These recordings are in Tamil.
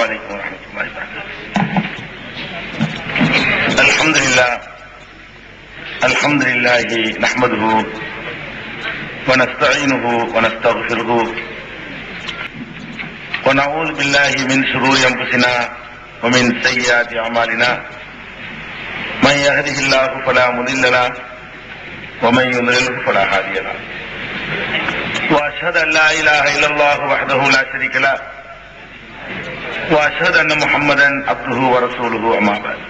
عليكم ورحمة الله وبركاته. الحمد لله نحمده ونستعينه ونستغفره ونعوذ بالله من شرور أنفسنا ومن سيئات أعمالنا من يهده الله فلا مضل له ومن يضلل فلا هادي له وأشهد أن لا إله إلا الله وحده لا شريك له وأشهد أن محمدا عبده ورسوله أما بعد.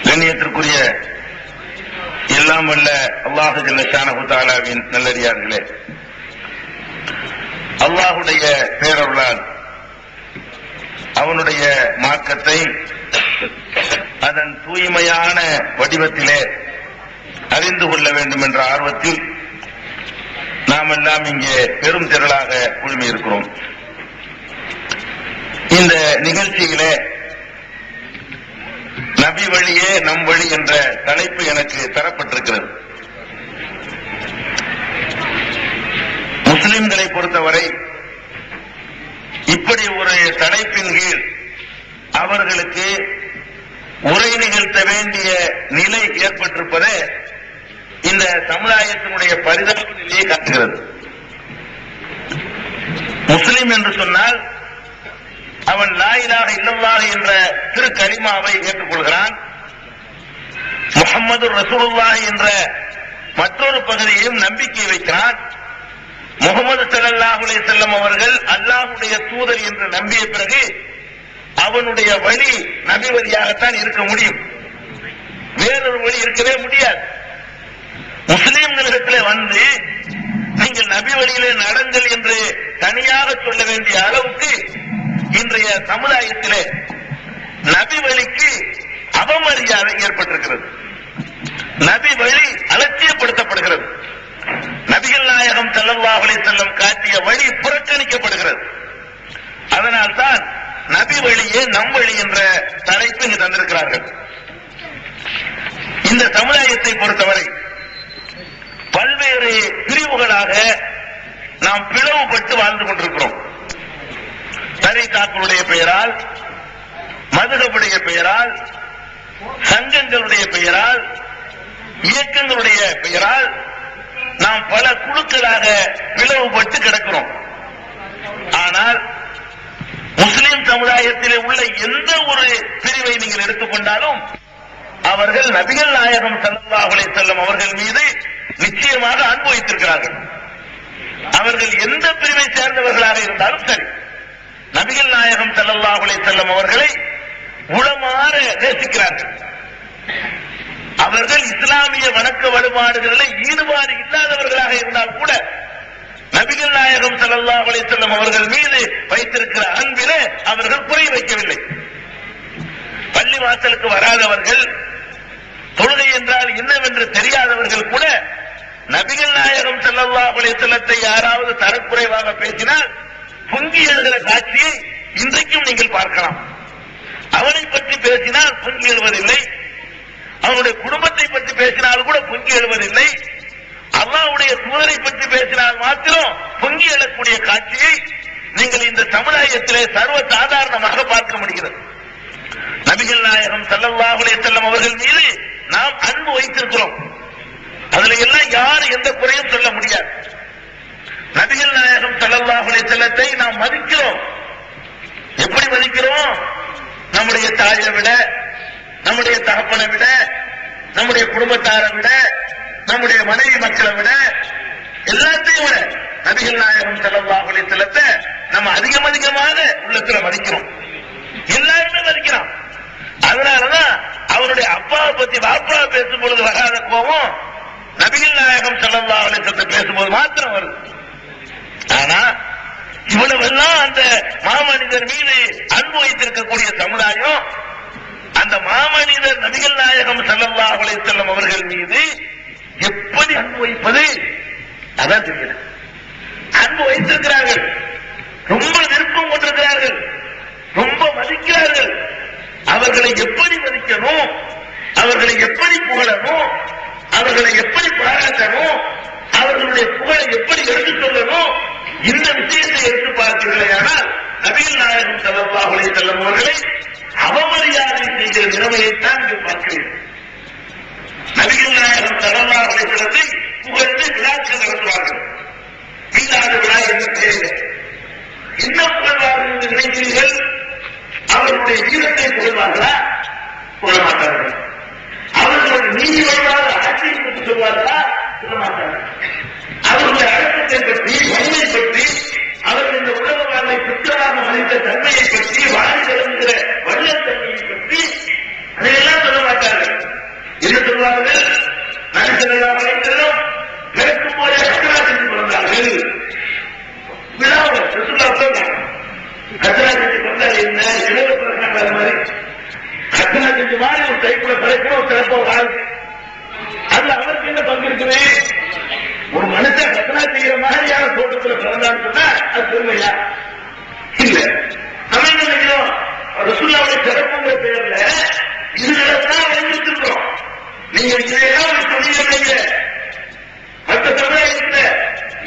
கண்ணியத்திற்குரிய எல்லாம் வல்ல அல்லாஹ் ஜல்ல ஷானஹு தஆலாவின் நல்லடியார்களே, அல்லாஹுடைய பேரருளால் அவனுடைய மார்க்கத்தை அதன் தூய்மையான வடிவத்திலே அறிந்து கொள்ள வேண்டும் என்ற ஆர்வத்தில் நாம் எல்லாம் இங்கே பெரும் திரளாக குழுமி இருக்கிறோம். இந்த நிகழ்ச்சியிலே நபி வழியே நம் வழி என்ற தலைப்பு எனக்கு தரப்பட்டிருக்கிறது. முஸ்லிம்களை பொறுத்தவரை இப்படி ஒரு தலைப்பின் கீழ் அவர்களுக்கு உரை நிகழ்த்த வேண்டிய நிலை ஏற்பட்டிருப்பதே இந்த சமுதாயத்தினுடைய பரிதாப நிலையை காட்டுகிறது. முஸ்லிம் என்று சொன்னால் அவன் லா இலாஹ இல்லல்லாஹ் என்ற திரு கலிமாவை ஏற்றுக்கொள்கிறான், முஹம்மது ரசூலுல்லாஹ் என்ற மற்றொரு பகுதியையும் நம்பிக்கை வைக்கிறான், முஹம்மது ஸல்லல்லாஹு அலைஹி வஸல்லம் அவர்கள் அல்லாஹ்வுடைய தூதர் என்று நம்பிய பிறகு அவனுடைய வழி நபி வழியாகத்தான் இருக்க முடியும், வேறொரு வழி இருக்கவே முடியாது. முஸ்லிம்களிடத்தில் வந்து நீங்கள் நபி வழியிலே நடங்கள் என்று தனியாக சொல்ல வேண்டிய அளவுக்கு இன்றைய சமுதாயத்திலே நபி வழிக்கு அவமரியாதை ஏற்பட்டிருக்கிறது. நபி வழி அலட்சியப்படுத்தப்படுகிறது. நபிகள் நாயகம் ஸல்லல்லாஹு அலைஹி வஸல்லம் காட்டிய வழி புறக்கணிக்கப்படுகிறது. அதனால்தான் நபி வழியே நம் வழி என்ற தலைப்பு இங்கு தந்திருக்கிறார்கள். இந்த சமுதாயத்தை பொறுத்தவரை பல்வேறு பிரிவுகளாக நாம் பிளவுபட்டு வாழ்ந்து கொண்டிருக்கிறோம். தரீகாக்களுடைய பெயரால், மதுஹபுடைய பெயரால், சங்கங்களுடைய பெயரால், இயக்கங்களுடைய பெயரால் நாம் பல குழுக்களாக பிளவுபட்டு கிடக்கிறோம். ஆனால் முஸ்லிம் சமுதாயத்திலே உள்ள எந்த ஒரு பிரிவை நீங்கள் எடுத்துக்கொண்டாலும் அவர்கள் நபிகள் நாயகம் ஸல்லல்லாஹு அலைஹி வஸல்லம் அவர்கள் மீது நிச்சயமாக அன்பு வைத்திருக்கிறார்கள். அவர்கள் எந்த பிரிவை சேர்ந்தவர்களாக இருந்தாலும் சரி, நபிகள் நாயகம் ஸல்லல்லாஹு அலைஹி வஸல்லம் அவர்களை உளமாற நேசிக்கிறார்கள். அவர்கள் இஸ்லாமிய வணக்க வழிபாடுகளில் ஈடுபாடு இல்லாதவர்களாக இருந்தால் கூட நபிகள் நாயகம் ஸல்லல்லாஹு அலைஹி வஸல்லம் அவர்கள் மீது வைத்திருக்கிற அன்பிலே அவர்கள் குறை வைக்கவில்லை. பள்ளி வாசலுக்கு வராதவர்கள், தொழுகை என்றால் என்னவென்று தெரியாதவர்கள் கூட நபிகள் நாயகம் ஸல்லல்லாஹு அலைஹி வஸல்லத்தை யாராவது தரக்குறைவாக பேசினால் பொங்கி எழுகிற காட்சியை இன்றைக்கும் நீங்கள் பார்க்கலாம். அவனை பற்றி பேசினால் பொங்கி எழுவதில்லை, அவனுடைய குடும்பத்தை பற்றி பேசினால் கூட பொங்கி எழுவதில்லை, அல்லாஹ்வுடைய தூதரை பற்றி பேசினால் மாத்திரம் பொங்கி எழக்கூடிய காட்சியை நீங்கள் இந்த சமுதாயத்திலே சர்வ சாதாரணமாக பார்க்க முடிகிறது. நபிகள் நாயகம் ஸல்லல்லாஹு அலைஹி வஸல்லம் அவர்கள் மீது நாம் அன்பு வைத்திருக்கிறோம். அதுல எல்லாம் யாரும் எந்த குறையும் சொல்ல முடியாது. நபிகள் நாயகம் ஸல்லல்லாஹு அலைஹி வஸல்லத்தை நாம் மதிக்கிறோம். எப்படி மதிக்கிறோம்? நம்முடைய தாயை விட, நம்முடைய தகப்பனை விட, நம்முடைய குடும்பத்தாரை விட, நம்முடைய மனைவி மக்களை விட, எல்லாத்தையும் விட நபிகள் நாயகம் ஸல்லல்லாஹு அலைஹி வஸல்லத்தை நம்ம அதிகமாக உள்ளத்துல மதிக்கிறோம். எல்லாருமே மதிக்கிறோம். அதனாலதான் அவருடைய அப்பாவை பத்தி பாப்பாவை பேசும்பொழுது வராத கோபம் நபிகள் நாயகம் ஸல்லல்லாஹு அலைஹி வஸல்லம் பேசும்போது மாத்திரம் வருது. ஆனா இவ்வளவெல்லாம் அந்த மாமனிதர் மீது அன்பு வைத்திருக்கக்கூடிய சமுதாயம் அந்த மாமனிதர் நபிகள் நாயகம் ஸல்லல்லாஹு அலைஹி வஸல்லம் அவர்கள் மீது எப்படி அன்பு வைப்பது அதான் தெரியல. அன்பு வைத்திருக்கிறார்கள், ரொம்ப விருப்பம் கொண்டிருக்கிறார்கள், ரொம்ப மதிக்கிறார்கள். அவர்களை எப்படி மதிக்கணும், அவர்களை எப்படி புகழணும், அவர்களை எப்படி பாராட்டணும், அவர்களுடைய புகழை எப்படி எடுத்துச் சொல்லணும், இந்த விஷயத்தை எடுத்து பார்த்தீர்களேயானால் நபிகள் ஸல்லல்லாஹு அலைஹி வஸல்லம் அவர்களை அவமரியாதை செய்கிற நிலைமையைத்தான் இங்கு பார்க்கிறீர்கள். நபிகள் நாயகம் ஸல்லல்லாஹு அலைஹி வஸல்லத்தை புகழ்ந்து விழாக்கள் நடத்துவார்கள். மீளாது விழா என்ற பெயரில் என்ன புகழ்வார்கள் என்று நினைக்கிறீர்கள்? அவர்களுடைய வீரத்தை புகழ்வார்களா? புகழ மாட்டார்கள். அவர்களுடைய நீதி வழியாக ஆட்சியை பற்றி சொல்வார்களா? சொல்ல மாட்டார்கள். அவர்களுடைய அடக்கத்தை பற்றி, வலிமை பற்றி, அவர்கள் இந்த உலக வாழ்வை புத்தராக மனித தன்மையை பற்றி, வாழ்கிற வல்லத்தன்மையை பற்றி அதையெல்லாம் சொல்ல மாட்டார்கள். என்ன சொல்வார்கள்? மனுஷனெல்லாம் அனைத்தரும் பிறக்கும் போதே கத்தரா செஞ்சு பிறந்தார்கள். விழாவை கத்தரா செஞ்சு பிறந்தால் என்ன இளவு பிறந்தாங்க. அது மாதிரி கத்தரா செஞ்சு மாதிரி ஒரு டைப்ல பிறக்கணும், ஒரு சிறப்பாக வாழ்க்கை. அதுல அவருக்கு என்ன பங்கு இருக்குது? ஒரு மனுஷன் கத்தனா செய்யற மாதிரியான தோட்டத்தில் பிறந்தான்னு சொன்னா அது பெருமையா? இல்ல. நம்ம என்ன நினைக்கிறோம்? ரசூலுல்லாஹ்வுடைய சிறப்புங்கிற பெயர்ல இதுதான் வந்திருக்கிறோம். நீங்க இதையெல்லாம் சொன்னீங்க மற்ற சமுதாயத்துல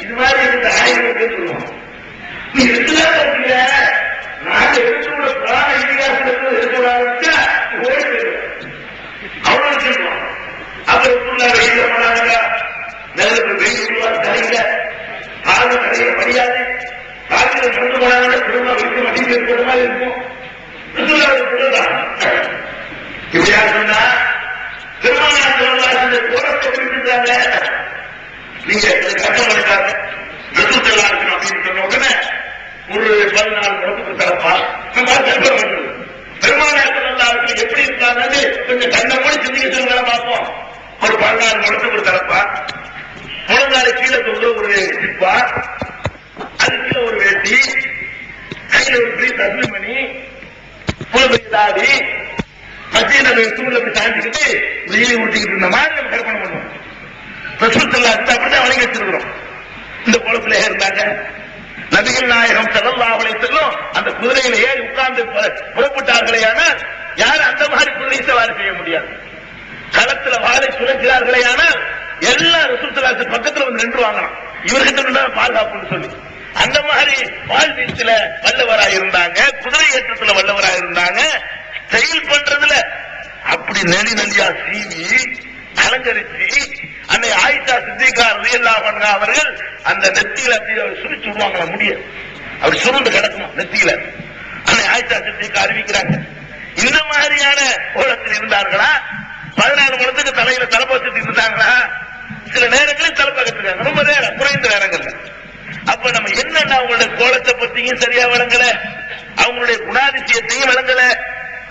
இது மாதிரி இருந்த ஆய்வு சொல்லுவோம். நீ ரெண்டுதான் இருக்கீங்க. நாங்க எடுத்துள்ள புராண இதிகாசத்தில் இருக்கிறாங்க ஓடி போயிடுவோம். அவ்வளவு சொல்லுவோம். அப்புறம் வெயில போனாங்க, நல்ல வெயில் சொல்லுவார் தலையில கால கடையில படியாது, காலையில கொண்டு போனாங்க திரும்ப வீட்டு மடியில் இருக்கிற மாதிரி இருக்கும். இப்படியா சொன்னா திருமண கோரத்தை விட்டுட்டாங்க. நீங்க கஷ்டம் எடுத்தாங்க ரசூலுல்லாஹ் இருக்கணும் அப்படின்னு சொன்ன உடனே ஒரு 14 முடத்துக்கு தரப்பா நம்ம கல்பனை பெருமானார் எப்படி இருக்காங்க கொஞ்சம் கண்ணை மூடி சிந்திக்க சொல்லுங்க பார்ப்போம். ஒரு 14 முடத்துக்கு தரப்பா, முழங்கால கீழே சொல்ற ஒரு சிப்பா, அது கீழே ஒரு வேட்டி, கையில ஒரு பெரிய தஸ்மணி, புலபெய்தாடி, மத்திய தூண்ல போய் சாஞ்சிக்கிட்டு வெயிலை ஊட்டிக்கிட்டு இருந்த மாதிரி நம்ம கற்பனை பண்ணுவோம். ரசூலுல்லாஹ் அப்படிதான் வழங்கி வச்சிருக்கிறோம். இந்த குளத்துல இருந்தாங்க. நபிகள் நாயகம் ஸல்லல்லாஹு அலைஹி வஸல்லம் அந்த குதிரையில ஏறி உட்கார்ந்து புறப்பட்டார்களேயானால் யாரும் அந்த மாதிரி குதிரை சவாரி செய்ய முடியாது. களத்துல வாழை சுழற்கிறார்களேயானால் எல்லா ரசூலுல்லாஹ் பக்கத்துல வந்து நின்று வாங்கலாம், இவர்கிட்ட பாதுகாப்புன்னு சொல்லி. அந்த மாதிரி வாழ்வீச்சுல வல்லவராக இருந்தாங்க, குதிரை ஏற்றத்துல வல்லவராக இருந்தாங்க. செயல் பண்றதுல அப்படி நெடி நெடியா சீவி அலங்கரிச்சு அன்னை ஆயிஷா சித்திகா ரலியல்லாஹு அன்ஹா அவர்கள் அந்த நெத்தியில அப்படியே சுருச்சு விடுவாங்களா முடியாது, அப்படி சுருண்டு கிடக்கும் நெத்தியில. அன்னை ஆயிஷா சித்திகா அறிவிக்கிறாங்க. இந்த மாதிரியான கோலத்தில் இருந்தார்களா? 14 முழத்துக்கு தலையில தலைப்பட்டு இருந்தாங்களா? சில நேரங்களில் தலைப்பகத்துக்காங்க, ரொம்ப நேரம் குறைந்த நேரங்கள்ல. அப்ப நம்ம என்னன்னா அவங்களுடைய கோலத்தை பத்தியும் சரியா விளங்கல, அவங்களுடைய குணாதிசயத்தையும் விளங்கல,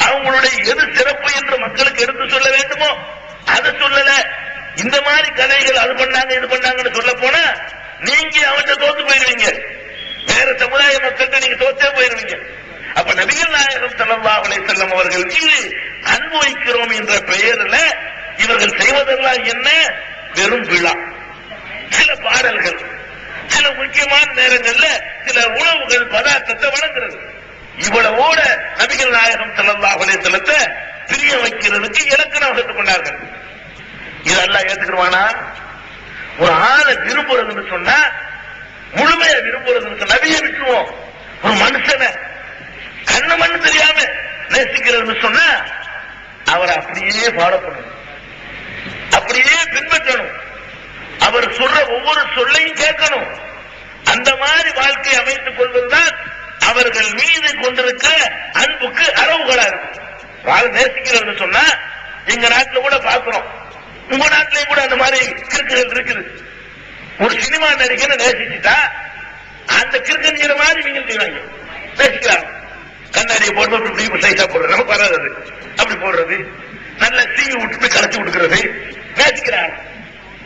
அவங்களுடைய எது சிறப்பு என்று மக்களுக்கு எடுத்து சொல்ல வேண்டுமோ அதை சொல்லல. இந்த மாதிரி கதைகள் அது பண்ணாங்க இது பண்ணாங்கன்னு சொல்ல போனா நீங்க அவன்கிட்ட தோத்து போயிருவீங்க, வேற சமுதாய மக்கள்கிட்ட நீங்க தோத்தே போயிருவீங்க. அப்ப நபிகள் நாயகம் ஸல்லல்லாஹு அலைஹி வஸல்லம் அவர்கள் மீது அன்பு வைக்கிறோம் என்ற பெயர்ல இவர்கள் செய்வதெல்லாம் என்ன? வெறும் விழா, சில பாடல்கள், சில முக்கியமான நேரங்கள்ல சில உணவுகள் பதார்த்தத்தை வழங்குறது. இவ்வளவோட நபிகள் நாயகம் ஸல்லல்லாஹு அலைஹி வஸல்லத்தை பிரிய வைக்கிறதுக்கு இலக்கணம் வகுத்துக் கொண்டார்கள். இதெல்லாம் ஏத்துக்குவானா? ஒரு ஆளை விரும்புறதுன்னு சொன்னா முழுமையா விரும்புறதுன்னு சொன்னா நபியை விட்டுருவோம். ஒரு மனுஷனை கண்ணு மண்ணு தெரியாம நேசிக்கிறதுன்னு சொன்னா அவரை அப்படியே ஃபாலோ பண்ணணும், அப்படியே பின்பற்றணும், அவர் சொல்ற ஒவ்வொரு சொல்லையும் கேட்கணும். அந்த மாதிரி வாழ்க்கையை அமைத்துக் கொள்வதுதான் அவர்கள் மீது கொண்டிருக்கிற அன்புக்கு அளவுகளா இருக்கும். நேசிக்கிறது சொன்னா எங்க நாட்டில் கூட பாக்குறோம், உங்க நாட்டிலேயே கூட அந்த மாதிரி கிறுக்குகள் இருக்குது. ஒரு சினிமா நடிகனை நேசிச்சுட்டா அந்த கிறுக்குங்கிற மாதிரி நீங்க செய்வாங்க, நேசிக்கிறாங்க. கண்ணாடியை போட்டு சைஸா போடுறது நமக்கு வராது, அப்படி போடுறது, நல்ல சீவி விட்டு கலைச்சு கொடுக்கிறது, நேசிக்கிறாங்க.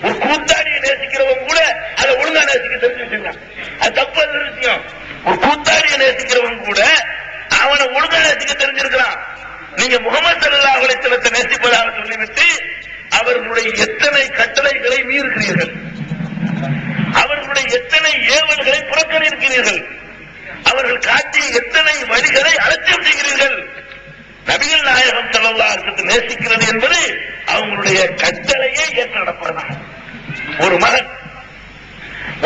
ஒரு கூத்தாடியை நேசிக்கிறவங்க கூட அதை ஒழுங்கா நேசிக்க தெரிஞ்சு வச்சிருக்காங்க, அது தப்பு விஷயம். ஒரு கூத்தாடியை நேசிக்கிறவங்க கூட அவனை ஒழுங்கா நேசிக்க தெரிஞ்சிருக்கிறான். நீங்க முகமது ஸல்லல்லாஹு அலைஹி வஸல்லத்தை நேசிப்பதாக சொல்லிவிட்டு அவர்களுடைய எத்தனை கட்டளைகளை மீறுகிறீர்கள், அவர்களுடைய எத்தனை ஏவல்களை புறக்கணிக்கிறீர்கள், அவர்கள் காட்டிய எத்தனை வழிகளை அலட்சியம் செய்கிறீர்கள். நபிகள் நாயகம் ஸல்லல்லாஹு அலைஹி வஸல்லம் நேசிக்கிறது என்பது அவங்களுடைய கட்டளையை ஏற்று நடப்பதுதான். ஒரு மகன்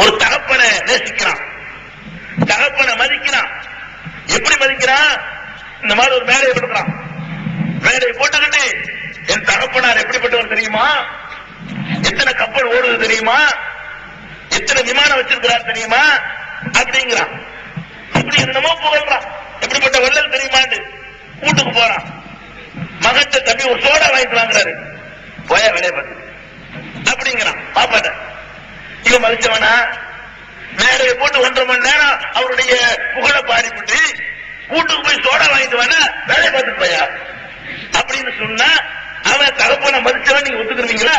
ஒரு தகப்பனை நேசிக்கிறான், தகப்பனை மதிக்கிறான். எப்படி மதிக்கிறான்? இந்த மாதிரி ஒரு மேடையை போட்டுக்கிறான். மேடையை போட்டுக்கிட்டு என் தகப்பனார் எப்படிப்பட்டவர் தெரியுமா, எத்தனை கப்பல் ஓடுது தெரியுமா, எத்தனை விமானம் வச்சிருக்கிறார் தெரியுமா அப்படிங்கிறான். அப்படி என்னமோ புகழ்றான். எப்படிப்பட்ட வள்ளல் தெரியுமான்னு வீட்டுக்கு போறான். மகன் தம்பி ஒரு சோடா வாங்கிட்டு வாங்குறாரு. போய வேலையை பார்த்து அப்படிங்கிறான் பாப்பாட்ட. இவன் மதிச்சவனா மேடையை போட்டு 1.5 மணி நேரம் அவருடைய புகழை பாடிவிட்டு வீட்டுக்கு போய் சோடா வாங்கிட்டு வானா வேலையை பார்த்துட்டு போயா அப்படின்னு சொன்னா அவன் தகப்பனை மதிச்சவன் நீங்க ஒத்துக்கிறீங்களா?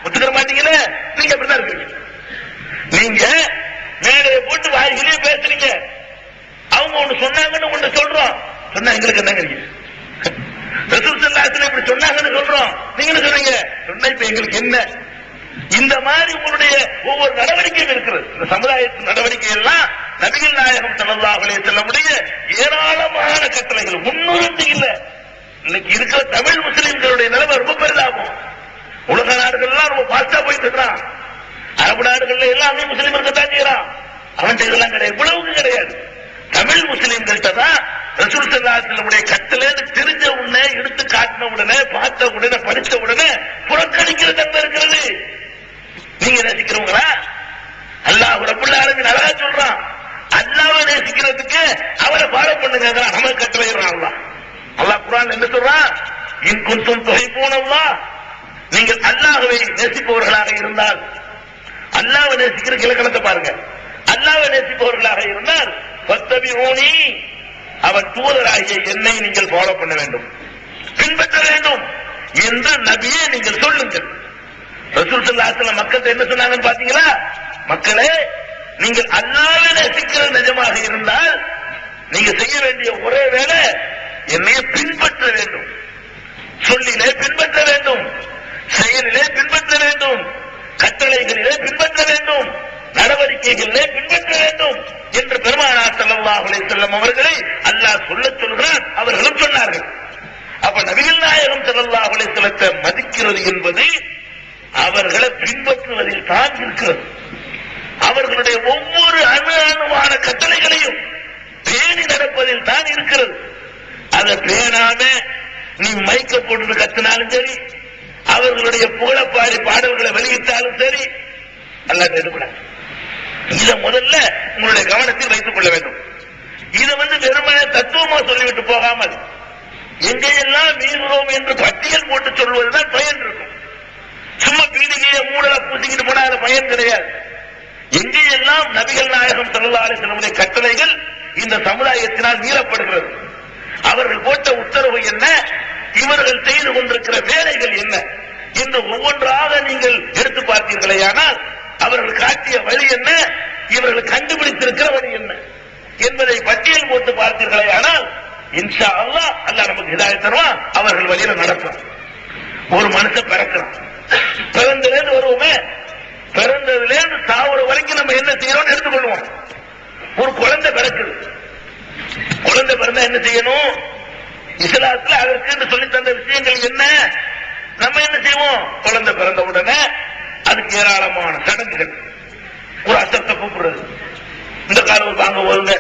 ஒத்துக்கிற மாட்டீங்களே. நீங்க அப்படிதான் இருக்கீங்க. நீங்க மேடையை போட்டு வாயிலே பேசுறீங்க. அவங்க ஒண்ணு சொன்னாங்கன்னு ஒண்ணு சொல்றோம். சொன்னா எங்களுக்கு என்ன கிடைக்குது? ரசூல் ஸல்லல்லாஹு அலைஹி வஸல்லம் இப்படி சொன்னாங்கன்னு சொல்றோம், நீங்க சொல்றீங்க சொன்னா இப்ப எங்களுக்கு என்ன? இந்த மாதிரி உங்களுடைய ஒவ்வொரு நடவடிக்கையும் இருக்கிறது. இந்த சமுதாயத்தின் நடவடிக்கை எல்லாம் நபிகள் நாயகம் ஸல்லல்லாஹு அலைஹி வஸல்லமுடைய ஏராளமான கட்டளைகள் முன்னுரிமை இல்ல. இன்னைக்கு இருக்கிற தமிழ் முஸ்லிம்களுடைய நிலைமை ரொம்ப பெரிதாகும். உலக நாடுகள்லாம் ரொம்ப பாஸ்டா போயிட்டு இருக்கிறான். அரபு நாடுகள்ல எல்லாமே முஸ்லீம் இருக்கத்தான் செய்யறான். அவன் இதெல்லாம் கிடையாது, இவ்வளவுக்கு கிடையாது. தமிழ் முஸ்லிம்கள்ட்ட தான் ரசூல் ஸல்லல்லாஹு அலைஹி வஸல்லம் கட்டளைன்னு தெரிஞ்ச உடனே, எடுத்து காட்டின உடனே, பார்த்த உடனே, படித்த உடனே புறக்கணிக்கிற தன்மை இருக்கிறது. நீங்க நேசிக்கிறவங்களா? அல்லாஹ் ரப்பல் ஆலமீன் அழகா சொல்றான், அல்லாஹ்வை நேசிக்கிறதுக்கு அவரை ஃபாலோ பண்ணுங்க. நம்ம கட்டளையிடுறான் அல்லாஹ். அல்லாஹ் குர்ஆன்ல என்ன சொல்றான்? இன் குன்தும் துஹிப்பூனல்லாஹ், நீங்கள் அல்லாஹ்வை நேசிப்பவர்களாக இருந்தால், அல்லாஹ்வை நேசிக்கிற இலக்கணத்தை பாருங்க. அல்லாஹ்வை நேசிப்பவர்களாக இருந்தால் ஃபத்தபிஊனி, அவன் தூதராகிய என்னை நீங்கள் ஃபாலோ பண்ண வேண்டும், பின்பற்ற வேண்டும் என்று நபியே நீங்கள் சொல்லுங்கள். ரசூல் ஸல்லல்லாஹு அலைஹி வஸல்லம் மக்கள் என்ன சொன்னாங்கன்னு பாத்தீங்களா? மக்களே, நீங்கள் அல்லாஹ்வை நேசிக்கிற நிஜமாக இருந்தால் நீங்க செய்ய வேண்டிய ஒரே வேலை என்னை பின்பற்ற வேண்டும். சொல்லிலே பின்பற்ற வேண்டும், செயலிலே பின்பற்ற வேண்டும், கட்டளைகளிலே பின்பற்ற வேண்டும், நடவடிக்கைகளிலே பின்பற்ற வேண்டும் என்று பெருமானார் ஸல்லல்லாஹு அலைஹி வஸல்லம் அவர்களை அல்லாஹ் சொல்லச் சொல்கிறான். அவர்களும் சொன்னார்கள். அப்ப நபிகள் நாயகம் ஸல்லல்லாஹு அலைஹி வஸல்லத்தை மதிக்கிறது என்பது அவர்களை பின்பற்றுவதில் தான் இருக்கிறது. அவர்களுடைய ஒவ்வொரு அணுவான கட்டளைகளையும் பேணி நடப்பதில் தான் இருக்கிறது. அதை பேணாம நீ மைக்க போட்டு கத்தினாலும் சரி, அவர்களுடைய புகழப்பாடி பாடல்களை வெளியிட்டாலும் சரி, அல்லாஹ் எடுக்கூடாது. இதை முதல்ல உங்களுடைய கவனத்தில் வைத்துக் கொள்ள வேண்டும். இதை வெறுமனே தத்துவமா சொல்லிவிட்டு போகாமல் எங்கெல்லாம் மீறுகிறோம் என்று பட்டியல் போட்டு சொல்வதுதான் பயன் இருக்கும். சும்மா பீடிகையை மூடல பூசிக்கிட்டு போனாத பயன் கிடையாது. எங்கெல்லாம் நபிகள் நாயகம் ஸல்லல்லாஹு அலைஹி வஸல்லம் கட்டளைகள் இந்த சமுதாயத்தினால் மீறப்படுகிறது, அவர்கள் போட்ட உத்தரவு என்ன, இவர்கள் செய்து கொண்டிருக்கிற வேலைகள் என்ன என்று ஒவ்வொன்றாக நீங்கள் எடுத்து பார்த்தீர்களேயானால் அவர்கள் காட்டிய வழி என்ன, இவர்கள் கண்டுபிடித்திருக்கிற வழி என்ன என்பதை பட்டியல் போட்டு பார்த்தீர்களேயானால் இன்ஷா அல்லாஹ் அல்லாஹ் நமக்கு ஹிதாயத் தருவான். அவர்கள் வழியில நடக்கும். ஒரு மனுஷன் பிறக்கிறான், பிறந்ததுலேருந்து வருவோமே, பிறந்ததுலேருந்து சாவுற வரைக்கும் நம்ம என்ன செய்யறோம்னு எடுத்துக்கொள்வோம். ஒரு குழந்தை பிறக்குது, குழந்தை பிறந்தா என்ன செய்யணும்? இஸ்லாத்துல அதற்கு சொல்லி தந்த விஷயங்கள் என்ன? நம்ம என்ன செய்வோம்? குழந்தை பிறந்த உடனே அதுக்கு ஏராளமான சடங்குகள். ஒரு அசத்தை கூப்பிடுறது, இந்த காலம் ஒரு வாங்க ஓதுங்க,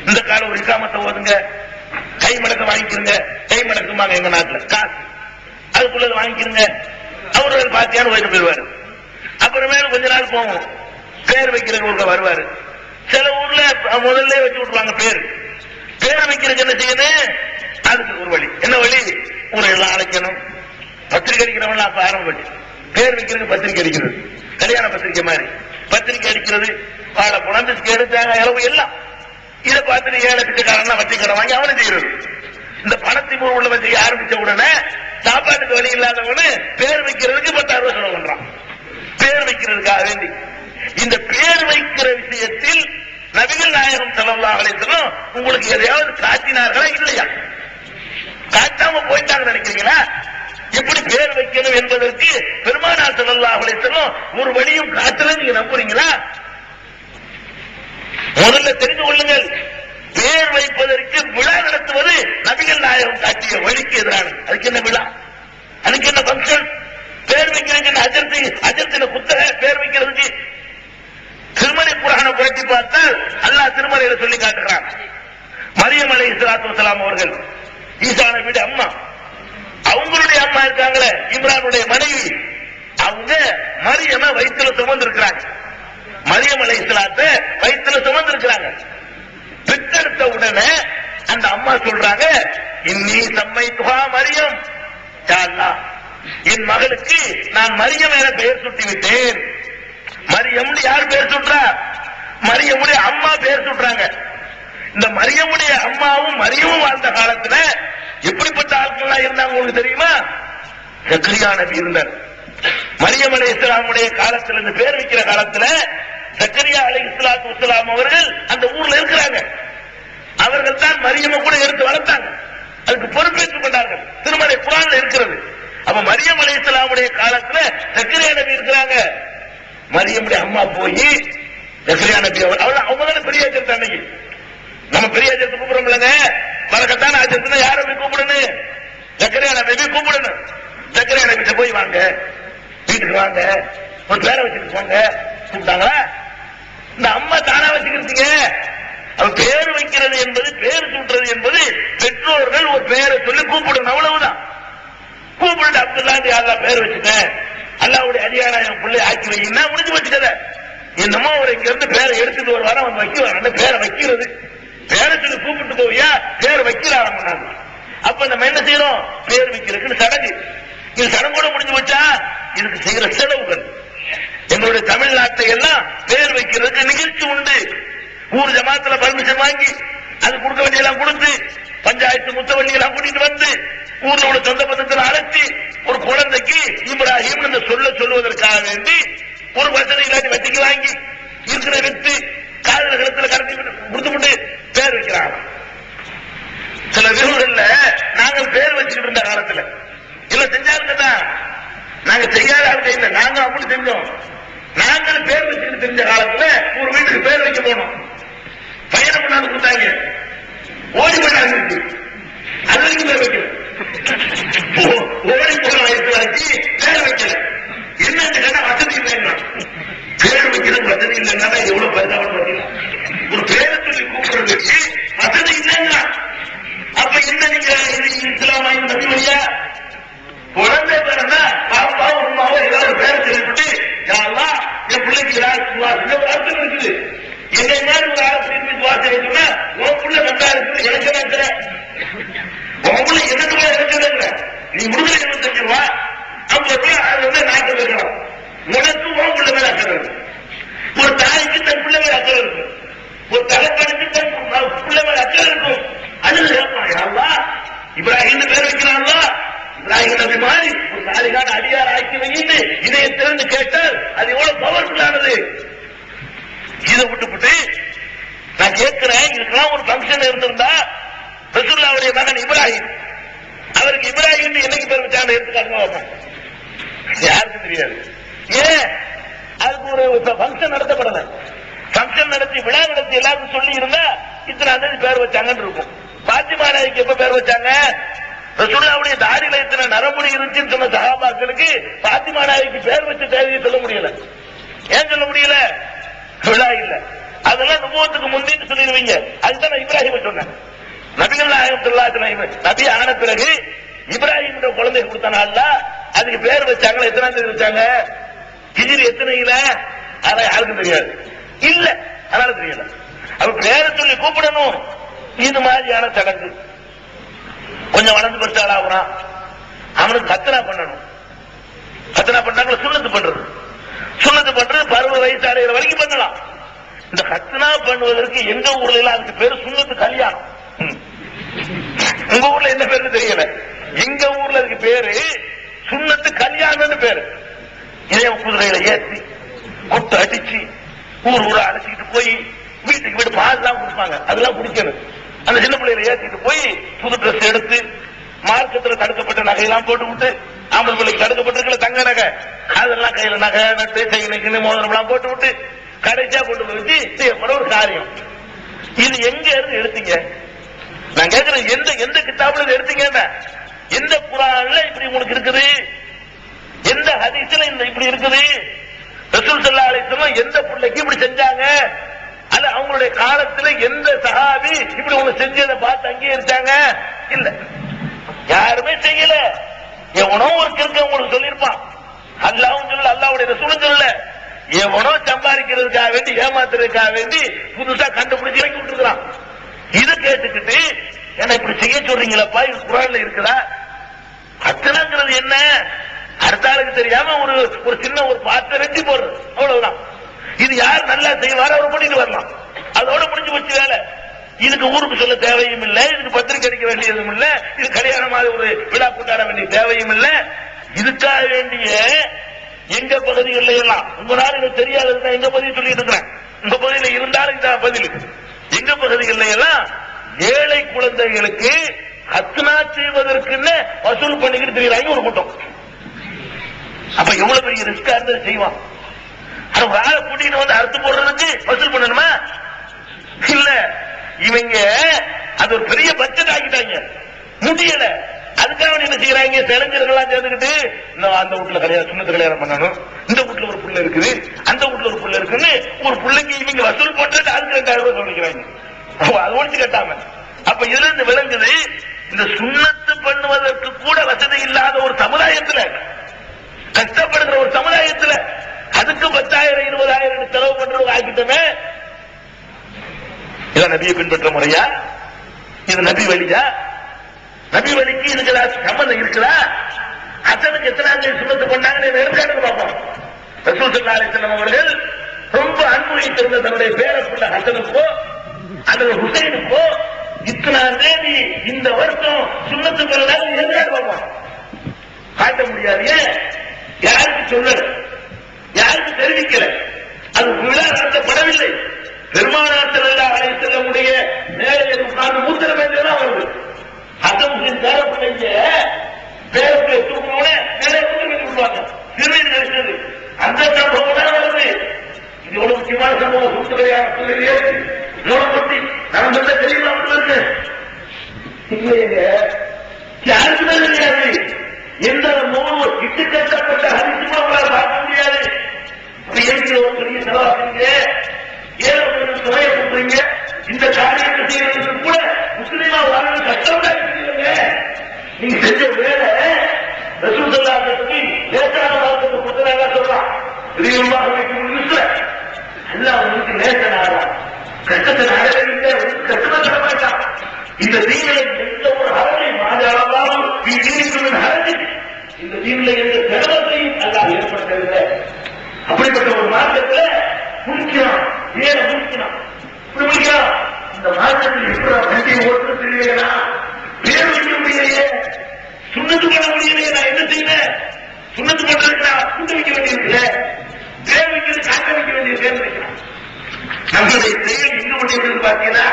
இந்த காலம் ஒரு இக்காமத்தை ஓதுங்க, கை மடக்க வாங்கிக்கிறங்க. கை மடக்குமாங்க எங்க நாட்டுல காசு, அதுக்குள்ளது வாங்கிக்கிறங்க. அவர்கள் பாத்தியான்னு போயிட்டு போயிடுவாரு. அப்புறமேல கொஞ்ச நாள் போவோம், பேர் வைக்கிறவங்க வருவாரு. சில ஊர்ல முதல்ல வச்சு விட்டுருவாங்க பேர். பேர் வைக்கிறதுக்கு என்ன செய்யணும்? அதுக்கு ஒரு வழி. என்ன வழி? ஊரை எல்லாம் அழைக்கணும். பத்திரிகை அடிக்கிறவங்க அப்ப ஆரம்பிச்சு பேர் வைக்கிறதுக்கு பத்திரிகை அடிக்கிறது, கல்யாண பத்திரிகை மாதிரி பத்திரிகை அடிக்கிறது, வாழை பணம் பிஸ்கெட் தேங்காய் இளவு எல்லாம். இதை பார்த்துட்டு ஏழை பிச்சைக்காரன் வட்டி கடை வாங்கி அவனை செய்யறது. இந்த பணத்தின் உள்ளவன் செய்ய ஆரம்பிச்ச உடனே சாப்பாட்டுக்கு வழி இல்லாதவனு பேர் வைக்கிறதுக்கு 10,000 ரூபாய் செலவு பண்றான். பேர் வைக்கிறதுக்காக வேண்டி. இந்த பேர் வைக்கிற விஷயத்தில் நபிகள் நாயகம் ஸல்லல்லாஹு அலைஹி வஸல்லம் உங்களுக்கு எதையாவது காட்டினார்களா? இல்லையா? காட்டாம போயிட்டாங்க நினைக்கிறீங்களா? எப்படி பேர் வைக்கணும் என்பதற்கு பெருமானார் ஸல்லல்லாஹு அலைஹி வஸல்லம் ஒரு வழியும் காட்டல நீங்க நம்புறீங்களா? முதல்ல தெரிந்து கொள்ளுங்கள், பேர் வைப்பதற்கு விழா நடத்துவது நபிகள் நாயகம் காட்டிய வழிக்கு எதிரானது. அதுக்கு என்ன விழா? அதுக்கு என்ன பங்கன்? பேர் வைக்கிறதுக்கு அஜர்த்தின புத்தக பேர் வைக்கிறதுக்கு திருமலை குர்ஆனை புரட்டி பார்த்தால் அல்லாஹ் திருமலையில சொல்லி காட்டுகிறான். மரியம் அலைஹிஸ்ஸலாத்து வஸலாம் அவர்கள், ஈசா நபியுடைய அம்மா, அவங்களுடைய அம்மா இருக்காங்களே இம்ரானுடைய மனைவி, அவங்க மரியம வயிற்றுல சுமந்து இருக்கிறாங்க. மரியம் அலைஹிஸ்ஸலாத்தை வயிற்றுல சுமந்து இருக்கிறாங்க. பெற்றெடுத்த உடனே அந்த அம்மா சொல்றாங்க, இன்னி சம்மைத்துஹா மரியம், யா அல்லாஹ், என் மகளுக்கு நான் மரியம் என பெயர் சுட்டி விட்டேன். மரியம் யார் பெயர் சுற்றா? மரியமுடைய அம்மா பெயர் சுட்டுறாங்க. இந்த மரியமுடைய அம்மாவும் மரியமும் வாழ்ந்த காலத்துல எப்படிப்பட்ட ஆட்கள் இருந்தாங்க உங்களுக்கு தெரியுமா? ஜக்கரியா நபி இருந்தார். மரியம் அலைஹிஸ்ஸலாமுடைய காலத்துல, இந்த பேர் வைக்கிற காலத்துல ஜக்கரியா அலைஹிஸ்ஸலாத்து வஸலாம் அவர்கள் அந்த ஊர்ல இருக்கிறாங்க. அவர்கள் தான் மரியமை கூட எடுத்து வளர்த்தாங்க, அதுக்கு பொறுப்பேற்றுக் கொண்டார்கள். திருமலை குர்ஆன்ல இருக்கிறது. அப்ப மரியம் அலைஹிஸ்ஸலாமுடைய காலத்துல ஜக்கரியா நபி இருக்கிறாங்க. மரியமுடைய அம்மா போய் ஜக்கரியா நபி அவங்க தானே பெரிய அஜர்த்து. அன்னைக்கு நம்ம பெரிய அஜர்த்து கூப்பிடுறோம்லங்க, பரக்கத்தான அஜர்த்துனா யாரை போய் கூப்பிடணும்? ஜக்கரியா நபி கூப்பிடணும். ஜக்கரியா நபி போய் வாங்க, வீட்டுக்கு வாங்க, ஒரு பேரை வச்சுட்டு போங்க கூப்பிட்டாங்களா? இந்த அம்மா தானா வச்சுக்கிறதுங்க. அவ பேர் வைக்கிறது என்பது, பேர் சூட்டுறது என்பது பெற்றோர்கள் ஒரு பேரை சொல்லி கூப்பிடணும், அவ்வளவுதான். கூப்பிட்டு அப்துல்லா யாரா பேர் வச்சுட்டேன், அல்லாவுடைய அடியானா என் பிள்ளை ஆக்கி வைங்கன்னா முடிஞ்சு வச்சுக்கத. என்னமோ ஒரு இங்க இருந்து பேரை எடுத்துட்டு ஒரு வாரம் வந்து வைக்க பேரை வைக்கிறது, பேரை சொல்லி கூப்பிட்டு போவியா, பேர் வைக்கிற ஆரம்பினாங்க. அப்ப நம்ம என்ன செய்யறோம்? பேர் வைக்கிறதுக்கு சடங்கு. இது சடங்கோட முடிஞ்சு வச்சா இதுக்கு செய்யற செலவுகள். எங்களுடைய தமிழ்நாட்டை எல்லாம் பேர் வைக்கிறதுக்கு நிகழ்ச்சி உண்டு. ஊர் ஜமாத்துல பர்மிஷன் வாங்கி அது கொடுக்க வேண்டியெல்லாம் கொடுத்து, பஞ்சாயத்து முத்தவள்ளி எல்லாம் கூட்டிட்டு வந்து ஊர்ல உள்ள சொந்த பந்தத்தில் அழைச்சி ஒரு குழந்தைக்கு இப்ராஹிம் என்று சொல்லுவதற்காக வேண்டி ஒரு வசதி இல்லாட்டி வட்டிக்கு வாங்கி இருக்கிற வித்து காதல கலத்துல கடத்தி கொடுத்துட்டு பேர் வைக்கிறாங்க. சில வீடுகள்ல நாங்கள் பேர் வச்சுக்கிட்டு இருந்த காலத்துல இல்ல செஞ்சாருங்க தான், நாங்க செய்யாத ஆளுங்க இல்லை, நாங்க அப்படி செஞ்சோம். நாங்கள் பேர் வச்சுக்கிட்டு தெரிஞ்ச காலத்துல ஒரு வீட்டுக்கு பேர் வைக்க போனோம். பையனை கொண்டாந்து கொடுத்தாங்க, ஓடி கொண்டாந்து அது வரைக்கும் பேர் வைக்கல, ஓடி போன வயசுலாச்சு பேர் வைக்கல. என்ன கேட்டா வசதி இல்லைங்க, பேர் வைக்கிறது வசதி இல்லைன்னா எவ்வளவு பரிதாபம் பார்த்தீங்களா? ஒரு பேரை சொல்லி கூப்பிடுறதுக்கு வசதி இல்லைங்க. அப்ப என்ன நீங்க இஸ்லாமாய் நபி வழியா குழந்தை பேரா பாப்பாவோ அம்மாவோ ஏதாவது பேரை சொல்லிவிட்டு யாரெல்லாம் என் பிள்ளைக்கு ஒரு அர்த்தம் இருக்குது. என்னை மாதிரி ஒரு ஆசிரியர் வார்த்தை வைக்கணும்னா உன் புள்ள நல்லா இருக்குது, எனக்கு நினைக்கிற உன் புள்ள எனக்கு எனக்கு நீ முழுக்க 25 ரூபா 50 ரூபாய் அது வந்து நாட்டில் இருக்கணும். உனக்கு உன் பிள்ளை மேல அக்கறை இருக்கு, ஒரு தாய்க்கு தன் பிள்ளை மேல அக்கறை இருக்கும், ஒரு தலைப்பனுக்கு தன் பிள்ளை மேல அக்கறை இருக்கும். அது கேட்பான், இப்ராஹிம் பேர் வைக்கிறாங்களா, இப்ராஹிம் நபி மாதிரி ஒரு சாலிகான அடியார் ஆக்கி வைத்து இதையை திறந்து கேட்டால் அது எவ்வளவு பவர்ஃபுல்லானது. இதை விட்டுவிட்டு நான் கேட்கிறேன், இதுக்கெல்லாம் ஒரு பங்கன் இருந்திருந்தா ரசூலுல்லாஹ்வுடைய மகன் இப்ராஹிம், அவருக்கு இப்ராஹிம் என்னைக்கு பேர் வச்சாங்க எடுத்துக்காங்க, யாருக்கும் தெரியாது. ஏன் அதுக்கு ஒரு பங்கன் நடத்தப்படல? பங்கன் நடத்தி விழா நடத்தி எல்லாருக்கும் சொல்லி இருந்தா இத்தனை தேதி பேர் வச்சாங்கன்னு இருக்கும். பாத்திமா நாய்க்கு எப்ப பேர் வச்சாங்க? ரசூலுல்லாஹ்வுடைய தாடியில இத்தனை நரம்புடி இருந்துச்சுன்னு சொன்ன சஹாபாக்களுக்கு பாத்திமா நாய்க்கு பேர் வச்ச தேதியை சொல்ல முடியல. ஏன் சொல்ல முடியல? விழா இல்ல. அதெல்லாம் நுபுவத்துக்கு முந்தின்னு சொல்லிடுவீங்க. அதுதான் நான் இப்ராஹிம் சொன்னேன். நபிகள் நாயகம் ஸல்லல்லாஹு அலைஹி வஸல்லம் நபி ஆன பிறகு இப்ராஹிம் குழந்தை கொடுத்தானா அல்லாஹ், அதுக்கு பேர் வச்சாங்களா? எத்தனாம் தேதி வச்சாங்க? ஹிஜ்ரி எத்தனையில? அதான் யாருக்கும் தெரியாது இல்ல, அதனால தெரியல. அவ பேரை சொல்லி கூப்பிடணும். இது மாதிரியான சடங்கு கொஞ்சம் வளர்ந்து பெருசாள் ஆகுறான், அவனுக்கு கத்தனா பண்ணணும். கத்தனா பண்ணாங்களா? சுன்னத்து பண்றது. சுன்னத்து பண்றது 60 வயசு அடைகிற வரைக்கும் பண்ணலாம். இந்த கத்தனா பண்ணுவதற்கு எங்க ஊர்ல எல்லாம் அதுக்கு பேரு சுன்னத்து கல்யாணம். உங்க ஊர்ல என்ன பேரு தெரியல, எங்க ஊர்ல அதுக்கு பேரு சுன்னத்து கல்யாணம்னு பேரு. இதே குதிரையில ஏற்றி கொட்டு அடிச்சு ஊர் ஊரா அழைச்சிட்டு போய் வீட்டுக்கு வீட்டு பால் தான் கொடுப்பாங்க, அதெல்லாம் குடிக்கணும். அந்த சின்ன பிள்ளைகளை ஏற்றிட்டு போய் புது ட்ரெஸ் எடுத்து மார்க்கத்தில் தடுக்கப்பட்ட நகையெல்லாம் போட்டு விட்டு, ஆம்பளை பிள்ளைக்கு தடுக்கப்பட்டிருக்கல தங்க நகை அதெல்லாம் கையில நகை நட்டு கையில மோதிரம் எல்லாம் போட்டு விட்டு கடைசியா கொண்டு போய் செய்யப்பட ஒரு காரியம். இது எங்க இருந்து எடுத்தீங்க? நான் கேட்கிறேன், எந்த எந்த கிதாபுல எடுத்தீங்க? எந்த குர்ஆன்ல இப்படி உங்களுக்கு இருக்குது? எந்த ஹதீஸ்ல இந்த இப்படி இருக்குது? ரசூல் ஸல்லல்லாஹு அலைஹி வஸல்லம் எந்த பிள்ளைக்கு இப்படி செஞ்சாங்க? அல்ல அவங்களுடைய காலத்துல எந்த சஹாபி இப்படி ஒண்ணு செஞ்சதை பார்த்து அங்கீகரிச்சாங்க? இல்ல, யாருமே செய்யல. எவனோ ஒரு கிறுக்க உங்களுக்கு சொல்லியிருப்பான், அல்லாஹ்வும் சொல்லல, அல்லாஹ்வுடைய ரசூலும் சொல்லல. எவனோ சம்பாதிக்கிறதுக்காக வேண்டி, ஏமாத்துறதுக்காக வேண்டி புதுசா கண்டுபிடிச்சு இறக்கி விட்டுருக்கான். இதை கேட்டுக்கிட்டு என்ன இப்படி செய்ய சொல்றீங்களப்பா, இது குர்ஆன்ல இருக்குதா? அத்தனைங்கிறது என்ன? அடுத்த ஆளுக்கு தெரியாம ஒரு சின்ன ஒரு பாத்திரம் ரெட்டி போடுறது, அவ்வளவுதான். இது யார் நல்லா செய்வார் அவர் பண்ணிட்டு வரலாம், அதோட முடிஞ்சு போச்சு வேலை. இதுக்கு ஊருக்கு சொல்ல தேவையும் இல்லை, இதுக்கு பத்திரிக்கை அடிக்க வேண்டியதும் இல்லை, இது கல்யாணமாக ஒரு விழா கொண்டாட வேண்டிய தேவையும் இல்லை. இதுக்காக வேண்டிய எங்க பகுதிகளில் எல்லாம் உங்க நாடு தெரியாதுன்னா எங்க பகுதியை சொல்லிட்டு இருக்கிறேன், உங்க பகுதியில் இருந்தாலும் இந்த பதில். எங்க பகுதிகளில் எல்லாம் ஏழை குழந்தைகளுக்கு ஹத்னா செய்வதற்குன்னு வசூல் பண்ணிக்கிட்டு தெரியுறாங்க ஒரு கூட்டம். அப்ப எவ்வளவு பெரிய ரிஸ்கா இருந்தது செய்வான். ஒரு ஆளை கூட்டிட்டு வந்து அறுத்து போடுறதுக்கு வசூல் பண்ணணுமா? இல்ல, இவங்க அது ஒரு பெரிய பட்ஜெட் ஆக்கிட்டாங்க, முடியல. அதுக்காக என்ன செய்யறாங்க, இளைஞர்கள்லாம் சேர்ந்துக்கிட்டு அந்த வீட்டுல கல்யாணம், சுண்ணத்து கல்யாணம் பண்ணணும், இந்த வீட்டுல ஒரு புள்ள இருக்குது, அந்த வீட்டுல ஒரு புள்ள இருக்குன்னு ஒரு பிள்ளைக்கு இவங்க வசூல் போட்டு அதுக்கு 2000 ரூபாய் சொல்லிக்கிறாங்க. அது ஒழிச்சு கட்டாம. அப்ப இதுல இருந்து விளங்குது, இந்த சுண்ணத்து பண்ணுவதற்கு கூட வசதி இல்லாத ஒரு சமுதாயத்துல, கஷ்டப்படுகிற ஒரு சமுதாயத்துல அதுக்கு 10,000 20,000 செலவு பண்றது ஆக்கிட்டமே. இதான் நபியை பின்பற்ற முறையா? இது நபி வழியா? நபி வழிக்கு இதுக்கு சம்பந்தம் இருக்குதா? ஹசனுக்கு எத்தனை சுண்ணத்து பண்ணாங்கன்னு எடுத்துக்காட்டு பார்ப்போம். ரசூல் ஸல்லல்லாஹு அலைஹி வஸல்லம் அவர்கள் ரொம்ப அன்பு வைத்திருந்த தன்னுடைய பேரப்புள்ள ஹசனுக்கோ அல்லது ஹுசைனுக்கோ இத்தனாம் தேதி இந்த வருஷம் சுண்ணத்து பண்ணாங்க எடுத்துக்காட்டு பார்ப்போம். காட்ட முடியாது. யாருக்கு சொல்லல, யாருக்கு தெரிவிக்கல, அது விழா நடத்தப்படவில்லை. பெருமானார் ஸல்லல்லாஹு அலைஹி வஸல்லமுடைய மேலே உட்கார்ந்து மூத்திரம் என்றுதான் வருது. ஹசன் பேரப்பிள்ளைங்க பேரப்பிள்ளை தூக்கணும்னு மேலே மூத்திரம் என்று விடுவாங்க, சிறுநீர் கழிச்சது. அந்த சம்பவம் தான் வருது. இது எவ்வளவு முக்கியமான சம்பவம். சூழ்நிலையாக மூலப்பட்டி நான் சொல்ல தெரியுமா இருக்கு இல்லைங்க, யாருக்குமே தெரியாது. எந்த மூணு இட்டு கட்டப்பட்ட ஹரிசுமா உங்களால் பார்க்க முடியாது. எதுக்கு ஒரு பெரிய செலவாக்குறீங்க, ஏழை கொஞ்சம் துறையை கொடுக்குறீங்க, இந்த காரியத்தை செய்யறதுக்கு கூட முஸ்லீமா வாழ்ந்து கஷ்டப்படாது. நீங்க செஞ்ச வேலை ரசூல் ஸல்லல்லாஹு அலைஹி வஸல்லம் லேசான வார்த்தைக்கு கொடுத்ததாக சொல்றான். பிரியமாக வைக்க அல்லாஹ் உங்களுக்கு லேசனாரா, கஷ்டத்தை நாடகத்தை கஷ்டப்பட மாட்டான். இந்த தீனில எந்த ஒரு ஹரத்தை மாதாளமாவும் இந்த தீனில எந்த கர்மத்தையும் அல்லாஹ் ஏற்படுத்தவில்லை. அப்படிப்பட்ட ஒரு மார்க்கத்துல முடிக்கிறான், ஏன் முடிக்கிறான், இப்படி முடிக்கிறான். இந்த மார்க்கத்தில் எப்படி வண்டியை ஓட்டு தெரியலையா, பேர் வைக்க முடியலையே, சுண்ணத்து பண்ண முடியலையே, நான் என்ன செய்வேன்? சுண்ணத்து பண்றதுக்கு நான் கூட்டு வைக்க வேண்டியிருக்கல, பேர் வைக்கிறது காக்க வைக்க வேண்டிய பேர் வைக்கிறான். நம்மளுடைய செயல் எங்க முடிவு பார்த்தீங்கன்னா,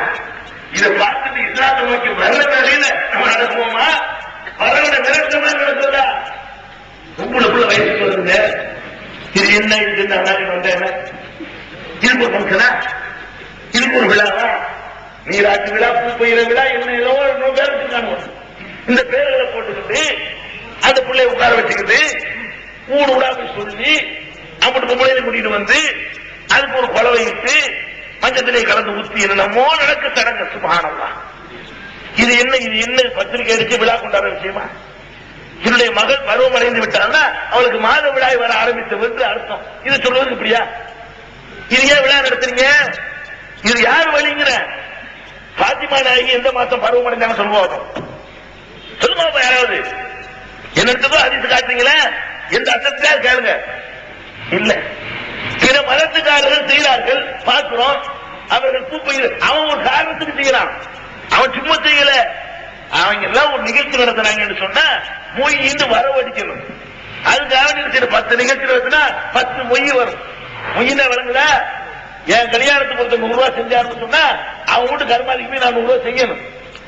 இதை பார்த்துட்டு இஸ்லாத்தை நோக்கி வர்ற வேலையில நம்ம நடக்குவோமா, வரவிட நிரந்தரமா நடக்குதா? உங்களுக்குள்ள வயசுக்கு வருங்க, இது என்ன, இது வந்தேன், இதுக்கு ஒரு ஃபங்க்ஷனா, இதுக்கு ஒரு விழாவா, நீராட்டு விழா, பூ பெய்கிற விழா, என்ன ஏதோ ஒரு பேர் வச்சிருக்காங்க. இந்த பேர்களை போட்டுக்கிட்டு அந்த பிள்ளைய உட்கார வச்சுக்கிட்டு ஊடு ஊடாக சொல்லி அப்படி பொம்பளையில கூட்டிட்டு வந்து அதுக்கு ஒரு கொலவை இட்டு மஞ்சத்திலே கலந்து ஊத்தி என்னமோ நடக்க சடங்கு. சுப்ஹானல்லாஹ். இது என்ன, இது என்ன பத்திரிகை அடிச்சு விழா கொண்டாடுற விஷயமா? என்னுடைய மகள் பருவம் அடைந்து விட்டான்னா அவளுக்கு மாத விழாய் வர ஆரம்பித்தது என்று அர்த்தம். இது சொல்வது இப்படியா? இது ஏன் விழா நடத்துறீங்க? இது யார் வழிங்கிற? பாத்திமா நாயகி எந்த மாசம் பருவம் அடைந்தாங்க சொல்லுவாங்க, சொல்லுமா யாராவது? என்னத்தோ அதிர்ச்சி காட்டுறீங்களா? எந்த அசத்தையா கேளுங்க. இல்ல, பிற மதத்துக்காரர்கள் செய்கிறார்கள், பார்க்கிறோம். அவர்கள் பூப்பையில் அவன் ஒரு காரணத்துக்கு செய்யறான், அவன் சும்மா செய்யல. அவங்க எல்லாம் ஒரு நிகழ்ச்சி நடத்துறாங்கன்னு சொன்னா மொய் இன்று வரவடிக்கணும். அதுக்காக 10 நிகழ்ச்சி நடத்தினா 10 மொய் வரும். மொய்னா விளங்குதா? என் கல்யாணத்துக்கு ஒருத்தர் 100 ரூபாய் செஞ்சாருன்னு சொன்னா அவங்க வீட்டு கர்மாதிக்கு நான் 100 ரூபாய் செய்யணும்,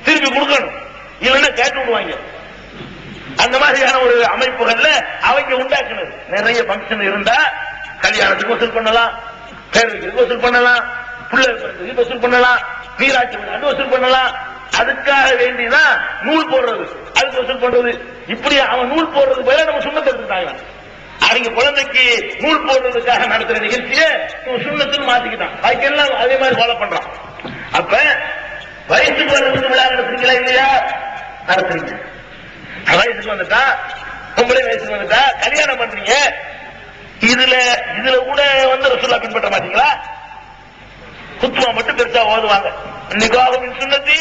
திருப்பி கொடுக்கணும், இல்லைன்னா கேட்டு விடுவாங்க. அந்த மாதிரியான ஒரு அமைப்புகள்ல அவங்க உண்டாக்குனது. நிறைய பங்கன் இருந்தா கல்யாணத்துக்கு வசூல் பண்ணலாம், பேருக்கு வசூல் பண்ணலாம், பிள்ளைகளுக்கு வசூல் பண்ணலாம், நீராட்சி வசூல் பண்ணலாம். அதுக்காக வேண்டிதான் நூல் போடுறது, அதுக்கு வசூல் பண்றது. இப்படி அவன் நூல் போடுறது போல நம்ம சுண்ணத்தை எடுத்துட்டாங்க. அவங்க குழந்தைக்கு நூல் போடுறதுக்காக நடத்துற நிகழ்ச்சியை சுண்ணத்துன்னு மாத்திக்கிட்டான். அதுக்கெல்லாம் அதே மாதிரி ஃபாலோ பண்றான். அப்ப வயசுக்கு வர்றதுக்கு விழா நடத்துறீங்களா இல்லையா? நடத்துறீங்க. வயசுக்கு வந்துட்டா, பொம்பளை வயசுக்கு வந்துட்டா கல்யாணம் பண்றீங்க. இதுல கூட வந்து ரசூலுல்லாஹ் பின்பற்ற மாட்டீங்களா? குத்துவா மட்டும் பெருசா ஓதுவாங்க. நிக்காஹின் சுன்னத்தி,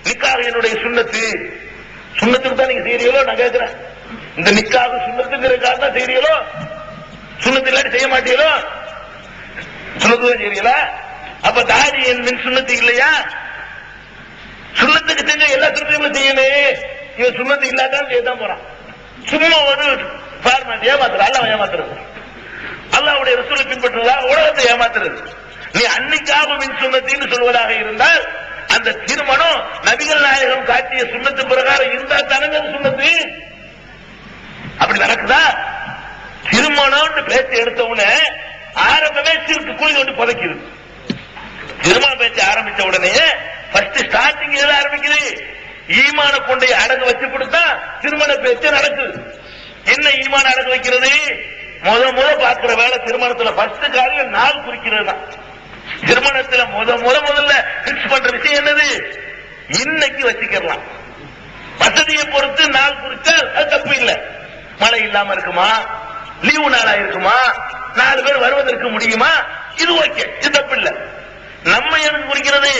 நிக்காஹ் என்னுடைய சுன்னத்து. சுன்னத்துக்கு தான் நீங்க செய்றீங்களோ? நான் கேட்கிறேன். இந்த நிக்காஹ் சுன்னத்துங்கிறதுக்காக தான் செய்றீங்களோ? சுன்னத்து இல்லாட்டி செய்ய மாட்டீங்களோ? சுன்னத்து தான் செய்றீங்களா? அப்ப தாடி என் சுன்னத்து இல்லையா? சுன்னத்துக்கு செஞ்ச எல்லா சுன்னத்தையும் செய்யணும். இவன் சுன்னத்து இல்லாதான் செய்யதான் போறான். சும்மா ஒரு ஃபார்மாலிட்டி ஏமாத்துற. அல்லாஹ் ஏமாத்துறது, அல்லாஹ்வுடைய ரசூலை பின்பற்றுவதா உலகத்தை ஏமாத்துறது. நீ அன்னிக்காக மின் சுன்னத்தின்னு சொல்வதாக இருந்தால் அந்த திருமணம் நபிகள் நாயகம் காட்டிய சுன்னத்து பிரகாரம் இருந்தா தானே சுன்னத்து. அப்படி நடக்குதா? திருமணம் பேச்சு எடுத்த உடனே ஆரம்பமே சிறுக்கு குழி கொண்டு புதைக்குது. திருமண பேச்சு ஆரம்பிச்ச உடனே ஃபர்ஸ்ட் ஸ்டார்டிங் எது ஆரம்பிக்குது? ஈமான கொண்டை அடகு வச்சு கொடுத்தா திருமண பேச்சு நடக்குது. என்ன ஈமான அடகு வைக்கிறது? முத பார்க்கிற வேலை திருமணத்துல ஃபர்ஸ்ட் காரியம் நாள் குறிக்கிறது தான். திருமணத்துல முதல்ல பிக்ஸ் பண்ற விஷயம் என்னது? இன்னைக்கு வச்சுக்கலாம். வசதியை பொறுத்து நாள் குறித்தால் அது தப்பு இல்லை. மழை இல்லாம இருக்குமா, லீவு நாளா இருக்குமா, 4 பேர் வருவதற்கு முடியுமா, இது ஓகே, இது தப்பு இல்லை. நம்ம எதுக்கு குறிக்கிறது?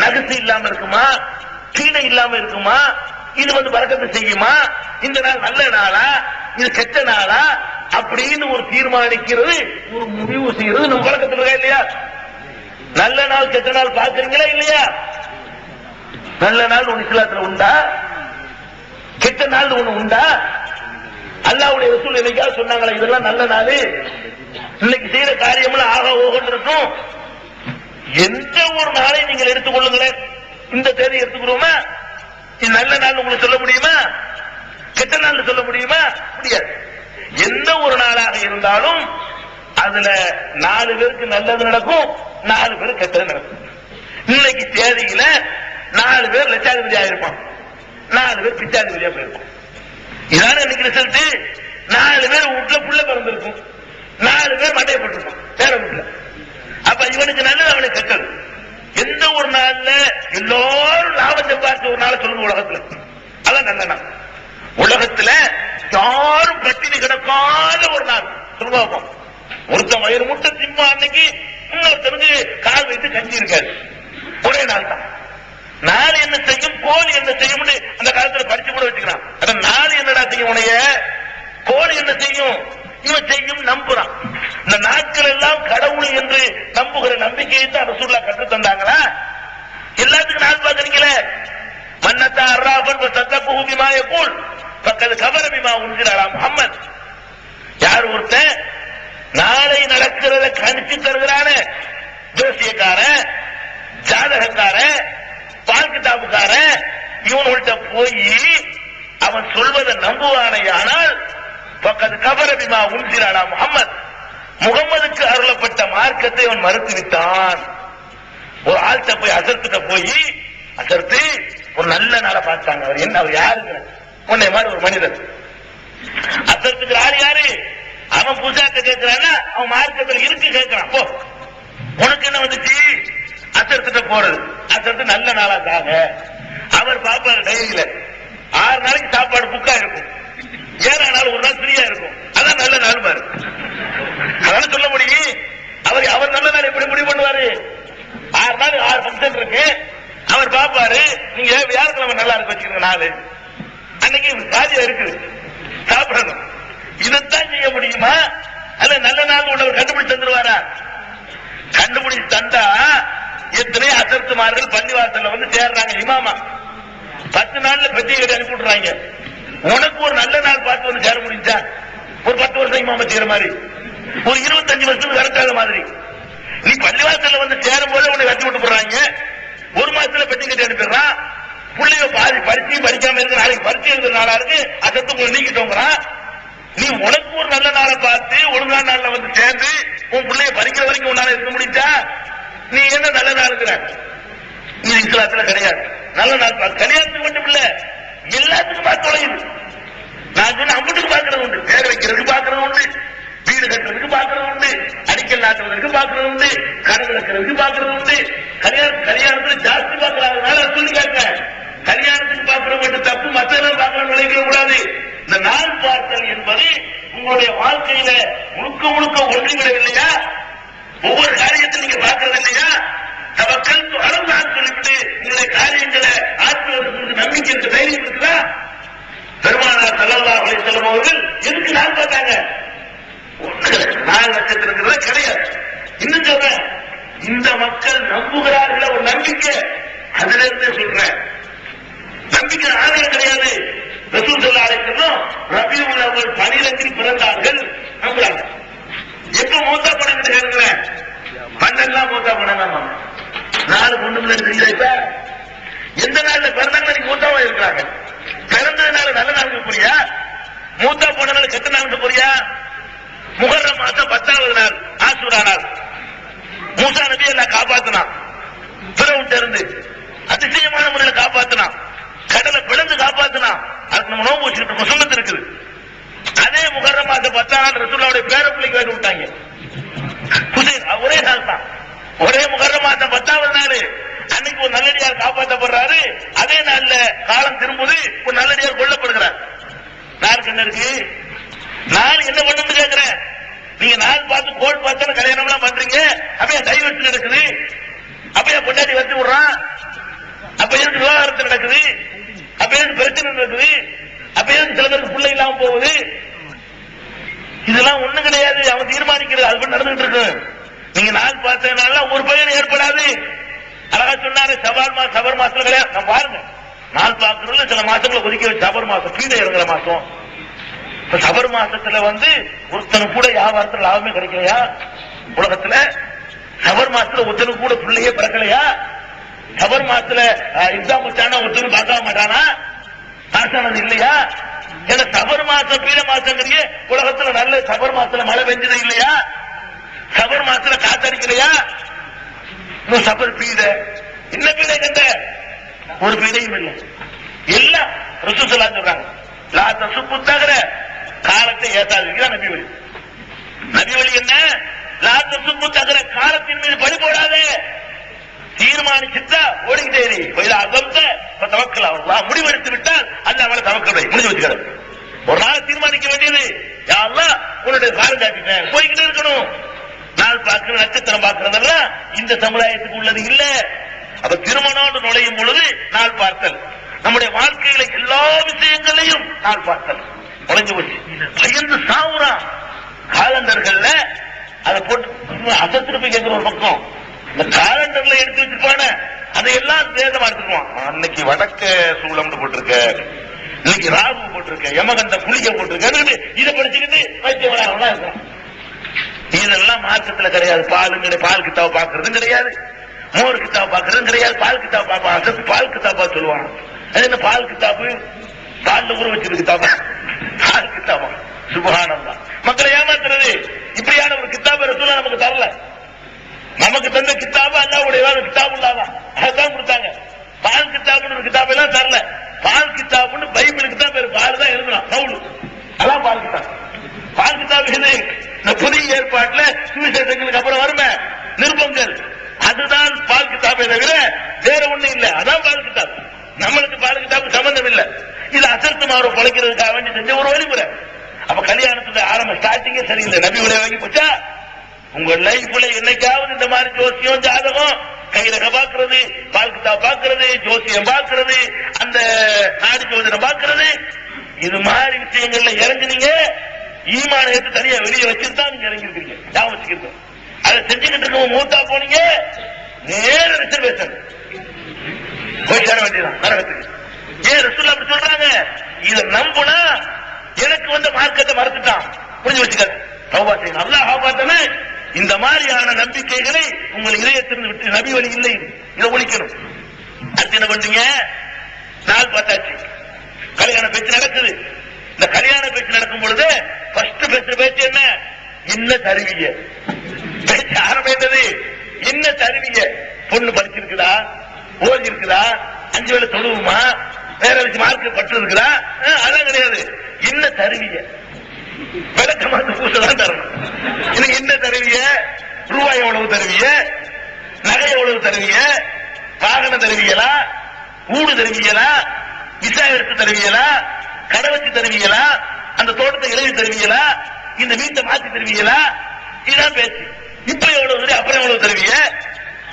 நகசு இல்லாம இருக்குமா, கீழே இல்லாம இருக்குமா, இது வந்து பறக்கத்தை செய்யுமா, இந்த நாள் நல்ல நாளா, இது கெட்ட நாளா அப்படின்னு ஒரு தீர்மானிக்கிறது, ஒரு முடிவு செய்யறது நம்ம பழக்கத்தில் இருக்கா இல்லையா? நல்ல நாள் கெட்ட நாள் பாக்குறீங்களா இல்லையா? நல்ல நாள் ஒண்ணு இஸ்லாத்துல உண்டா? கெட்ட நாள் ஒண்ணு உண்டா? அல்லாஹ்வுடைய ரசூல் என்னைக்காவது சொன்னாங்களா இதெல்லாம் நல்ல நாள், இன்னைக்கு செய்யற காரியம்லாம் ஆக ஓகன்னு இருக்கும்? எந்த ஒரு நாளை நீங்கள் எடுத்துக்கொள்ளுங்களேன். இந்த தேதி எடுத்துக்கிறோமா? இது நல்ல நாள் உங்களுக்கு சொல்ல முடியுமா? கெட்ட நாள் சொல்ல முடியுமா? முடியாது. எந்த ஒரு நாளாக இருந்தாலும் அதுல 4 பேருக்கு நல்லது நடக்கும், 4 பேருக்கு கெட்டது நடக்கும். இன்னைக்கு தேதியில 4 பேர் லட்சாதிபதியா இருப்பான், 4 பேர் பிச்சாதிபதியா போயிருக்கும். இதான இன்னைக்கு ரிசல்ட். 4 பேர் வீட்டுல புள்ள பிறந்திருக்கும், 4 பேர் மட்டையப்பட்டிருக்கும் வேற வீட்டுல. அப்ப இவனுக்கு நல்லது, அவனுக்கு கெட்டது. எந்த ஒரு நாள்ல எல்லாரும் லாபத்தை பார்த்து ஒரு நாள் சொல்லுங்க உலகத்துல, அதான் நல்ல நாள். உலகத்துல யாரும் பட்டினி கிடக்காத ஒரு நாள் சொல்லுவாங்க. ஒருத்தன் வயிறு முட்டை திம்பா அன்னைக்கு இன்னொருத்தனுக்கு கால் வைத்து கஞ்சி இருக்காது. ஒரே நாள் தான். நாலு என்ன செய்யும், கோழி என்ன செய்யும் அந்த காலத்துல படிச்சு கூட வச்சுக்கிறான். ஆனா நாலு என்னடா செய்யும் உனைய, கோழி என்ன செய்யும், இவன் செய்யும் நம்புறான். இந்த நாட்கள் எல்லாம் கடவுள் என்று நம்புகிற நம்பிக்கையை தான் ரசூலுல்லாஹ் கற்று தந்தாங்களா? எல்லாத்துக்கும் நாள் பாக்குறீங்களே. மன்னத்தா அர்ராபன் சத்தப்புஹு பிமா யகூல் ஃபக்கத் கஃபர பிமா உன்ஸில அலா முஹம்மத். யார் ஒருத்தன் நாளை நடக்கிறத கணிச்சு தருகிறானே, ஜோசியக்காரன், ஜாதகக்காரன், பால் கிதாபுக்காரன், இவன்கிட்ட போய் அவன் சொல்வதை நம்புவானே ஆனால் ஃபக்கத் கஃபர பிமா உன்ஸில அலா முஹம்மத், முகம்மதுக்கு அருளப்பட்ட மார்க்கத்தை அவன் மறுத்து விட்டான். ஒரு ஆள்கிட்ட போய் அசர்த்திட்ட போய், அசர்த்து ஒரு நல்ல நாளை பார்த்தாங்க. அவர் என்ன, அவர் யாருங்க, உன்னை மாதிரி ஒரு மனிதர். அசர்த்துக்கு ஆள் யாரு? அவன் பூசாட்ட கேட்கிறான்னா அவன் மார்க்கத்தில் இருக்கு கேட்கிறான். போ, உனக்கு என்ன வந்துச்சு? அசர்த்திட்ட போறது. அசர்த்து நல்ல நாளாக்காக அவர் பாப்பாரு டைரியில 6 நாளைக்கு சாப்பாடு புக்கா இருக்கும், 7 நாள் ஒரு நாள் ஃப்ரீயா இருக்கும். அதான் நல்ல நாள் பாரு. அதான் சொல்ல முடியும். அவர் நல்ல நாள் எப்படி முடிவு பண்ணுவாரு? 6 நாள் 6 ஃபங்க்ஷன் இருக்கு. அவர் பாப்பாரு, நீங்க வியாழக்கிழமை நல்லா இருக்கு வச்சுக்கோங்க, நாள் அன்னைக்கு காரியம் இருக்குது, சாப்பிடணும். இதைத்தான் செய்ய முடியுமா? அல்ல நல்ல நாள் உள்ளவர் கண்டுபிடிச்சு தந்துருவாரா? கண்டுபிடிச்சு தந்தா எத்தனை அசர்த்துமார்கள் பள்ளிவாசல்ல வந்து சேர்றாங்க இமாமா. 10 நாள்ல பெட்டி கட்டி அனுப்பி விட்டுறாங்க. உனக்கு ஒரு நல்ல நாள் பார்த்து வந்து சேர முடிஞ்சா? ஒரு 10 வருஷம் இமாமா செய்யற மாதிரி, ஒரு 25 வருஷத்துக்கு கரெக்டாக மாதிரி. நீ பள்ளிவாசல்ல வந்து சேரும் போது உன்னை கட்டி விட்டு போடுறாங்க. 1 மாசத்துல பெட்டி கட்டி அனுப்பிடுறான். பிள்ளைய பாதி பரிச்சையும் படிக்காம இருக்கு, நாளைக்கு பரிச்சை எழுதுற நாளா இருக்கு, அசத்து உங்களை நீக்கிட்டோங்கிறான். நீ உனக்கு ஒரு நல்ல நாளை பார்த்து ஒழுங்கான நாள்ல வந்து சேர்ந்து உன் பிள்ளைய பறிக்கிற வரைக்கும் உன்னால இருக்க முடிஞ்சா? நீ என்ன நல்ல நாளுங்கிற? நீ இஸ்லாத்துல கிடையாது. நல்ல நாள் கல்யாணத்துக்கு மட்டும் இல்ல, எல்லாத்துக்கும் பார்த்து தொலையுது. நான் சொன்ன அம்பட்டுக்கு பாக்குறது உண்டு, பேர் வைக்கிறதுக்கு பாக்குறது உண்டு, வீடு கட்டுறதுக்கு பாக்குறது உண்டு, அடிக்கல் நாட்டுவதற்கு பாக்குறது உண்டு, கடை வைக்கிறதுக்கு பாக்குறது உண்டு. கல்யாணத்துல ஜாஸ்தி பாக்குறாங்க சொல்லி கேட்கிறேன். கல்யாணத்துக்கு பாக்குற மட்டும் தப்பு, மற்றெல்லாம் பாக்குற நிலைக்க கூடாது. இந்த நாள் பார்த்தல் என்பது உங்களுடைய வாழ்க்கையில முழுக்க முழுக்க ஒன்றிவிடவில்லையா? ஒவ்வொரு காரியத்தையும் நீங்க பாக்குறது இல்லையா? தவக்கல் அளவுதான் சொல்லிவிட்டு உங்களுடைய காரியங்களை ஆற்றுவதற்கு நம்பிக்கை இருக்கு, தைரியம் இருக்குதா? பெருமானார் ஸல்லல்லாஹு அலைஹி வஸல்லம் அவர்கள் எதுக்கு நாள் பார்த்தாங்க? 4 நட்சத்திரங்கிறது கிடையாது. இன்னும் சொல்றேன், இந்த மக்கள் நம்புகிறார்கள், ஒரு நம்பிக்கை, அதுல இருந்தே சொல்றேன். நம்பிக்கை ஆதாரம் கிடையாது. ரசூல் ஸல்லல்லாஹு அலைஹி வஸல்லம் ரபியுல் அவ்வல் 12 பிறந்தார்கள் நம்புறாங்க. எப்ப மூத்தா பணம் கேட்கிறேன், 12 மூத்தா பணம் 4 பொண்ணுங்களை தெரியுதா? இப்ப எந்த நாள்ல பிறந்தாங்க நீங்க மூத்தாவா இருக்கிறாங்க? பிறந்ததுனால நல்ல நாளுக்கு போறியா? மூத்தா போனதுனால கெட்ட நாளுக்கு போறியா? முஹர்ரம் மாசம் 10வது நாள் ஆஷூரா நாள் மூசா நபி எல்லாம் காப்பாத்தினான், பிறவுட்ட இருந்து அதிசயமான முறையில் காப்பாத்தினான், கடலை பிளந்து காப்பாத்தினான். அதுக்கு நம்ம நோம்பு வச்சுக்கிட்டு இருக்கோம், சுண்ணத்து இருக்குது. அதே முஹர்ரம் மாசம் 10ஆம் நாள் ரசூலுல்லாஹ்வுடைய பேர பிள்ளைக்கு வேண்டி விட்டாங்க ஹுசைன். ஒரே நாள் தான், ஒரே முஹர்ரம் மாசம் 10வது நாள் அன்னைக்கு ஒரு நல்லடியார் காப்பாற்றப்படுறாரு. அதே நாள்ல காலம் திரும்புது, ஒரு நல்லடியார் கொல்லப்படுகிறார். நாளுக்கு என்ன இருக்கு? நாள் என்ன பண்ணு கேட்கிறேன். நீங்க நாள் பார்த்து கோட் பார்த்து கல்யாணம் எல்லாம் பண்றீங்க, அப்ப டைவர்ஸ் நடக்குது, அப்ப பொண்டாட்டி வச்சு விடுறான், அப்ப எதுக்கு விவாகரத்து நடக்குது, அப்ப எதுக்கு பிரச்சனை நடக்குது, அப்ப எதுக்கு சில பேருக்கு பிள்ளை இல்லாம போகுது? இதெல்லாம் ஒண்ணு கிடையாது, அவன் தீர்மானிக்கிறது, அது நடந்துட்டு இருக்கு. நீங்க நாள் பார்த்ததுனால ஒரு பையன் ஏற்படாது. அழகா சொன்னாரு, சபர் மாசத்துல கிடையாது. நான் பாருங்க, நாள் பார்க்கறதுல சில மாசங்களை ஒதுக்கி வச்சு சபர் மாசம் கீழே இறங்குற மாசம். இப்ப சபர் மாசத்துல ஒருத்தனு கூட வியாபாரத்துல லாபமே கிடைக்கலையா? உலகத்துல சபர் மாசத்துல ஒருத்தனு கூட பிள்ளையே பிறக்கலையா? சபர் மாசத்துல எக்ஸாம் வச்சானா ஒருத்தனு பார்க்க மாட்டானா? பாசானது இல்லையா? ஏன்னா சபர் மாசம் பீட மாசங்கிறிய உலகத்துல நல்ல சபர் மாசத்துல மழை பெஞ்சது இல்லையா? சபர் மாசத்துல காத்தடிக்கலையா? சபர் பீட என்ன பீடை கண்ட? ஒரு பீடையும் இல்லை. எல்லாம் ரசூல் ஸல்லல்லாஹு சொல்றாங்க, லா தசுப்பு தகர, காலத்தை ஏத்தாது. நபி வழி. நபி வழி என்ன? லா தசுப்பு தகர, காலத்தின் மீது பழி போடாதே. தீர்மானிச்சுட்டா ஓடிக்கிட்டே தவக்கல் முடிவெடுத்து விட்டால் அல்ல அவளை தவக்கலை முடிஞ்சு வச்சுக்கிறது. ஒரு நாள் தீர்மானிக்க வேண்டியது, யா அல்லாஹ் உன்னுடைய காலம் காட்டிட்டேன், போய்கிட்டே இருக்கணும். நாள் பார்க்கிற நட்சத்திரம் பார்க்கிறதெல்லாம் இந்த சமுதாயத்துக்கு உள்ளது இல்ல. அப்ப திருமணம் நுழையும் பொழுது நாள் பார்த்தல், நம்முடைய வாழ்க்கையில எல்லா விஷயங்களையும் நாள் பார்த்தல் நுழைஞ்சு போச்சு. பயந்து சாவுறா காலண்டர்கள்ல அதை போட்டு அசத்துட்டு போய் கேட்கிற ஒரு பக்கம், இந்த காலண்டர்ல எடுத்து வச்சிருப்பான அதையெல்லாம் சேதமா எடுத்துக்குவான். அன்னைக்கு வடக்க சூளம் போட்டிருக்க, இன்னைக்கு ராகு போட்டிருக்க, யமகண்ட குளிக்க போட்டிருக்க, இதை படிச்சுக்கிட்டு வைத்தியவனா இருக்கான். இதெல்லாம் மார்க்கத்துல கிடையாது. பால் கித்தாவை பாக்குறதும் கிடையாது, மோர் கித்தாவை பாக்குறதும் கிடையாது. பால் கித்தாவை பாப்பா, பால் கித்தாப்பா சொல்லுவாங்க. அது என்ன பால் கித்தாப்பு? பால்ல ஊற வச்சிருக்கு கித்தாபா, பால் கித்தாபா. சுப்ஹானல்லாஹ். மக்களை ஏமாத்துறது. இப்படியான ஒரு கித்தாபை ரசூலுல்லாஹ் நமக்கு தரல. நமக்கு தந்த கித்தாபு அல்லாஹ்வுடைய கித்தாபு இல்லாதான் அதான் கொடுத்தாங்க. பால் கித்தாபுன்னு ஒரு கித்தாபு எல்லாம் தரல. பால் கித்தாபுன்னு பைபிளுக்கு தான் பேர், பால் தான் எழுதுறான் பவுல், அதான் பால் கித்தாபு. பால் கித்தாபு இது இந்த புதிய ஏற்பாட்டுல சுவிசேஷங்களுக்கு அப்புறம் வருமே நிருபங்கள், அதுதான் பால் கித்தாபை தவிர வேற ஒண்ணு இல்ல. அதான் பால் கித்தாபு. நம்மளுக்கு பால் கித்தாபு சம்பந்தம் இல்ல. இது அசத்து மாறு பொழைக்கிறதுக்காக வேண்டி செஞ்ச ஒரு வழிமுறை. அப்ப கல்யாணத்துல ஆரம்ப ஸ்டார்டிங்கே சரியில்லை. நபி உடைய வாங்கி போச்சா? உங்க லைஃப்ல என்னைக்காவது இந்த மாதிரி ஜோசியம் ஜாதகம் கைரக பாக்குறது, பால் கித்தாப் பாக்குறது, ஜோசியம் பாக்குறது, அந்த நாடு ஜோதிடம் பாக்குறது, இது மாதிரி விஷயங்கள்ல இறங்குனீங்க, ஈமான எடுத்து தனியா வெளியே வச்சுதான் நீங்க இறங்கிருக்கீங்க. ஞாபகம் வச்சுக்கிறது. அதை செஞ்சுக்கிட்டு இருக்க மூத்தா போனீங்க, நேர ரிசர்வேஷன் போய் சேர வேண்டியதான் நரகத்துக்கு. ஏன் ரசூலுல்லாஹ் அப்படி சொல்றாங்க? இதை நம்புனா எனக்கு மார்க்கத்தை மறந்துட்டான், புரிஞ்சு வச்சுக்காது. தௌபா செய்யணும். அல்லாஹ் காப்பாத்தன. இந்த மாதிரியான நம்பிக்கைகளை உங்கள் இதயத்திலிருந்து விட்டு நபி வழி இல்லை, இதை ஒழிக்கணும். அடுத்து என்ன பண்றீங்க? நாள் பார்த்தாச்சு, கல்யாண பேச்சு நடக்குது. இந்த கல்யாண பேச்சு நடக்கும் பொழுது ஃபர்ஸ்ட் பேசுற பேச்சு என்ன? என்ன தருவீங்க? பேச்சு ஆரம்பித்தது என்ன தருவீங்க? பொண்ணு படிச்சிருக்குதா, ஓதி இருக்குதா, 5 வேளை தொழுவுமா, வேற வச்சு மார்க் பற்று இருக்குதா? அதான் கிடையாது. என்ன தருவிய விளக்கமாத்து பூசதான் தரணும். எனக்கு என்ன தருவிய? ரூபாய் எவ்வளவு தருவிய? நகை எவ்வளவு தருவிய? வாகனம் தருவியலா? ஊடு தருவியலா? விசா எடுத்து தருவியலா? கடை வச்சு தருவியலா? அந்த தோட்டத்தை எழுதி தருவியலா? இந்த வீட்டை மாத்தி தருவியலா? இதான் பேச்சு. இப்ப எவ்வளவு தருவிய? அப்புறம் எவ்வளவு தருவிய?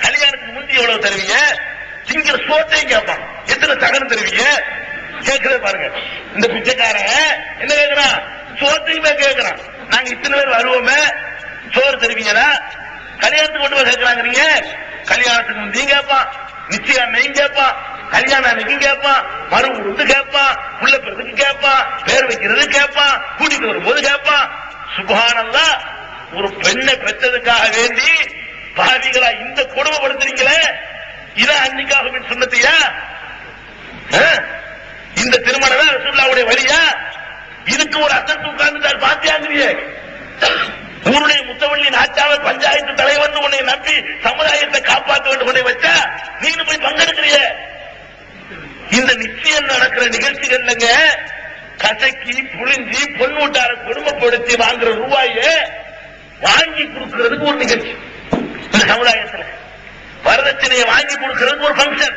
கல்யாணத்துக்கு முந்தி எவ்வளவு தருவிய? திங்கிற சோத்தையும் கேட்பான். எத்தனை தகனம் தருவிய? கேட்கறது பாருங்க. இந்த பிச்சைக்காரன் என்ன கேட்கிறான்? சோத்தையுமே கேட்கிறான். நாங்க இத்தனை பேர் வருவோமே, சோறு தருவீங்களா? கல்யாணத்துக்கு கொண்டு போய் கேட்கிறாங்க. கல்யாணத்துக்கு முந்தி கேட்பான், நிச்சயம் அன்னையும் கேட்பான், கல்யாணம் அன்னைக்கு கேட்பான், மறுபடியும் கேட்பான், உள்ள பிறகு கேட்பான், பேர் வைக்கிறது கேட்பான், கூட்டிட்டு வரும்போது கேட்பான். சுப்ஹானல்லாஹ், ஒரு பெண்ணை பெற்றதுக்காக வேண்டி பாவிகளா இந்த கொடுமைப்படுத்துறீங்களே, இதான் அன்னைக்காக சொன்னதையா? இந்த திருமணம் தான் ரசூலுல்லாஹ்வுடைய வழியா? இதுக்கு ஒரு அசத்து உட்கார்ந்து பாத்தியாங்கிறிய ஊருடைய முத்தவள்ளி நாச்சாவர் பஞ்சாயத்து தலைவர் உன்னை நம்பி சமுதாயத்தை காப்பாற்ற வேண்டும் உன்னை வச்சா நீங்க போய் பங்கெடுக்கிறிய. இந்த நிச்சயம் நடக்கிற நிகழ்ச்சிகள்லங்க கசக்கி புழிஞ்சி பொன்மூட்டார குடும்பப்படுத்தி வாங்குற ரூபாய வாங்கி கொடுக்கிறதுக்கு ஒரு நிகழ்ச்சி. இந்த சமுதாயத்தில் வரதட்சணையை வாங்கி கொடுக்கிறதுக்கு ஒரு பங்கன்.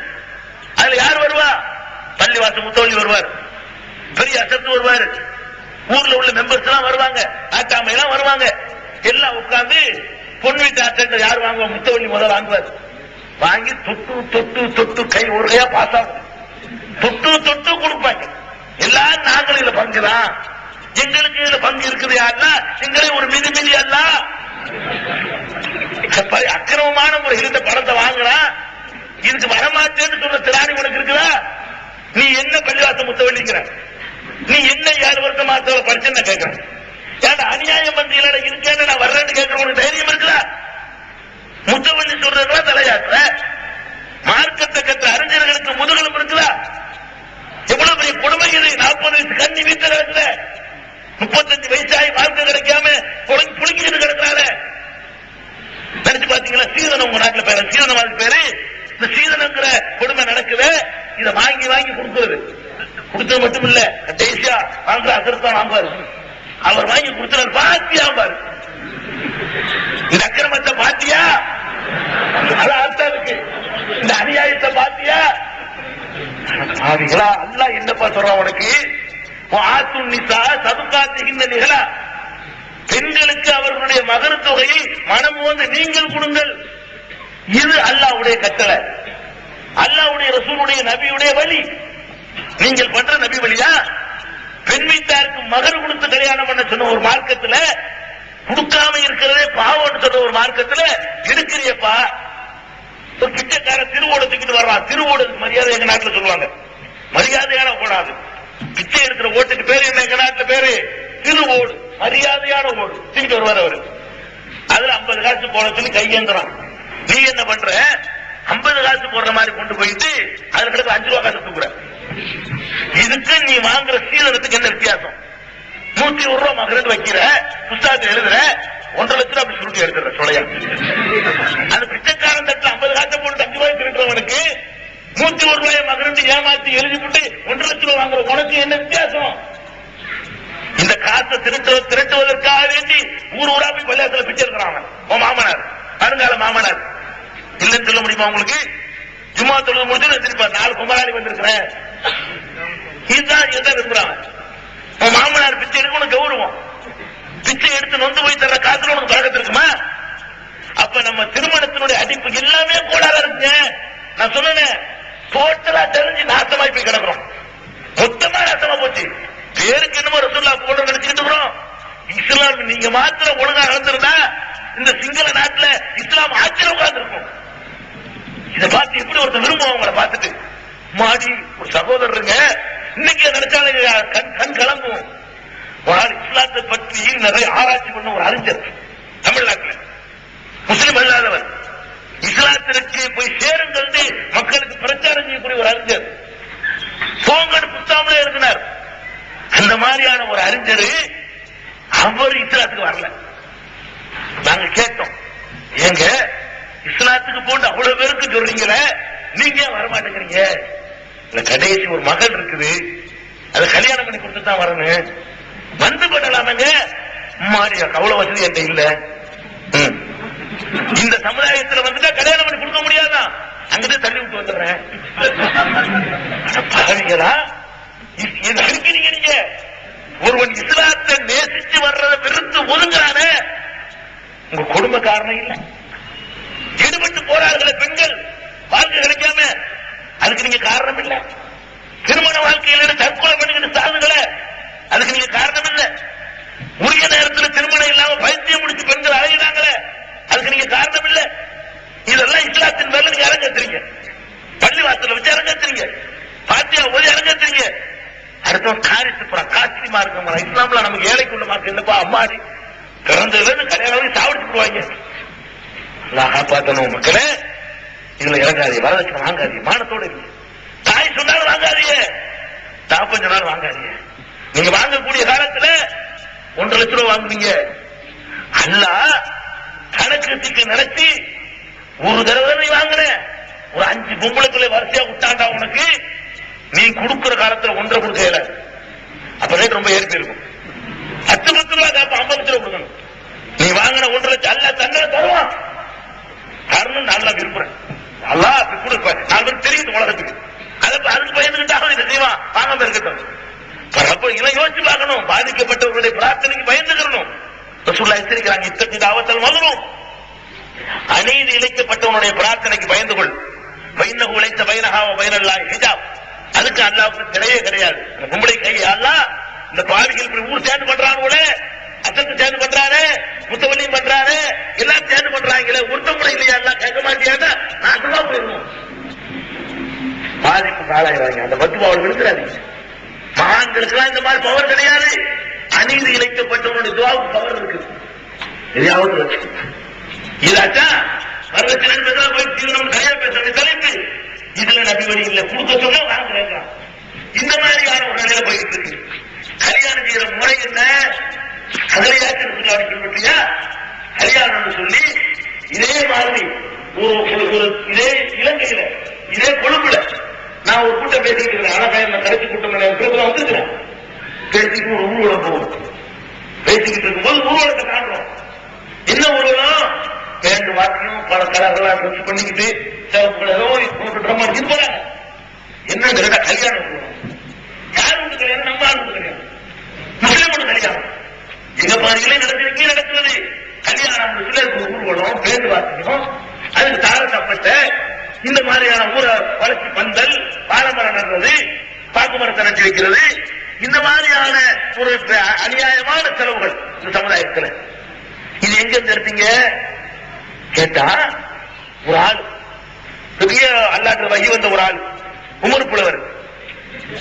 அதுல யார் வருவா? பள்ளிவாசல் முத்தவள்ளி வருவார், பெரிய அசத்து வருவார், ஊர்ல உள்ள மெம்பர்ஸ் எல்லாம் வருவாங்க, ஆட்டாமை எல்லாம் வருவாங்க. எல்லாம் உட்கார்ந்து பொன் வீட்டு ஆட்டங்கள் யார் வாங்குவா? முத்தவள்ளி முதல் வாங்குவார். வாங்கி தொட்டு தொட்டு தொட்டு கை ஒருகையா பாஸ் ஆகும். தொட்டு தொட்டு கொடுப்பாங்க. எல்லாரும் நாங்களும் இதுல பங்குதான், எங்களுக்கு இதுல பங்கு இருக்குது. யாருன்னா எங்களே ஒரு மிதி அல்ல அக்கிரமமான முறையில் இந்த பணத்தை வாங்கினா இதுக்கு வரமாட்டேன்னு சொல்ற திராணி உனக்கு இருக்குதா? நீ என்ன பள்ளிவாச முத்தவள்ளிங்கிற? நீ என்ன 7 வருஷம் மாசத்துல படிச்சுன்னு கேட்கிறேன். ஏன்னா அநியாயம் பந்தியில இருக்கேன்னு நான் வர்றேன்னு கேட்கிறேன். உனக்கு தைரியம் இருக்குதா? முத்தவள்ளி சொல்றதுலாம் தலையாட்டுற மார்க்கத்தை கற்ற அறிஞர்களுக்கு முதுகலும் இருக்குதா? எவ்வளவு பெரிய கொடுமை இது! 40 வயசு கண்ணி வீட்டில் கிடக்குற, 35 வயசாகி மார்க்கம் கிடைக்காம புளிக்கிட்டு கிடக்குறாரு. நினைச்சு பாத்தீங்களா? சீதனம் உங்க நாட்டுல பேரு சீதனம் பேரு. இந்த சீதனங்கிற கொடுமை நடக்குது. இதை வாங்கி வாங்கி கொடுக்கிறது. கொடுத்தது மட்டும் இல்ல, கடைசியா வாங்குற அசர்த்தான் வாங்குவாரு. அவர் வாங்கி கொடுத்தாரு. பாத்தியா பாரு, இந்த அக்கிரமத்தை பாத்தியா? அர்த்தம் இந்த அநியாயத்தை பாத்தியா? அல்லா என்னப்பா சொல்றான் உனக்கு? சதுக்காத்துகின்ற நிகழா பெண்களுக்கு அவர்களுடைய மகர் தொகையை மனம் வந்து நீங்கள் கொடுங்கள். இது அல்லாஹ்வுடைய கட்டளை, அல்லாஹ்வுடைய ரசூலுடைய நபியுடைய வழி. நீங்கள் பண்ற நபி வழியா? பெண் வீட்டாருக்கு மகர் கொடுத்து கல்யாணம் பண்ண சொன்ன ஒரு மார்க்கத்துல, கொடுக்காம இருக்கிறதே பாவம்னு சொன்ன ஒரு மார்க்கத்துல எடுக்கிறியப்பா. ஒரு பிச்சைக்கார திருவோடு தூக்கிட்டு வர்றான். திருவோடு மரியாதை எங்க நாட்டுல சொல்லுவாங்க, மரியாதையான ஓடாது. பிச்சை எடுக்கிற ஓட்டுக்கு பேரு என்ன எங்க நாட்டுல பேரு? திருவோடு, மரியாதையான ஓடு. தூக்கிட்டு வருவார் அவரு. அதுல 50 காசு போட சொல்லி கையேந்துறான். நீ என்ன பண்ற? 50 காசு போடுற மாதிரி கொண்டு போயிட்டு அதுல கிட்ட 5 ரூபா காசு தூக்குற. இதுக்கு நீ வாங்குற சீதனத்துக்கு என்ன வித்தியாசம்? 101 ரூபா மகரத்து வைக்கிற, புஸ்தகத்தை எழுதுற, 1.5 லட்சம் ரூபாய் அப்படி சுருட்டி எடுத்துற சொலையா. அந்த பிச்சைக்காரன் தட்டுல 50 காசை போட்டு 5 ரூபாய் திருடுறவனுக்கு 101 ரூபாய் மகரண்டு ஏமாத்தி எழுதி போட்டு 1.5 லட்சம் ரூபாய் வாங்குற உனக்கு என்ன வித்தியாசம்? இந்த காசை திரட்டுவதற்காக வேண்டி ஊரா போய் பள்ளியாசல பிச்சை இருக்கிறான் உன் மாமனார், வருங்கால மாமனார். இல்லைன்னு சொல்ல முடியுமா உங்களுக்கு? ஜும்மா தொழுது முடிச்சு வச்சிருப்பார், 4 கும்பலாளி வந்திருக்கிறேன். இதுதான் விரும்புறாங்க. உன் மாமனார் பிச்சை எடுக்க உனக்கு கௌரவம். பிச்சை எடுத்து நொந்து போய் தர்ற காசுல உனக்கு பழக்கத்து இருக்குமா? அப்ப நம்ம திருமணத்தினுடைய அடிப்பு எல்லாமே கோளாறா இருக்குங்க. நான் சொன்னேன், டோட்டலா தெரிஞ்சு நாசமாய் போய் கிடக்குறோம். மொத்தமா நாசமா போச்சு. பேருக்கு என்னமோ ரசூலுல்லாஹ் போடுற நினைச்சுட்டு இருக்கிறோம். இஸ்லாம் நீங்க மாத்திரம் ஒழுங்கா நடந்திருந்தா இந்த சிங்கள நாட்டுல இஸ்லாம் ஆச்சரியம் உட்கார்ந்துருக்கும். இதை பார்த்து எப்படி ஒருத்தர் விரும்புவோம் உங்களை பார்த்துட்டு? மாடி ஒரு சகோதரருங்க இன்னைக்கு நினைச்சாலும் கண் கலங்கும். ஒரு ஆள் இஸ்லாத்தை பற்றி நிறைய ஆராய்ச்சி பண்ண ஒரு அறிஞர், தமிழ்நாட்டில் முஸ்லிம் அல்லாதவர், இஸ்லாத்திற்கு போய் சேருங்கள் மக்களுக்கு பிரச்சாரம் செய்யக்கூடிய ஒரு அறிஞர், போங்கன்னு புத்தாமலே இருக்கிறார். அந்த மாதிரியான ஒரு அறிஞர் அவர் இஸ்லாத்துக்கு வரல. நாங்க கேட்டோம், ஏங்க இஸ்லாத்துக்கு போட்டு அவ்வளவு பேருக்கு சொல்றீங்களே, நீங்க வரமாட்டேங்கிறீங்க? கடைசி ஒரு மகள் இருக்குது, அது கல்யாணம் பண்ணி கொடுத்து தான் வரணும். வந்து பண்ணலாமங்க. மாரியா அவ்வளவு வசதி என்கிட்ட இல்ல. இந்த சமுதாயத்தில் வந்துட்டா கல்யாணம் பண்ணி கொடுக்க முடியாதான், அங்கிட்ட தள்ளி விட்டு வந்துடுறேன். பாருங்களா இருக்கிறீங்க நீங்க. ஒருவன் இஸ்லாத்தை நேசிச்சு வர்றதை வெறுத்து ஒதுங்கான உங்க குடும்ப காரணம் இல்ல. ஈடுபட்டு போறார்களே பெண்கள் வாழ்க்கை கிடைக்காம, அதுக்கு நீங்க காரணம் இல்ல. திருமண வாழ்க்கையில தற்கொலை பண்ணிக்கிட்டு சாதுகளை, அதுக்கு நீங்க காரணம் இல்ல. உரிய நேரத்தில் திருமணம் இல்லாம பைத்தியம் முடிச்சு பெண்கள் அழைகிறாங்களே, அதுக்கு நீங்க காரணம் இல்ல. இதெல்லாம் இஸ்லாத்தின் மேல நீங்க அரங்கத்துறீங்க. பள்ளிவாசல வச்சு அரங்கத்துறீங்க, பாத்தியா ஓதி அரங்கத்துறீங்க. அடுத்தவன் காரித்து போறான், காஸ்ட்லி மார்க்கம். இஸ்லாம்ல நமக்கு ஏழைக்குள்ள மார்க்கம் என்னப்பா, அம்மாடி பிறந்ததுல கல்யாணம் சாப்பிட்டு போடுவாங்க. காப்பாற்றணும் மக்களே. இதுல இறங்காதீங்க, வரதட்சணை வாங்காதீங்க, மானத்தோடு இருக்கு. தாய் சொன்னாலும் வாங்காதீங்க, தாப்பன் சொன்னாலும் வாங்காதீங்க. நீங்க வாங்கக்கூடிய காலத்துல 1.5 லட்சம் ரூபாய் வாங்குவீங்க. அல்லாஹ் கணக்கு நினைச்சு ஒரு தடவை நீ வாங்கின ஒரு 5 பொம்பளைக்குள்ள வரிசையா விட்டாண்டா உனக்கு, நீ கொடுக்கிற காலத்துல 1.5 கொடுக்கல. அப்ப ரேட் ரொம்ப ஏறி போயிருக்கும். 10 ரூபாய் காப்ப 50 லட்சம் ரூபாய் கொடுக்கணும். நீ வாங்கின 1.5 லட்சம் அல்ல தன்னை தருவான். காரணம் நல்லா விரும்புறேன், அல்லா கொடுப்பேன். 4 பேர் தெரியுது உலகத்துக்கு. அதுக்கு பயந்துகிட்டாலும் இதை செய்வான், வாங்காம இருக்கட்டும். அப்ப இதெல்லாம் யோசிச்சு பார்க்கணும். பாதிக்கப்பட்டவர்களுடைய பிரார்த்தனைக்கு பயந்துக்கிறணும். ரசூலுல்லாஹ் எச்சரிக்கிறாங்க, இத்தகைய தாவத்தல் மதுரும், அநீதி இழைக்கப்பட்டவனுடைய பிரார்த்தனைக்கு பயந்து கொள். பைனஹு லைஸ பைனஹா வ பைனல்லாஹி ஹிஜாப். அதுக்கு அல்லாஹ்வுக்கு கிடையவே கிடையாது. பொம்பளை கை அல்லாஹ் இந்த பாவிகள் இப்படி ஊர் சேர்ந்து பண்றானே, அசத்து சேர்ந்து பண்றானே, முத்தவள்ளியும் பண்றானே, எல்லாம் சேர்ந்து பண்றாங்களே, ஒருத்தவங்களை இல்லையா எல்லாம் கேட்க மாட்டியாங்க, நாசமா போயிருவோம். பாதிப்பு ஆளாயிராங்க. அந்த பத்துபாவல் விழுக்கிறாதீங்க. மகான்களுக்கெல்லாம் இந்த மாதிரி பவர் கிடையாது. அநீதி இழைக்கப்பட்டவனுடைய துவாவுக்கு பவர் இருக்கு. எதையாவது வச்சு இதாச்சா வரலட்சணை பேச தலைப்பு. இதுல நபி வழி இல்ல, கொடுக்க சொல்ல வாங்குறாங்க. இந்த மாதிரியான ஒரு நிலையில போயிட்டு இருக்கு. கல்யாணம் செய்யற முறை என்ன, அதிலையாச்சும் பின்பற்றியா கல்யாணம் சொல்லி இதே மாதிரி ஒரு இதே இலங்கையில இதே கொழும்புல நான் ஒரு கூட்டம் பேசிட்டு இருக்கிறேன். ஆனா கடைசி கூட்டம் வந்துருக்கிறேன். பேசிட்டு ஒரு ஊர்வலம் போகும். பேசிக்கிட்டு இருக்கும்போது ஊர்வலத்தை காட்டுறோம். என்ன ஊர்வலம், பேண்டு வாக்கியம் பல கலர்களா ட்ரெஸ் பண்ணிக்கிட்டு ட்ரம் அடிச்சு போறாங்க. என்ன கல்யாணம் போறோம். யார் வந்து கல்யாணம், நம்ம ஆள் வந்து கல்யாணம், முஸ்லிம் கல்யாணம். எங்க பாதிகளே நடக்கிறது கல்யாணம். ஊர்வலம், பேண்டு வாக்கியம், அதுக்கு தாரப்பட்ட இந்த மாதிரியான ஊரை வளர்ச்சி பந்தல், பாலமரம் நடுறது, பாக்கு மரத்தை நட்டு வைக்கிறது, இந்த மாதிரியான ஒரு அநியாயமான செலவுகள் இந்த சமுதாயத்தில். இது எங்க இருந்து எடுத்தீங்க கேட்டா, ஒரு ஆள் பெரிய அல்லாட்டு வகி வந்த ஒரு ஆள் உமர் புலவர்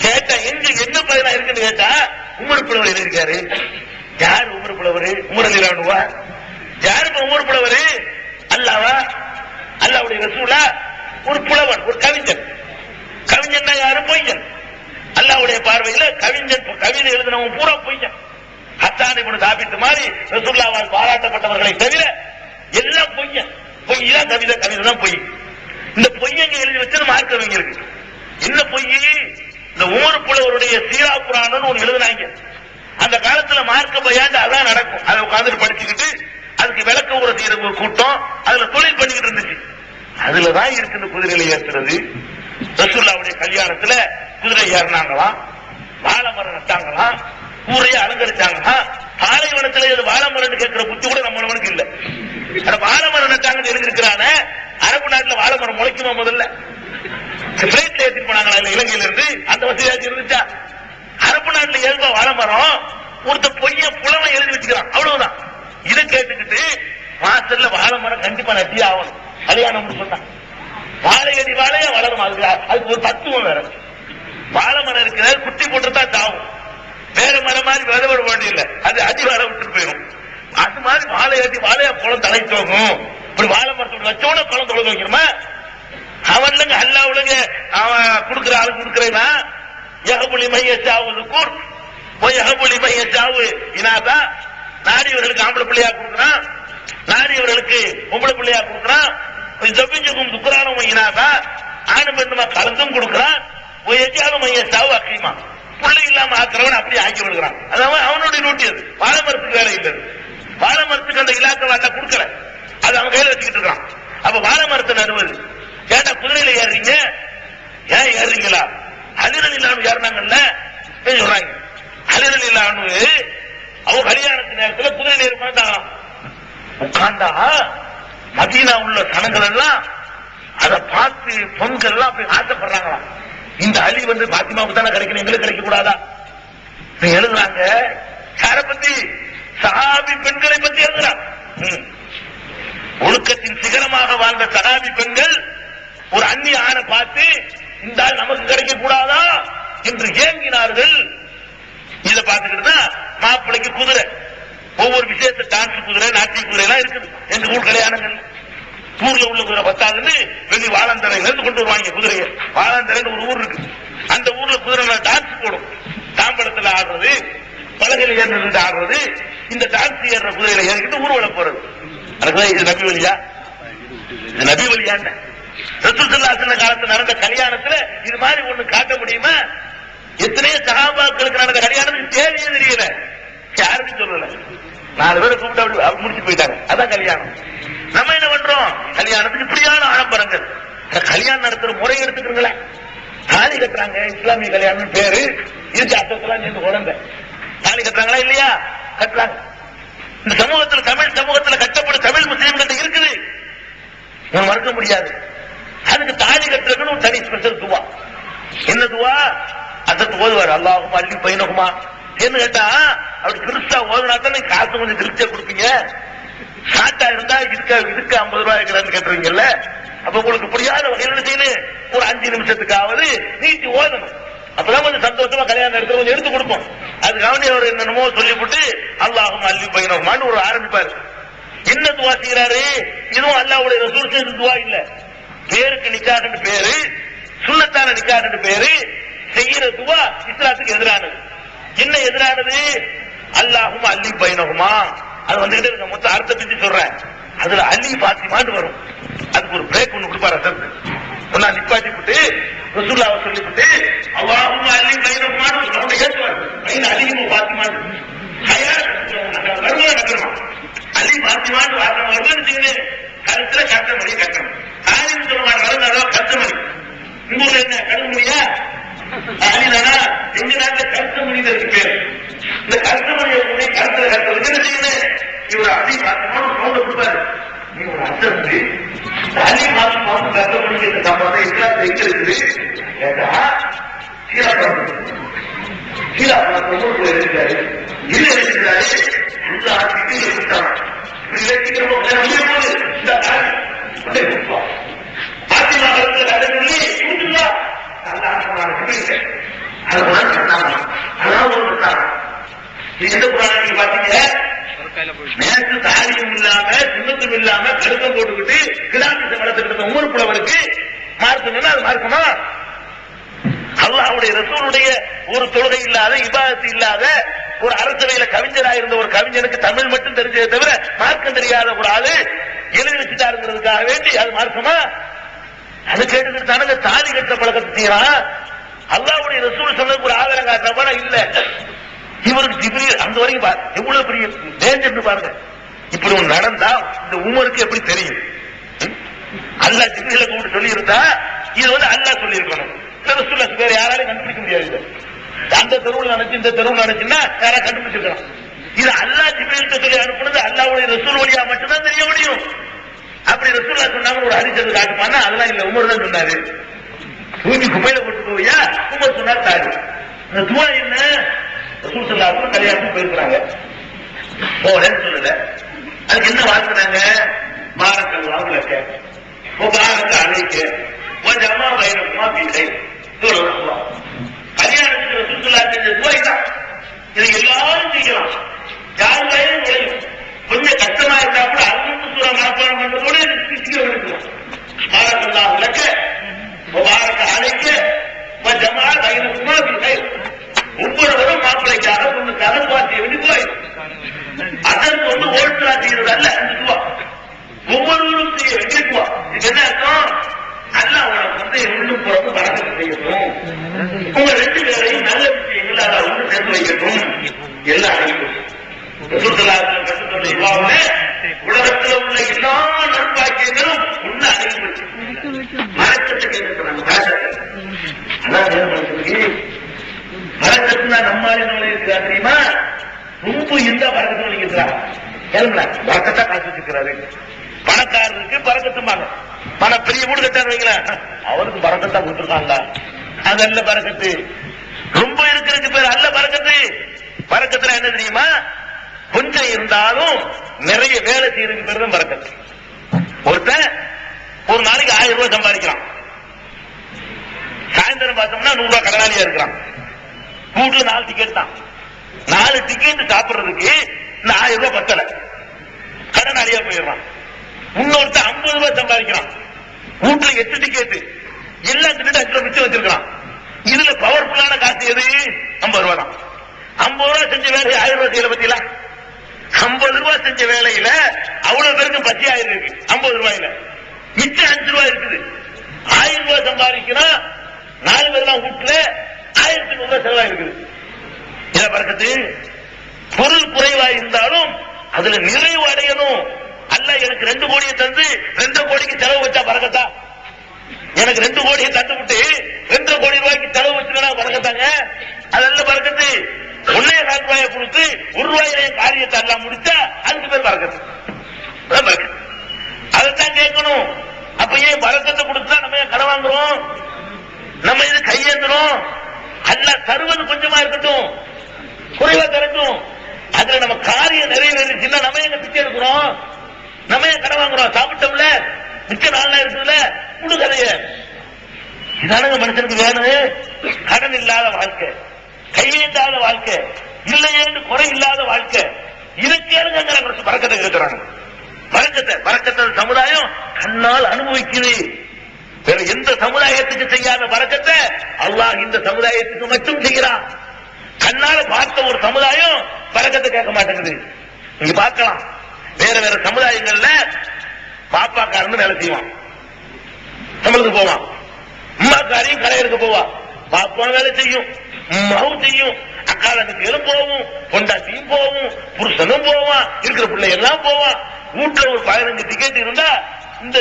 கேட்டா, எங்க என்ன பயனா இருக்குன்னு கேட்டா, உமர் புலவர் எழுதியிருக்காரு. யார் உமர் புலவர்? உமர் அலிலானுவா? யாரு உமர் புலவர்? அல்லாவா? அல்லாவுடைய ரசூலா? ஒரு புலவன், ஒரு கவிஞன். கவிஞன் யாரும் பொய்யன். அல்லாவுடைய பார்வையில கவிஞன், கவிதை எழுதினவன் பூரா பொய்யன். ஹஸ்ஸான் இப்னு சாபித் மாதிரி ரசூலுல்லாஹ்வால் பாராட்டப்பட்டவர்களை தவிர எல்லாம் பொய்யன். பொய் தான் கவிதை, கவிதை தான் பொய். இந்த பொய்யங்க எழுதி வச்சது மார்க்கவங்களுக்கு. என்ன பொய்? இந்த உமர் புலவருடைய சீரா குர்ஆன் ஒன்று எழுதினாங்க. அந்த காலத்துல மார்க்க பயான் அதான் நடக்கும். அதை உட்கார்ந்து படிச்சுக்கிட்டு அதுக்கு விளக்க உரை செய்யற ஒரு கூட்டம் அதுல தொழில் பண்ணிக்கிட்டு இருந்துச்சு. அதுலதான் இருக்குது குதிரையில ஏற்றுறது. ரசூலுல்லாஹ்வுடைய கல்யாணத்துல குதிரை ஏறினாங்களாம், வாழை மரம் நட்டாங்களாம், ஊரையே அலங்கரிச்சாங்களாம். பாலைவனத்துல இது வாழை மரம் கேட்கிற புத்தி கூட நம்மளுக்கு இல்ல. வாழை மரம் நட்டாங்கன்னு எழுதிருக்கிறான. அரபு நாட்டுல வாழை மரம் முளைக்குமா? முதல்ல பிளைட்ல ஏற்றி போனாங்களா இல்ல இலங்கையில இருந்து? அந்த வசதியாச்சு இருந்துச்சா? அரபு நாட்டுல எழுத வாழை மரம் ஒருத்த பொய்ய புலவன் எழுதி வச்சுக்கிறான், அவ்வளவுதான். இதை கேட்டுக்கிட்டு வாசல்ல வாழை மரம் கண்டிப்பா நட்டி ஆகணும் கல்யாணம் சொன்னான். வாழையடி வாழையா வளரும். அதுக்கு ஒரு தத்துவம் வேற. வாழை மரம் இருக்கிற குட்டி போட்டுதான் தாவும். வேற மரம் மாதிரி விதவிட வேண்டிய அது அடி வாழை விட்டுட்டு போயிடும். அது மாதிரி வாழையடி வாழையா குளம் தலை தோகும். இப்படி வாழை மரத்தோட வச்சோட குளம் தொலை வைக்கணுமா? அவன்லங்க அல்லாவுலங்க அவன் கொடுக்குற ஆளு கொடுக்குறேன்னா எகபுலி மைய சாவது கூர் எகபுலி மைய சாவு இனாதா. நாடியவர்களுக்கு ஆம்பளை பிள்ளையா கொடுக்குறான், நாடியவர்களுக்கு பொம்பளை பிள்ளையா கொடுக்குறான். ஜபிஞ்சுக்கும் துக்குறானும் இனாதா. ஆணும் பெண்ணுமா கலந்தும் கொடுக்குறான். எஜாலும் மைய சாவு அக்கியமா. பிள்ளை இல்லாம இல்லாம ஆக்கிறவன் அப்படியே ஆக்கி விடுகிறான். அதாவது அவனுடைய நோட்டி. அது வாழை மரத்துக்கு வேலை இல்லை. வாழை மரத்துக்கு அந்த இலாக்க வாட்டை கொடுக்கல, அது அவன் கையில வச்சுக்கிட்டு இருக்கான். அப்ப வாழை மரத்தை நடுவது கேட்டா குதிரையில ஏறுறீங்க, ஏன் ஏறுறீங்களா? அலிரல் இல்லாம ஏறினாங்கல்ல சொல்றாங்க. அலிரல் இல்லாம அவங்க கல்யாணத்து நேரத்தில் குதிரையில ஏறி உட்கார்ந்தா மதீனா உள்ள சனங்கள் எல்லாம் அதை பார்த்து பொண்கள் எல்லாம் போய் ஆசைப்படுறாங்களாம். இந்த அலி வந்து பாத்திமாவுக்கு தானே கிடைக்கணும், எங்களுக்கு கிடைக்க கூடாதா? எழுதுறாங்க. யாரை பத்தி? சஹாபி பெண்களை பத்தி எழுதுறாங்க. ஒழுக்கத்தின் சிகரமாக வாழ்ந்த சஹாபி பெண்கள் ஒரு அந்நிய ஆணை பார்த்து இந்த ஆள் நமக்கு கிடைக்க கூடாதா என்று ஏங்கினார்கள். இதை பார்த்துக்கிட்டு மாப்பிள்ளைக்கு குதிரை, ஒவ்வொரு விஷயத்தை டான்ஸ் குதிரை, நாட்டிய குதிரை எல்லாம் இருக்குது. எங்க ஊர் கல்யாணங்கள் ஊர்ல உள்ள குதிரை பத்தாதுன்னு வெளி வாழந்தரையில இருந்து கொண்டு வருவாங்க குதிரையை. வாழந்தரைன்னு ஒரு ஊர் இருக்கு, அந்த ஊர்ல குதிரை டான்ஸ் போடும். தாம்பலத்தில் ஆடுறது, பலகையில் ஏறிட்டு ஆடுறது, இந்த டான்ஸ் ஏறுற குதிரையில ஏறிக்கிட்டு ஊர்வலம் போறது. இது நபி வழியா? இது நபி வழியாண்ட ரசூல் ஸல்லல்லாஹு அலைஹி வஸல்லம் காலத்துல நடந்த கல்யாணத்துல இது மாதிரி ஒண்ணு காட்ட முடியுமா? எத்தனையோ சஹாபாக்களுக்கு நடந்த கல்யாணத்துக்கு தேவையே தெரியல, யாருக்கும் சொல்லல. 4 பேரை கூப்பிட்டு முடிச்சு போயிட்டாங்க. அதான் கல்யாணம். நம்ம என்ன பண்றோம்? கல்யாணத்துக்கு இப்படியான ஆடம்பரங்கள். கல்யாணம் நடத்துற முறை எடுத்துக்கிறீங்களே, தாலி கட்டுறாங்க, இஸ்லாமிய கல்யாணம் பேரு இருக்கு. அத்தெல்லாம் சேர்ந்து குழந்தை தாலி கட்டுறாங்களா இல்லையா? கட்டுறாங்க. இந்த சமூகத்தில், தமிழ் சமூகத்தில் கட்டப்படும் தமிழ் முஸ்லீம்கள் இருக்குது, மறுக்க முடியாது. அதுக்கு தாலி கட்டுறதுன்னு ஒரு தனி ஸ்பெஷல் துவா. என்ன துவா? அதற்கு ஓதுவார், அல்லாஹும் அள்ளி பையனுக்குமா என்ன கேட்டா, அப்படி திருஷ்டா ஓதுனா தான் காசு கொஞ்சம் திருப்தியா கொடுப்பீங்க. சாட்டா இருந்தா இதுக்கு 50 ரூபாய் இருக்கிறான்னு கேட்டுருவீங்கல்ல. அப்ப உங்களுக்கு புரியாத வகையில் செய்யணும், ஒரு 5 நிமிஷத்துக்காவது நீட்டி ஓதணும். அப்பதான் கொஞ்சம் சந்தோஷமா கல்யாணம் எடுத்து கொஞ்சம் எடுத்து கொடுப்போம். அதுக்காக அவர் என்னென்னமோ சொல்லிவிட்டு அல்லாஹும் அள்ளி பையனுக்குமான்னு ஒரு ஆரம்பிப்பாரு. என்ன துவா செய்யறாரு? இதுவும் அல்லாஹ்வுடைய ரசூல் செய்த துவா இல்ல. பேருக்கு நிக்காஹ்னு பேரு, சுன்னத்தான நிக்காஹ்னு பேரு. செய்யற துவா இஸ்லாத்துக்கு எதிரானது. என்ன எதிரானது? அல்லாஹும் அள்ளி பைனகுமா. அது வந்துகிட்டே இருக்க மொத்த அர்த்தத்தை சொல்றேன். அதுல அள்ளி பாத்திமான்னு வரும். அதுக்கு ஒரு பிரேக் ஒண்ணு கொடுப்பாரு. ஒன்னா நிப்பாட்டி விட்டு ரசூலுல்லாஹ் சொல்லிவிட்டு அல்லாஹும் அள்ளி பைனகுமான்னு அவங்க ஏற்றுவார். அள்ளியும் பாத்திமான்னு நடக்கணும். அள்ளி பாத்திமான்னு வார்த்தை வருதுன்னு செய்யணும். கருத்துல கட்ட மணி கட்டணும். ஆலிம் சொல்ல மாட்டாங்க, கட்ட மணி. உங்க ஊர்ல என்ன கடுமணியா? ஆலிதானா? எங்க நாட்டுல கருத்த மனிதருக்கு பேரு. இந்த கருத்த மணியை கருத்துல கட்டுறது என்ன செய்யணும்? இவர் அலி பாத்திமான்னு சவுண்ட கொடுப்பாரு. நீ ஒரு அர்த்தம் இருக்கு, அலி பாத்திமான்னு கருத்த மணிக்கு சம்பந்தம் இஸ்லாத்துல எங்க இருக்குது கேட்டா, சீலாபுரத்து ஊருக்குள்ள இருக்கிறாரு. இல்ல இருக்கிறாரு, எல்லா ஆட்சிக்கும் இருக்காங்க. பாத்திமா கருத்துல கதை சொல்லி கொடுத்துருவா. எந்த புராணம் பாத்தீங்க? நேற்று தாலியும் இல்லாம சின்னத்தும் இல்லாம கருத்தம் போட்டுக்கிட்டு கிடாமிச வளர்த்துக்கிட்ட உமர் புலவருக்கு மார்க்கம்னா அது மார்க்கமா? அல்லாஹ்வுடைய ரசூலுடைய ஒரு தொழுகை இல்லாத, இபாதத்து இல்லாத, ஒரு அரசவையில கவிஞராக இருந்த ஒரு கவிஞனுக்கு தமிழ் மட்டும் தெரிஞ்சதை தவிர மார்க்கம் தெரியாத ஒரு ஆளு எழுதி வச்சுட்டாருங்கிறதுக்காக வேண்டி அது மார்க்கமா? அது கேட்டுக்கிட்டு தானங்க தாலி கட்ட பழக்கத்தை செய்யறான். அல்லாஹ்வுடைய ரசூல் சொன்னதுக்கு ஒரு ஆதாரம் காட்டுறப்ப இல்ல. இவருக்கு ஜிப்ரீல் அந்த வரைக்கும் எவ்வளவு பெரிய டேஞ்சர்னு பாருங்க. இப்படி ஒண்ணு நடந்தா இந்த உமருக்கு எப்படி தெரியும்? அல்லாஹ் ஜிப்ரீலை கூப்பிட்டு சொல்லி இருந்தா இது வந்து அல்லாஹ் சொல்லி இருக்கணும். ரசூலுல்லாஹ் வேற யாராலையும் கண்டுபிடிக்க முடியாது. அந்த தெருவில் நினைச்சு இந்த தெருவில் நினைச்சுன்னா யாரா கண்டுபிடிச்சிருக்கலாம். இது அல்லாஹ் ஜிப்ரீல்கிட்ட சொல்லி அனுப்புனது அல்லாஹ்வுடைய ரசூல் வழியா மட்டும்தான் தெரிய முடியும். அப்படி ரசூலுல்லாஹ் சொன்னாங்க ஒரு ஹதீஸ் காட்டுப்பானா, அதெல்லாம் இல்ல, உமர் தான் சொன்னாரு. தூக்கி குப்பையில போட்டு போவியா? உமர் சொன்னார் தாடி. இந்த துவா என்ன? ரசூல் ஸல்லல்லாஹு அலைஹி வஸல்லம் கல்யாணத்துக்கு போயிருக்கிறாங்க, போறேன்னு சொல்லல. அதுக்கு என்ன வாழ்த்துனாங்க? பாரக்கல்லாஹு லக்க வ பாரக்க அலைக்க வ ஜமா பைனகுமா ஃபீ சொல்லலாம். கல்யாணத்துக்கு ரசூல் ஸல்லல்லாஹு அலைஹி வஸல்லம் துவா இதான். இதை எல்லாரும் செய்யலாம், யார் கையிலும் நுழையும். கொஞ்சம் கஷ்டமா இருந்தா கூட அறுபத்து சூறா மனப்பாடம் பண்றதோட சீக்கிரம் இருக்கும். பாரக்கல்லாஹு லக்க வ பாரக்க அலைக்க வ ஜமா பைனகுமா ஃபீ. ஒவ்வொருவரும் மாப்பிள்ளைக்காக பொண்ணுக்காக துவா செய்ய வேண்டி துவா. அதற்கு வந்து ஓட்டுலா செய்யறது அல்ல அந்த துவா, ஒவ்வொருவரும் செய்ய வேண்டிய துவா. இது என்ன அர்த்தம்? அல்லாஹ் உனக்கு வந்து இன்னும் பிறகு வரக்கத்து செய்யணும். வேண்டும் என்ன அறிவு உலகத்தில் உள்ள எல்லா நற்பாக்கியங்களும் உள்ள அறிவு மரக்கத்தை கேட்கிறாங்க. மரக்கத்துனா நம்மாலே இருக்கிறா தெரியுமா? ரொம்ப இந்த பறக்கத்தை இருக்கிறாங்க. பறக்கத்தா காசு வச்சிருக்கிறாரு. பணக்காரருக்கு பறக்கத்துமாங்க. பண பெரிய வீடு கட்டாரு வைக்கல, அவருக்கு பறக்கத்தா கொடுத்துருக்காங்க. அது அல்ல பறக்கத்து. ரொம்ப இருக்கிறதுக்கு பேர் அல்ல பறக்கத்து. பறக்கத்துல என்ன தெரியுமா? கொஞ்சம் இருந்தாலும் நிறைய வேலை செய்யறதுக்கு பேர் தான் பறக்கத்து. ஒருத்தன் ஒரு நாளைக்கு 1000 ரூபாய் சம்பாதிக்கிறான். சாயந்தரம் பார்த்தோம்னா 100 ரூபாய் கடனாளியா இருக்கிறான். வீட்டுல 4 டிக்கெட் தான். 4 டிக்கெட் சாப்பிடுறதுக்கு இந்த 1000 ரூபாய் பத்தல, கடனாளியா போயிடுறான். இன்னொருத்த 50 ரூபாய் சம்பாதிக்கிறான். வீட்டுல 8 டிக்கெட் எல்லாம் திட்டு 5 ரூபாய் மிச்சம் வச்சிருக்கான். இதுல பவர்ஃபுல்லான காசு எது? 50 ரூபாய் தான். 50 ரூபாய் செஞ்ச வேலையை 1000 ரூபாய் செய்யல பத்தியில. 50 ரூபாய் செஞ்ச வேலையில அவ்வளவு பேருக்கு பத்தி ஆயிருக்கு. 50 ரூபாயில மிச்சம் 5 ரூபாய் இருக்குது. 1000 ரூபாய் சம்பாதிக்கணும். 4 பேர் தான் வீட்டுல 1000 ரூபாய் செலவா இருக்குது. இத பறக்கத்து. பொருள் குறைவா இருந்தாலும் அதுல நிறைவு அடையணும். அல்ல எனக்கு 2 கோடியை தந்து 2 கோடிக்கு செலவு வச்சா பறக்கத்தா? எனக்கு 2 கோடியை தந்து விட்டு 2 கோடி ரூபாய்க்கு செலவு வச்சுனா பறக்கத்தாங்க? அதெல்லாம் பறக்கத்து. 1.25 ரூபாயை கொடுத்து 1 ரூபாயிலே காரியத்தை எல்லாம் முடிச்சா அதுக்கு பேர் பறக்கத்து. அதைத்தான் கேட்கணும். அப்ப ஏன் பறக்கத்தை கொடுத்தா நம்ம ஏன் கடன் வாங்குறோம்? நம்ம இது கையேந்துறோம். அல்ல தருவது கொஞ்சமா இருக்கட்டும், குறைவா தரட்டும். அதுல நம்ம காரியம் நிறைவேறிச்சுன்னா நம்ம எங்க பிச்சை எடுக்கிறோம்? நம்ம ஏன் கடன் வாங்குறோம்? சாப்பிட்டோம்ல, மிச்ச நாள் இருக்குதுல, முழு கதைய. இதானுங்க மனுஷனுக்கு வேணும். கடன் இல்லாத வாழ்க்கை, கையேந்தாத வாழ்க்கை, இல்லையேன்னு குறை இல்லாத வாழ்க்கை. இதுக்கேனுங்க பறக்கத்தை கேட்கிறாங்க. பறக்கத்தை சமுதாயம் கண்ணால் அனுபவிக்குது. வேற எந்த சமுதாயத்துக்கு செய்யாத பறக்கத்தை அல்லாஹ் இந்த சமுதாயத்துக்கு மட்டும் செய்கிறான். கண்ணால பார்த்த ஒரு சமுதாயம் பறக்கத்தை கேட்க மாட்டேங்குது. நீங்க பார்க்கலாம், வேற வேற சமுதாயங்கள்ல பாப்பாக்காரன்னு வேலை செய்வான், நம்மளுக்கு போவான். அம்மாக்காரையும் கடையிற்கு போவா. பாப்பா வேலை செய்யும், அம்மாவும் செய்யும், அக்கா தங்கச்சிகளும் போவும், பொண்டாட்டியும் போவும், புருஷனும் போவான், இருக்கிற பிள்ளை எல்லாம் போவான். வீட்டுல ஒரு 15 டிக்கெட் இருந்தா இந்த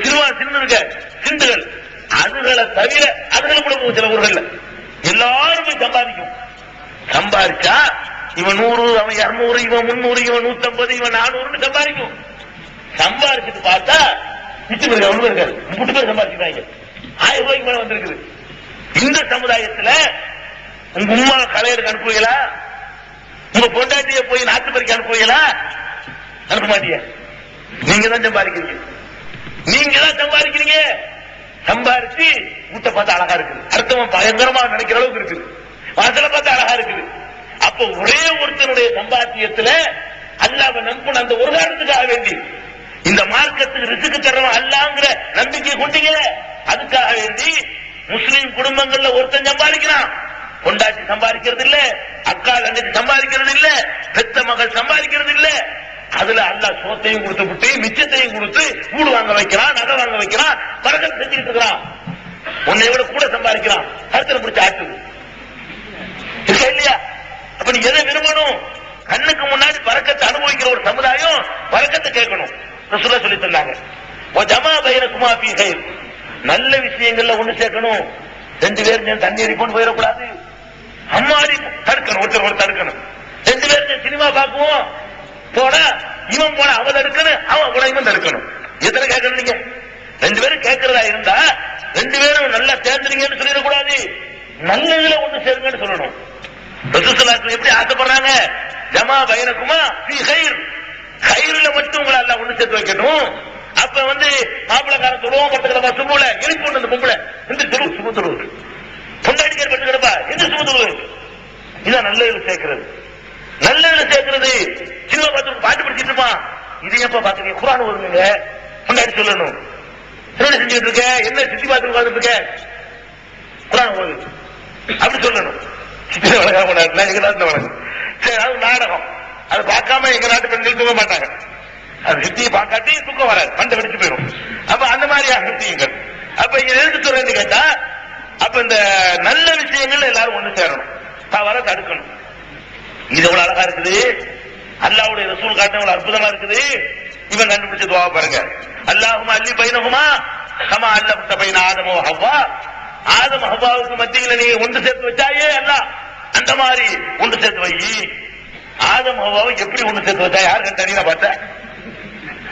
சிறுவா சின்ன இருக்க சிந்துகள் அதுகளை தவிர அதுகளை கூட போகும். சில ஊர்கள் எல்லாருமே சம்பாதிக்கும். சம்பாதிச்சா இவன் 100, அவன் 200, இவன் 300, இவன் 150, இவன் 400 சம்பாதிக்கும். சம்பாதிச்சுட்டு பார்த்தா மிச்சம் இருக்க ஒண்ணு இருக்காது. 3 பேர் சம்பாதிச்சுட்டாங்க. 1000 ரூபாய்க்கு மேல வந்திருக்குது. இந்த சமுதாயத்துல உங்க உமா கலையருக்கு அனுப்புவீங்களா? உங்க பொண்டாட்டிய போய் நாட்டு பறிக்க அனுப்புவீங்களா? அனுப்ப மாட்டீங்க. நீங்க தான் சம்பாதிக்கிறீங்க. நீங்க தான் சம்பாதிக்கிறீங்க. சம்பாதிச்சு வீட்டை பார்த்து அழகா இருக்குது, அர்த்தம் பயங்கரமா நினைக்கிற அளவுக்கு இருக்குது, வாசலை பார்த்து அழகா இருக்குது. அப்ப ஒரே ஒருத்தனுடைய சம்பாத்தியத்துல அல்லாஹ்வை நம்புன அந்த ஒரு காரணத்துக்காக வேண்டி இந்த மார்க்கத்துக்கு ரிஸ்க் தர்றவன் அல்லாஹ்ங்கிற நம்பிக்கை கொண்டீங்க. அதுக்காக வேண்டி முஸ்லிம் குடும்பங்கள்ல ஒருத்தன் சம்பாதிக்கிறான், பொண்டாட்டி சம்பாதிக்கிறது இல்ல, அக்கா தங்கச்சி சம்பாதிக்கிறது இல்ல, பெத்த மகள் சம்பாதிக்கிறது இல்ல. அதுல அல்லாஹ் சோத்தையும் கொடுத்து விட்டு மிச்சத்தையும் கொடுத்து வீடு வாங்க வைக்கிறான், நகை வாங்க வைக்கிறான், பறக்கத்தை செஞ்சுக்கிட்டு இருக்கிறான். உன்னை விட கூட சம்பாதிக்கிறான். கருத்துல பிடிச்ச ஆட்டுது இல்லையா? அப்ப நீ எதை விரும்பணும்? கண்ணுக்கு முன்னாடி பறக்கத்தை அனுபவிக்கிற ஒரு சமுதாயம் பறக்கத்தை கேட்கணும். ரசூலுல்லாஹ் சொல்லி தந்தாங்க, ஜமா பைனகுமா ஃபீ கைர். நல்ல விஷயங்கள்ல ஒண்ணு சேர்க்கணும். 2 பேரும் தண்ணி அடிப்போன்னு போயிடக்கூடாது. அம்மாடி தடுக்கணும், ஒருத்தர் தடுக்கணும். 2 பேரும் சினிமா பார்க்குவோம் போனா இவன் போனா அவன் தடுக்கணும், அவன் போனா இவன் தடுக்கணும். எத்தனை கேட்கணும்? நீங்க 2 பேரும் கேட்கறதா இருந்தா 2 பேரும் நல்லா சேர்ந்துருங்கன்னு சொல்லிடக்கூடாது. நல்லதுல ஒண்ணு சேருங்கன்னு சொல்லணும். ரசூலுல்லாஹ் எப்படி ஆசைப்படுறாங்க? ஜமா பைனகுமா ஃபீ கைர். கைர்ல மட்டும் உங்களை எல்லாம் ஒண்ணு சேர்த்து வைக்கணும். அப்ப மாப்பிளக்காரன் சொல்லுவோம், பக்கத்துல சுபுல எழுப்பி அந்த பொம்பளை இந்த தெருவு சுப தொழுவு பொண்டாடிக்கார் பட்டு கிடப்பா எந்த சுப தொழுவு. இதான் நல்லதுல சேர்க்கிறது. நல்லதுல சேர்க்கிறது. சின்ன பார்த்து பாட்டு படிச்சுட்டு இருப்பான், இது எப்ப பாத்துக்க குர்ஆன் ஓதுங்க பொண்டாடி சொல்லணும். என்ன செஞ்சுட்டு இருக்க, என்ன சுத்தி பார்த்து உட்கார்ந்து இருக்க, குர்ஆன் ஓது அப்படி சொல்லணும். சித்திர வழக்கம் எங்க நாட்டுல வழக்கம். சரி, அது நாடகம். அது பார்க்காம எங்க நாட்டு பெண்கள் தூங்க மாட்டாங்க. அது சித்தியை பார்க்காட்டி தூக்கம் வராது, மண்டை வெடிச்சு போயிடும். அப்ப அந்த மாதிரியாக விஷயங்கள். அப்ப இங்க எதுக்கு சொல்றேன்னு கேட்டா, அப்ப இந்த நல்ல விஷயங்கள் எல்லாரும் ஒண்ணு சேரணும், தவற தடுக்கணும். இது எவ்வளவு அழகா இருக்குது, அல்லாஹ்வுடைய ரசூல் காட்டின அற்புதமா இருக்குது. இவன் கண்டுபிடிச்ச துவா பாருங்க. அல்லாஹும்ம அல்லி பைனஹுமா கமா அல்லஃப்த பைன ஆதம வ ஹவ்வா. ஆதம் ஹவ்வாவுக்கு மத்தியில நீ ஒன்று சேர்த்து வச்சாயே அல்லாஹ், அந்த மாதிரி ஒன்று சேர்த்து வை. ஆதம் ஹவ்வாவை எப்படி ஒன்று சேர்த்து வச்சா யார் கண்டா பார்த்த?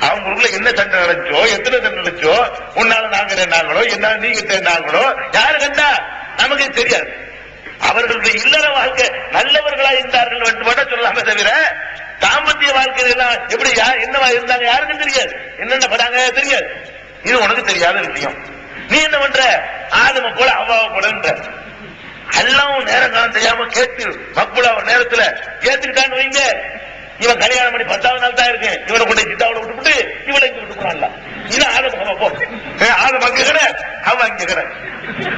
அவங்களுக்குள்ள என்ன சண்டை நடச்சோ, எத்தனை சண்டை நடச்சோ, உன்னால நாங்க ரெண்டாங்களோ, என்னால நீங்க ரெண்டாங்களோ, யாரு கண்டா நமக்கு தெரியாது. அவர்களுடைய இல்லற வாழ்க்கை நல்லவர்களா இருந்தார்கள் என்று மட்டும் சொல்லாம தவிர தாம்பத்திய வாழ்க்கையில எல்லாம் எப்படி என்னவா இருந்தாங்க யாருக்கும் தெரியாது. என்னென்ன படாங்க தெரியாது. இது உனக்கு தெரியாத விஷயம். நீ என்ன பண்ற? ஆதம போல அவ்வாவை போலன்ற எல்லாம் நேரம் காலம் தெரியாம கேட்டு மக்குளா ஒரு நேரத்துல கேட்டுக்கிட்டான்னு வைங்க. இவன் கல்யாணம் பண்ணி 10வது நாள் தான் இருக்கு. இவனை கொண்டு சித்தாவோட விட்டுவிட்டு இவளை இங்க விட்டு போறான்ல. இது ஆதம போ, ஆதம் அங்க கிட, அவ அங்க கிட.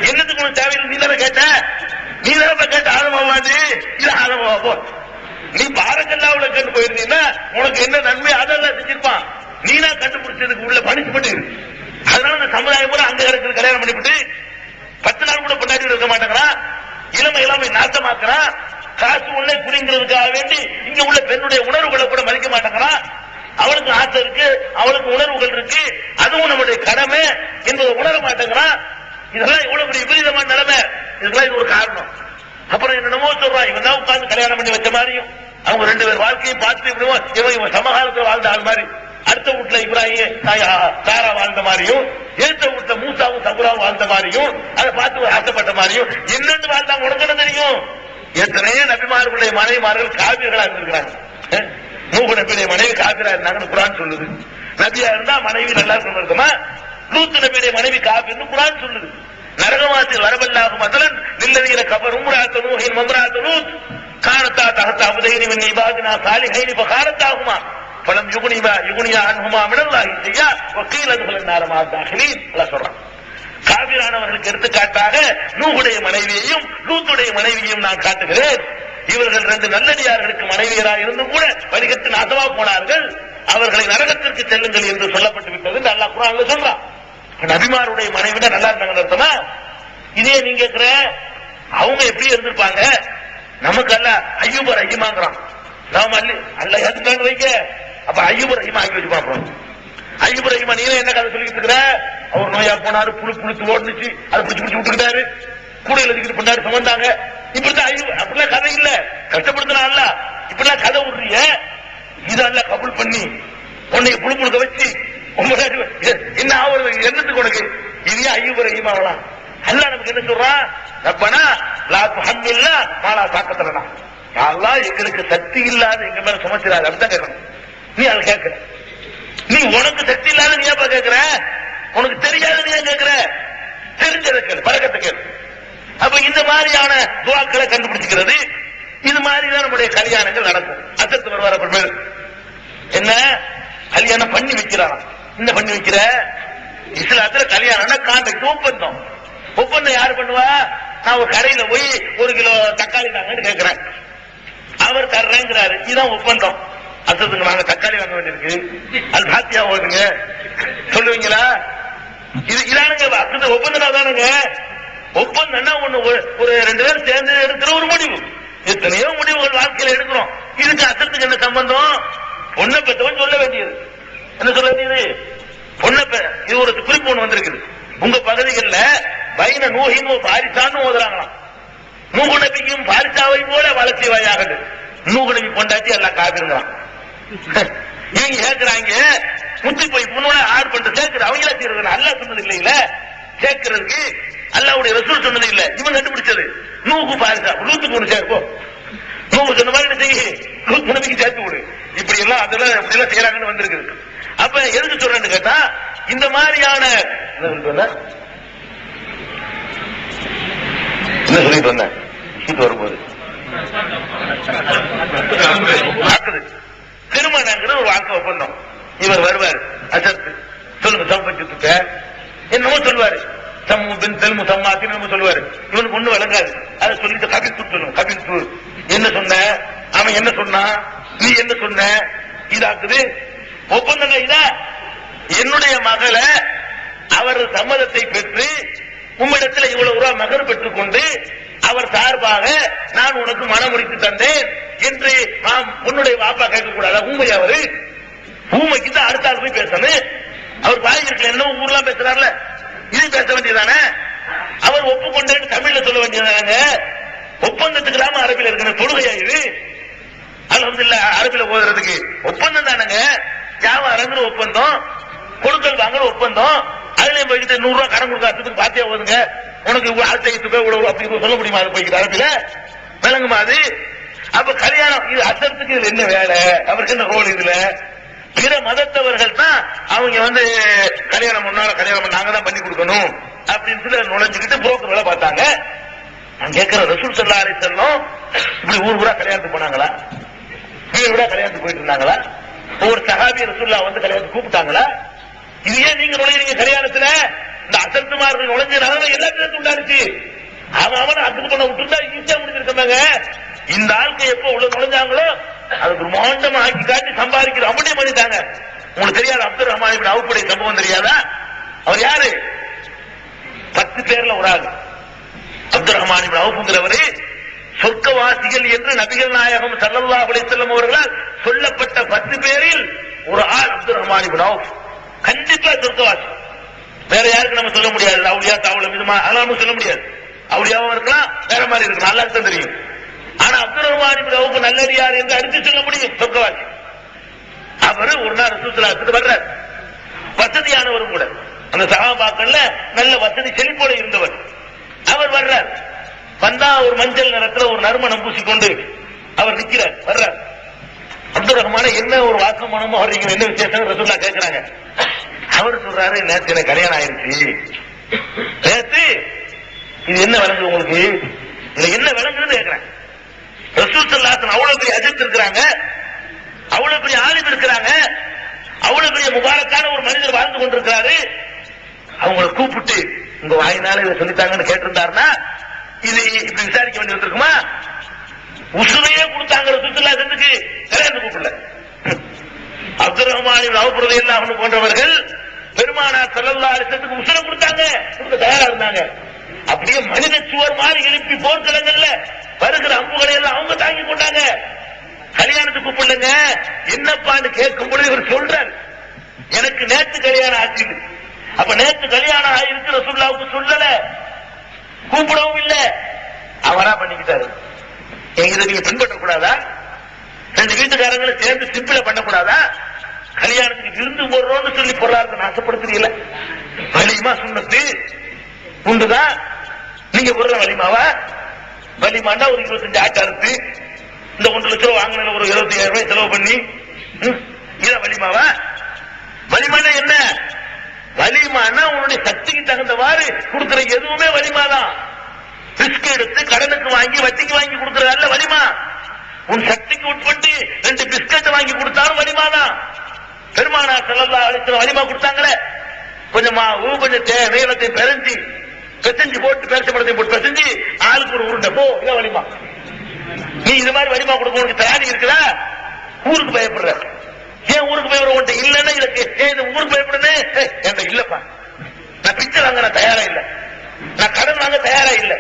என்னத்துக்கு உனக்கு தேவையில்லை? நீ தானே கேட்ட, நீ தானே கேட்ட ஆதமாவாது. இது ஆதமாவா போ. நீ பாரங்கல்லாவுல கேட்டு போயிருந்தீங்கன்னா உனக்கு என்ன நன்மை அதெல்லாம் செஞ்சிருப்பான். நீனா கண்டுபிடிச்சதுக்கு உள்ள பனிஷ்மெண்ட் இருக்கு. அதனால இந்த சமுதாயம் கூட அங்க இருக்கிறது கல்யாணம் பண்ணிவிட்டு 10 நாள் கூட கொண்டாடி இருக்க மாட்டேங்கிறான். இளமை நாட்டமாக்குறான். காசு உள்ளே குடிங்கிறதுக்காக வேண்டி இங்க உள்ள பெண்ணுடைய உணர்வுகளை கூட மதிக்க மாட்டேங்கிறான். அவளுக்கு ஆசை இருக்கு, அவளுக்கு உணர்வுகள் இருக்கு, அதுவும் நம்முடைய கடமை என்பதை உணர மாட்டேங்கிறான். இதெல்லாம் இவ்வளவு பெரிய விபரீதமான நிலைமை. இதெல்லாம் இது ஒரு காரணம். அப்புறம் என்னென்னமோ சொல்றான். இவன் தான் உட்கார்ந்து கல்யாணம் பண்ணி வச்ச மாதிரியும் அவங்க 2 பேர் வாழ்க்கையை பார்த்து இவன் சமகாலத்தில் வாழ்ந்த ஆள் மாதிரி, அடுத்த வீட்டுல இப்ராஹிம் சாரா வாழ்ந்த மாதிரியும், எழுத்த வீட்டுல மூசாவும் சபுராவும் வாழ்ந்த மாதிரியும், அதை பார்த்து ஆசைப்பட்ட மாதிரியும் என்னென்னு வாழ்ந்தாங்க உனக்கு என்ன தெரியும்? எத்தனையோ நபிமார்களுடைய மனைவிமார்கள் காவியர்களா இருந்திருக்கிறாங்க. நூஹ் நபியுடைய மனைவி காபிரா இருந்தாங்கன்னு குர்ஆன் சொல்லுது. நபியா இருந்தா மனைவி நல்லா இருக்கணுமா? லூத் நபியுடைய மனைவி காபிர்னு குர்ஆன் சொல்லுது. நரகவாசி வரவல்லாஹு மஸலன் லில்லதீன கஃபரு இம்ராஅத்து நூஹின் வ இம்ராஅத்து லூத் கானத்தா தஹத அபதைனி மின் இபாதினா சாலிஹைனி ஃபகாரத்தாஹுமா ஃபலம் யுக்னியா அன்ஹுமா மினல்லாஹி ஷையா வ கீல துஹுலன் நார மஅ தாஹிலீன். அல்லாஹ் சொல்றான். காபிரானவர்களுக்கு எடுத்துக்காட்டாக நூஹுடைய மனைவியையும் லூத்துடைய மனைவியையும் நான் காட்டுகிறேன். இவர்கள் 2 நல்லடியார்களுக்கு மனைவியராக இருந்தும் கூட வழிகட்டு நாசமா போனார்கள். அவர்களை நரகத்திற்கு செல்லுங்கள் என்று சொல்லப்பட்டு விட்டது என்று அல்லாஹ் குர்ஆன்ல சொல்றான். நபிமாருடைய மனைவி தான் நல்லா இருந்தாங்கன்னு அர்த்தமா? இதே நீங்க கேக்குற அவங்க எப்படி இருந்திருப்பாங்க? நமக்கு அல்ல ஐயூப் ரஹீமாங்கிறான். நாம அல்ல ஏத்துட்டாங்க வைக்க. அப்ப ஐயூப் ரஹீமா ஆக்கி வச்சு பாப்போம். ஐயூப் ரஹீமா நீ என்ன கதை சொல்லிட்டு இருக்கிற? அவர் நோயா போனாரு, புழுத்து ஓடுனுச்சு, அதை பிடிச்சு விட்டுக்கிட்டாரு, கூடையில் எடுத்துக்கிட்டு பண்ணாரு, சுமந்தாங்க. இப்படிதான் ஐயூப். அப்படிலாம் கதை இல்ல, கஷ்டப்படுத்தினா அல்ல. இப்படிலாம் கதை விடுறீங்க. இதெல்லாம் கபூல் பண்ணி உன்னை புழுக்க வச்சு என்ன ஆகுறது? என்னத்துக்கு உனக்கு? இது ஐயூப் ரஹீம் ஆகலாம். அல்லாஹ் நமக்கு என்ன சொல்றான்? ரப்பனா லா துஹம்மில்னா மா லா தாக்கத லனா. யா அல்லாஹ் எங்களுக்கு சக்தி இல்லாத எங்க மேல சுமத்திராத. அப்படிதான் கேட்கணும். நீ அதை கேட்கிற. நீ உனக்கு சக்தி இல்லாத நீ ஏன் கேட்கிற? உனக்கு தெரியாத நீ ஏன் கேட்கிற? தெரிஞ்சதை கேளு, பழக்கத்தை கேளு. அப்ப இந்த மாதிரியான துவாக்களை கண்டுபிடிச்சுக்கிறது. இது மாதிரிதான் நம்முடைய கல்யாணங்கள் நடக்கும். அசத்து வருவார் என்ன கல்யாணம் பண்ணி வைக்கிறான். இந்த பண்ணி வைக்கிற இஸ்லாத்துல கல்யாணம்னா கான்ட்ராக்ட், ஒப்பந்தம் யாரு பண்ணுவா? நான் ஒரு கடையில போய் 1 கிலோ தக்காளி தாங்கன்னு கேட்கிறேன். அவர் தர்றேங்கிறாரு. இதுதான் ஒப்பந்தம். அசத்துக்கு நாங்க தக்காளி வாங்க வேண்டியிருக்கு, அது பாத்தியா போகுதுங்க சொல்லுவீங்களா? இது இதானுங்க அசத்து ஒப்பந்தம் தானுங்க. ஒப்பந்தம்னா ஒண்ணு ஒரு 2 பேரும் சேர்ந்து எடுக்கிற ஒரு முடிவு. எத்தனையோ முடிவுகள் வாழ்க்கையில எடுக்கிறோம். இதுக்கு அசத்துக்கு என்ன சம்பந்தம்? பொண்ணை பெற்றவன் சொல்ல வேண்டியது. என்ன சொல்ல வேண்டியது? பொண்ணை இது ஒரு குறிப்பு ஒண்ணு வந்திருக்குது. உங்க பகுதிகளில் பைன நூஹின் பாரிசான்னு ஓதுறாங்களாம். நூஹ் நபியும் பாரிசாவை போல வளர்ச்சி வாயாகுது. நூஹ் நபி பொண்டாட்டி எல்லாம் காப்பிருங்கிறான். இவங்க கேட்கிறாங்க முத்தி போய் பொண்ணோட ஆடு பண்ணிட்டு சேர்க்கிற அவங்களா செய்யறது. அல்லாஹ் சொன்னது இல்லைங்களா சேர்க்கிறதுக்கு? அல்லாஹ்வுடைய ரசூல் சொன்னது இல்ல, இவன் கண்டுபிடிச்சது. நூஹு பாரிசா லூத்துக்கு ஒண்ணு சேர்ப்போம். நூஹ் சொன்ன மாதிரி என்ன செய்ய, லூத் நபிக்கு சேர்த்து விடு. இப்படி எல்லாம் அதெல்லாம் இப்படி எல்லாம் செய்யறாங்கன்னு வந்திருக்குது. அப்ப எதுக்கு சொல்றேன்னு கேட்டா இந்த மாதிரியான என்ன சொல்லிட்டு வந்தேன் வரும்போது திருமணங்கிற ஒரு வாக்கு ஒப்பந்தம். இவர் வருவார் அசத்து சொல்லுங்க சம்பத்துக்க என்னமோ சொல்லுவாரு. தெலுங்கு சம்மாத்தின்னு சொல்லுவாரு. இவனுக்கு ஒண்ணு விளங்காது. அதை சொல்லிட்டு கபித்து சொல்லுங்க. கபித்து என்ன சொன்ன, அவன் என்ன சொன்னா, நீ என்ன சொன்ன, இதாக்குது ஒப்பந்தங்க. இதா என்னுடைய மகளை அவர் சம்மதத்தை பெற்று உம்மிடத்தில் இவ்வளவு ரூபாய் மகர் பெற்றுக் கொண்டு அவர் சார்பாக நான் உனக்கு மனம் முடித்து தந்தேன். என்று நாம் உன்னுடைய வாப்பா கேட்க கூடாதா? ஊமை அவரு, ஊமைக்கு தான் அடுத்த ஆள் போய் பேசணும். அவர் பாதிக்கிறதுல என்ன ஊர்லாம் பேசுறாருல, இது பேச வேண்டியதானே? அவர் ஒப்புக்கொண்டு தமிழ்ல சொல்ல வேண்டியதாங்க. ஒப்பந்தத்துக்கு இல்லாம அரபில இருக்கிற தொழுகையா இது? அல்ஹம்துலில்லாஹ் அரபில ஓதுறதுக்கு ஒப்பந்தம் தானங்க. வியாபாரங்கிற ஒப்பந்தம், கொடுக்கல் வாங்குற ஒப்பந்தம். அதுலயும் போய்கிட்டு 100 ரூபாய் கடன் கொடுக்காததுக்கு பாத்தியா ஓதுங்க, உனக்கு ஆச்சரியத்துக்கு அப்படி சொல்ல முடியுமா? அது போய்கிட்டு அரபில விளங்குமா அது? அப்ப கல்யாணம் இது அசத்துக்கு இதுல என்ன வேலை? அவருக்கு என்ன ரோல் இதுல? பிற மதத்தவர்கள் தான் அவங்க கல்யாணம் கல்யாணம் நாங்க தான் பண்ணி கொடுக்கணும் அப்படின்னு சொல்லி நுழைஞ்சுக்கிட்டு புரோக்கர் வேலை பார்த்தாங்க. நான் கேட்கிற ரசூல் ஸல்லல்லாஹு அலைஹி வஸல்லம் இப்படி ஊர் ஊரா கல்யாணத்துக்கு போனாங்களா? வீடு வீடா கல்யாணத்துக்கு போயிட்டு இருந்தாங்களா? ஒவ்வொரு சஹாபி ரசூலுல்லாஹ் கல்யாணத்துக்கு கூப்பிட்டாங்களா? இது ஏன் நீங்க நுழையிறீங்க கல்யாணத்துல? இந்த அசத்துமார்கள் நுழைஞ்சனால எல்லா பேரும் உண்டாச்சு. அவன் அசத்து பண்ண விட்டுருந்தா ஈஸியா முடிஞ்சிருக்காங்க. இந்த ஆளுக்கு எப்ப உள்ள நுழைஞ்சாங்களோ அது பிரம்மாண்டமா ஆக்கி காட்டி சம்பாதிக்கிற அப்படியே பண்ணிட்டாங்க. உங்களுக்கு தெரியாது அப்துல் ரஹ்மான் இப்னு அவுஃபுடைய சம்பவம் தெரியாதா? அவர் யாரு? 10 பேர்ல ஒரு ஆள். அப்துல் ரஹ்மான் இப்னு அவுஃப்ங்கிறவரு சொர்க்கவாசிகள் என்று நபிகள் நாயகம் ஸல்லல்லாஹு அலைஹி வஸல்லம் அவர்களால் சொல்லப்பட்ட 10 பேரில் ஒரு ஆள் அப்துல் ரஹ்மான் இப்னு அவுஃப். கண்டிப்பா சொர்க்கவாசி. வேற யாருக்கு நம்ம சொல்ல முடியாது. அவுலியா தாவல விதமா அதெல்லாம் சொல்ல முடியாது. அவுலியாவும் இருக்கலாம், வேற மாதிரி இருக்கலாம், அல்லாஹ்க்கு தான் தெரியும். ஆனா அப்துல் ரஹ்மான் இப்னு அவுஃப் நல்லடியார் என்று அடித்து சொல்ல முடியும், சொர்க்கவாசி. அவரு ஒரு நாள் ரசூலுல்லாஹி ஸல்லல்லாஹு அலைஹி வஸல்லம் வர்றார். வசதியானவரும் கூட, அந்த சஹாபாக்கள்ல நல்ல வசதி செழிப்போட இருந்தவர். அவர் வர்றார். வந்தா ஒரு மஞ்சள் நிறத்துல ஒரு நறுமணம் பூசிக்கொண்டு அவர் நிக்கிறார். வர்றார். அப்துல் ரஹ்மான என்ன ஒரு வாசம் மனமா வர்றீங்க, என்ன விசேஷம் ரசூலுல்லாஹ் கேட்கிறாங்க. அவர் சொல்றாரு, நேத்து எனக்கு கல்யாணம் ஆயிருச்சு. நேத்து இது என்ன விளங்குது உங்களுக்கு? இதுல என்ன விளங்குதுன்னு கேட்கிறேன். ரசூல் ஸல்லல்லாஹு அலைஹி வஸல்லம் அவ்வளவு பெரிய அஜித் இருக்கிறாங்க, அவ்வளவு பெரிய ஆலிம் இருக்கிறாங்க, அவ்வளவு பெரிய முபாரக்கான ஒரு மனிதர் வாழ்ந்து கொண்டிருக்கிறாரு. அவங்களை கூப்பிட்டு உங்க வாயினால இதை சொல்லித்தாங்கன்னு கேட்டிருந்தாருன்னா இது இப்படி விசாரிக்க வேண்டி வந்திருக்குமா? உசுரையே கொடுத்தாங்க ரசூலுல்லாஹ் செஞ்சுக்கு கல்யாணம் கூப்பிடல. அப்துல் ரஹ்மான் இப்னு அவுஃப் ரலியல்லாஹு அன்ஹு போன்றவர்கள் பெருமானார் ஸல்லல்லாஹு அலைஹி வஸல்லம் உசுரை கொடுத்தாங்க, கொடுக்க தயாரா இருந்தாங்க. அப்படியே மனித சுவர் மாதிரி எழுப்பி போர்க்களங்கள்ல வருகிற அம்புகளை எல்லாம் அவங்க தாங்கி கொண்டாங்க. கல்யாணத்துக்கு கூப்பிடலங்க. என்னப்பான்னு கேட்கும் பொழுது இவர் சொல்றார், எனக்கு நேத்து கல்யாணம் ஆச்சு. அப்ப நேத்து கல்யாணம் ஆயிருக்கு ரசூலுல்லாஹ்வுக்கு சொல்லல, கூப்பிடவும் இல்ல, அவரா பண்ணிக்கிட்டாரு. இதை நீங்க பின்பற்ற கூடாதா? 2 வீட்டுக்காரங்களை சேர்ந்து சிம்பிள பண்ணக்கூடாதா? கல்யாணத்துக்கு விருந்து போடுறோம்னு சொல்லி பொருளாதாரத்தை நாசப்படுத்துறீங்கள. வலிமா சுண்ணத்து உண்டுதான். நீங்க போடுற வலிமாவா? வலிமாண்டா ஒரு 25 ஆட்டு அறுத்து இந்த 1 லட்சம் ரூபாய் வாங்கின ஒரு 75,000 ரூபாய் செலவு பண்ணி இதான் வலிமாவா? வலிமானா என்ன? வலிமானா உன்னுடைய சக்திக்கு தகுந்தவாறு கொடுக்கிற எதுவுமே வலிமாதான். ரிஸ்க் எடுத்து கடனுக்கு வாங்கி வட்டிக்கு வாங்கி கொடுக்கறதல்ல வலிமா. உன் சக்திக்கு உட்பட்டு 2 பிஸ்கட் வாங்கி கொடுத்தாலும் வலிமாதான். பெருமானார் ஸல்லல்லாஹு அலைஹி வஸல்லம் வலிமா கொடுத்தாங்களே, கொஞ்சமா கொஞ்சம் நீளத்தை பெசஞ்சு போட்டு பேரிச்சம்பழத்தையும் போட்டு பெசஞ்சு ஆளுக்கு ஒரு உருண்டை போ, இதான் வலிமா. நீ இது மாதிரி வலிமா கொடுக்க உனக்கு தயாரி இருக்குதா? ஊருக்கு பயப்படுற. ஏன் ஊருக்கு பயப்படுற? உன்ட்ட இல்லன்னா இதுக்கு இந்த ஊருக்கு பயப்படுறேன் என்கிட்ட இல்லப்பா. நான் பிச்சை வாங்க நான் தயாரா இல்ல, நான் கடன் வாங்க தயாரா இல்ல,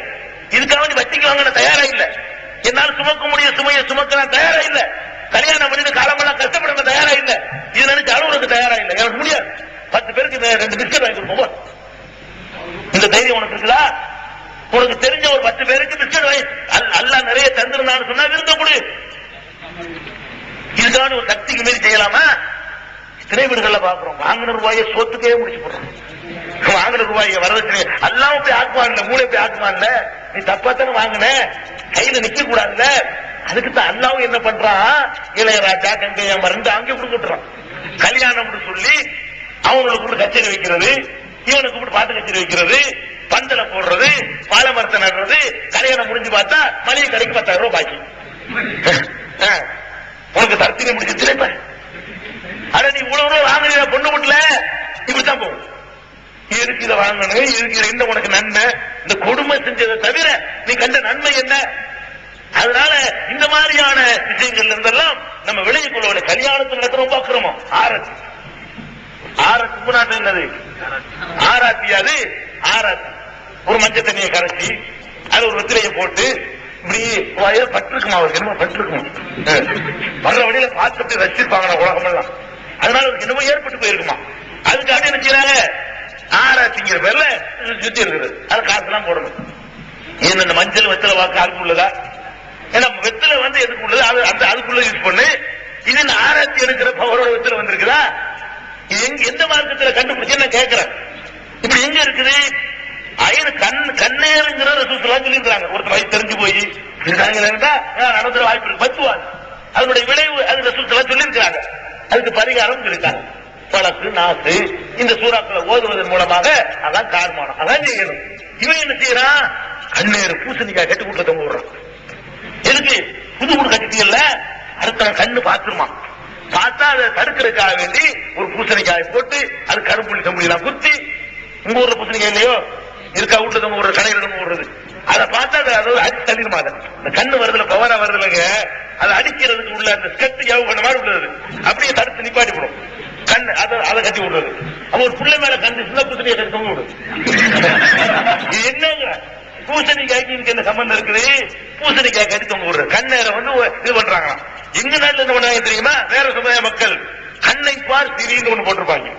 இதுக்காக நீ வட்டிக்கு வாங்க நான் தயாரா இல்ல, என்னால் சுமக்க முடிய சுமையை சுமக்க நான் தயாரா இல்ல, கல்யாணம் பண்ணிட்டு காலமெல்லாம் கஷ்டப்பட நான் தயாரா இல்ல, இது நினைச்சு அலுவலகம் தயாரா இல்ல, எனக்கு முடியாது. 10 பேருக்கு 2 பிஸ்கட் வாங்கி கொடுப்போம். இந்த தைரியம் உனக்கு இருக்குதா? உனக்கு தெரிஞ்ச ஒரு 10 பேருக்கு பிஸ்கட் வாங்கி அல்லாஹ் நிறைய தந்திருந்தான்னு சொன்னா விருந்த கொடு. இதுக்கான ஒரு சக்திக்கு மீறி செய்யலாமா? இத்தனை வீடுகள்ல பாக்குறோம், வாங்கின ரூபாயை சொத்துக்கே முடிச்சு போடுறோம். வாங்கின ரூபாயை வரதட்சணை எல்லாம் போய் ஆக்குவான்ல, மூளை போய் ஆக்குவான்ல. நீ தப்பாத்தானே வாங்கின, கையில நிக்க கூடாதுல்ல. அதுக்குத்தான் அல்லாவும் என்ன பண்றான், இளையராஜா கங்கையா மருந்து அங்கே கொடுத்துறான். கல்யாணம் சொல்லி அவங்களுக்கு கூட கச்சேரி வைக்கிறது, இவனுக்கு கூட பாட்டு கச்சேரி வைக்கிறது, பந்தல போடுறது, பாலை மரத்தை நடுறது. கல்யாணம் முடிஞ்சு பார்த்தா மளிகை கடைக்கு 10,000 ரூபாய் பாக்கி. உனக்கு தர்த்தினை முடிச்சு அட நீ இவ்வளவு வாங்கின பொண்ணு வீட்டுல இப்படித்தான் போகும். இருக்கு இதை வாங்கணும், இருக்கு என்ன உனக்கு நன்மை, இந்த கொடுமை செஞ்சதை தவிர நீ கண்ட நன்மை என்ன? அதனால இந்த மாதிரியான விஷயங்கள்ல இருந்தெல்லாம் நம்ம விலகிக் கொள்ள. கல்யாணத்தில் நடக்கிற பாக்குறோம். ஆரத்தி நாட்டு என்னது ஆராத்தி, அது ஆராத்தி. ஒரு மஞ்சள் தண்ணியை கரைச்சி அது ஒரு வெத்திலையை போட்டு இப்படி பட்டிருக்குமா, அவருக்கு என்னமோ பட்டிருக்குமா, வர்ற வழியில பார்த்துட்டு ரசிப்பாங்க உலகம் எல்லாம், அதனால அவருக்கு என்னமோ ஏற்பட்டு போயிருக்குமா. அதுக்காக என்ன செய்யறாங்க, ஆராய்ச்சிங்கிற பேர்ல சுத்தி இருக்குது. அது காசுலாம் போடணும். ஏன் இந்த மஞ்சள் வெத்தலை வாக்கு அதுக்கு உள்ளதா, ஏன்னா வெத்தலை வந்து எதுக்கு உள்ளது, அது அந்த அதுக்குள்ள யூஸ் பண்ணு. இது ஆராய்ச்சி எடுக்கிற பவரோட வெத்தலை வந்திருக்குதா, எந்த மார்க்கத்துல கண்டுபிடிச்சு நான் கேட்கிறேன். இப்படி எங்க இருக்குது, கண்ணேருங்கிற ரசூலுல்லாஹ் சொல்லியிருக்காங்க. ஒருத்தர் வயசு தெரிஞ்சு போய் நடந்துற வாய்ப்பு இருக்கு, பத்துவாது. அதனுடைய விளைவு அது ரசூலுல்லாஹ் சொல்லியிருக்காங்க. அதுக்கு பரிகாரம் சொல்லியிருக்காங்க. பழக்கு நாசு இந்த சூறாக்களை ஓதுவதன் மூலமாக அதான் காரணம், அதான் செய்யணும். இவன் என்ன செய்யறான், கண்ணேறு பூசணிக்காய் கட்டி வீட்டுல தொங்க விடுறான். எதுக்கு, புது வீடு கட்டிட்டீங்கல்ல, அடுத்த கண்ணு பாத்துருமா, பார்த்தா அதை தடுக்கிறதுக்காக வேண்டி ஒரு பூசணிக்காய் போட்டு அது கருப்புள்ளி தம்புலாம் குத்தி, உங்க ஊர்ல பூசணிக்காய் இல்லையோ இருக்கா, வீட்டுல தொங்க விடுறது, கடையில தொங்க விடுறது, அதை பார்த்தா அதை அடிச்சு தள்ளிடுமா. அந்த கண்ணு வருதுல பவரா வருதுலங்க, அதை அடிக்கிறதுக்கு உள்ள அந்த ஸ்கெட் யாவும் பண்ண மாதிரி உள்ளது, அப்படியே தடுத்து நிப்பாட்டி போடும். கண் அதை கட்டி விடுறது. அப்ப ஒரு பிள்ளை மேல கண்டு சின்ன பூசணியை கட்டி தொங்க விடுது. என்னங்க பூசணிக்காய்க்கு இதுக்கு என்ன சம்பந்தம் இருக்குது, பூசணிக்காய் கட்டி தொங்க விடுறது. கண்ணேரை வந்து இது பண்றாங்க. எங்க நாட்டுல என்ன பண்ணாங்க தெரியுமா, வேற சமுதாய மக்கள் கண்ணை பார் சிரின்னு ஒண்ணு போட்டிருப்பாங்க,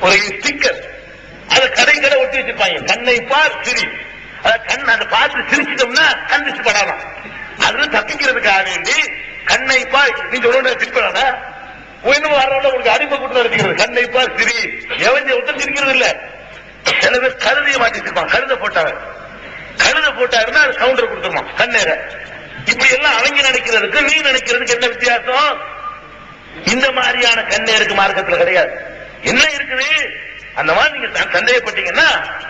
ஒரு ஸ்டிக்கர், அதை கடை ஒட்டி வச்சிருப்பாங்க. கண்ணை பார் சிரி, கண் அதை பார்த்து சிரிச்சிட்டோம்னா கண்டிச்சு படாதான், அது தப்பிக்கிறதுக்காக வேண்டி கண்ணை பார் நீ சொல்ல சிரிப்படாதா, இன்னும் வர்றவங்க உங்களுக்கு அடிமை கூட்டம் இருக்கிறது. கண்ணை பார் சிரி, எவஞ்ச ஒருத்தர் சிரிக்கிறது இல்ல. சில பேர் கழுதைய மாட்டிருப்பான், கழுத போட்டாருன்னா அது கவுண்டர் கொடுத்துருமா கண்ணேர. இப்படி எல்லாம் அவங்க நினைக்கிறதுக்கு நீ நினைக்கிறதுக்கு என்ன வித்தியாசம்? இந்த மாதிரியான கண்ணேருக்கு மார்க்கத்தில் கிடையாது. என்ன இருக்குது, அந்த மாதிரி நீங்க சந்தேகப்பட்டீங்கன்னா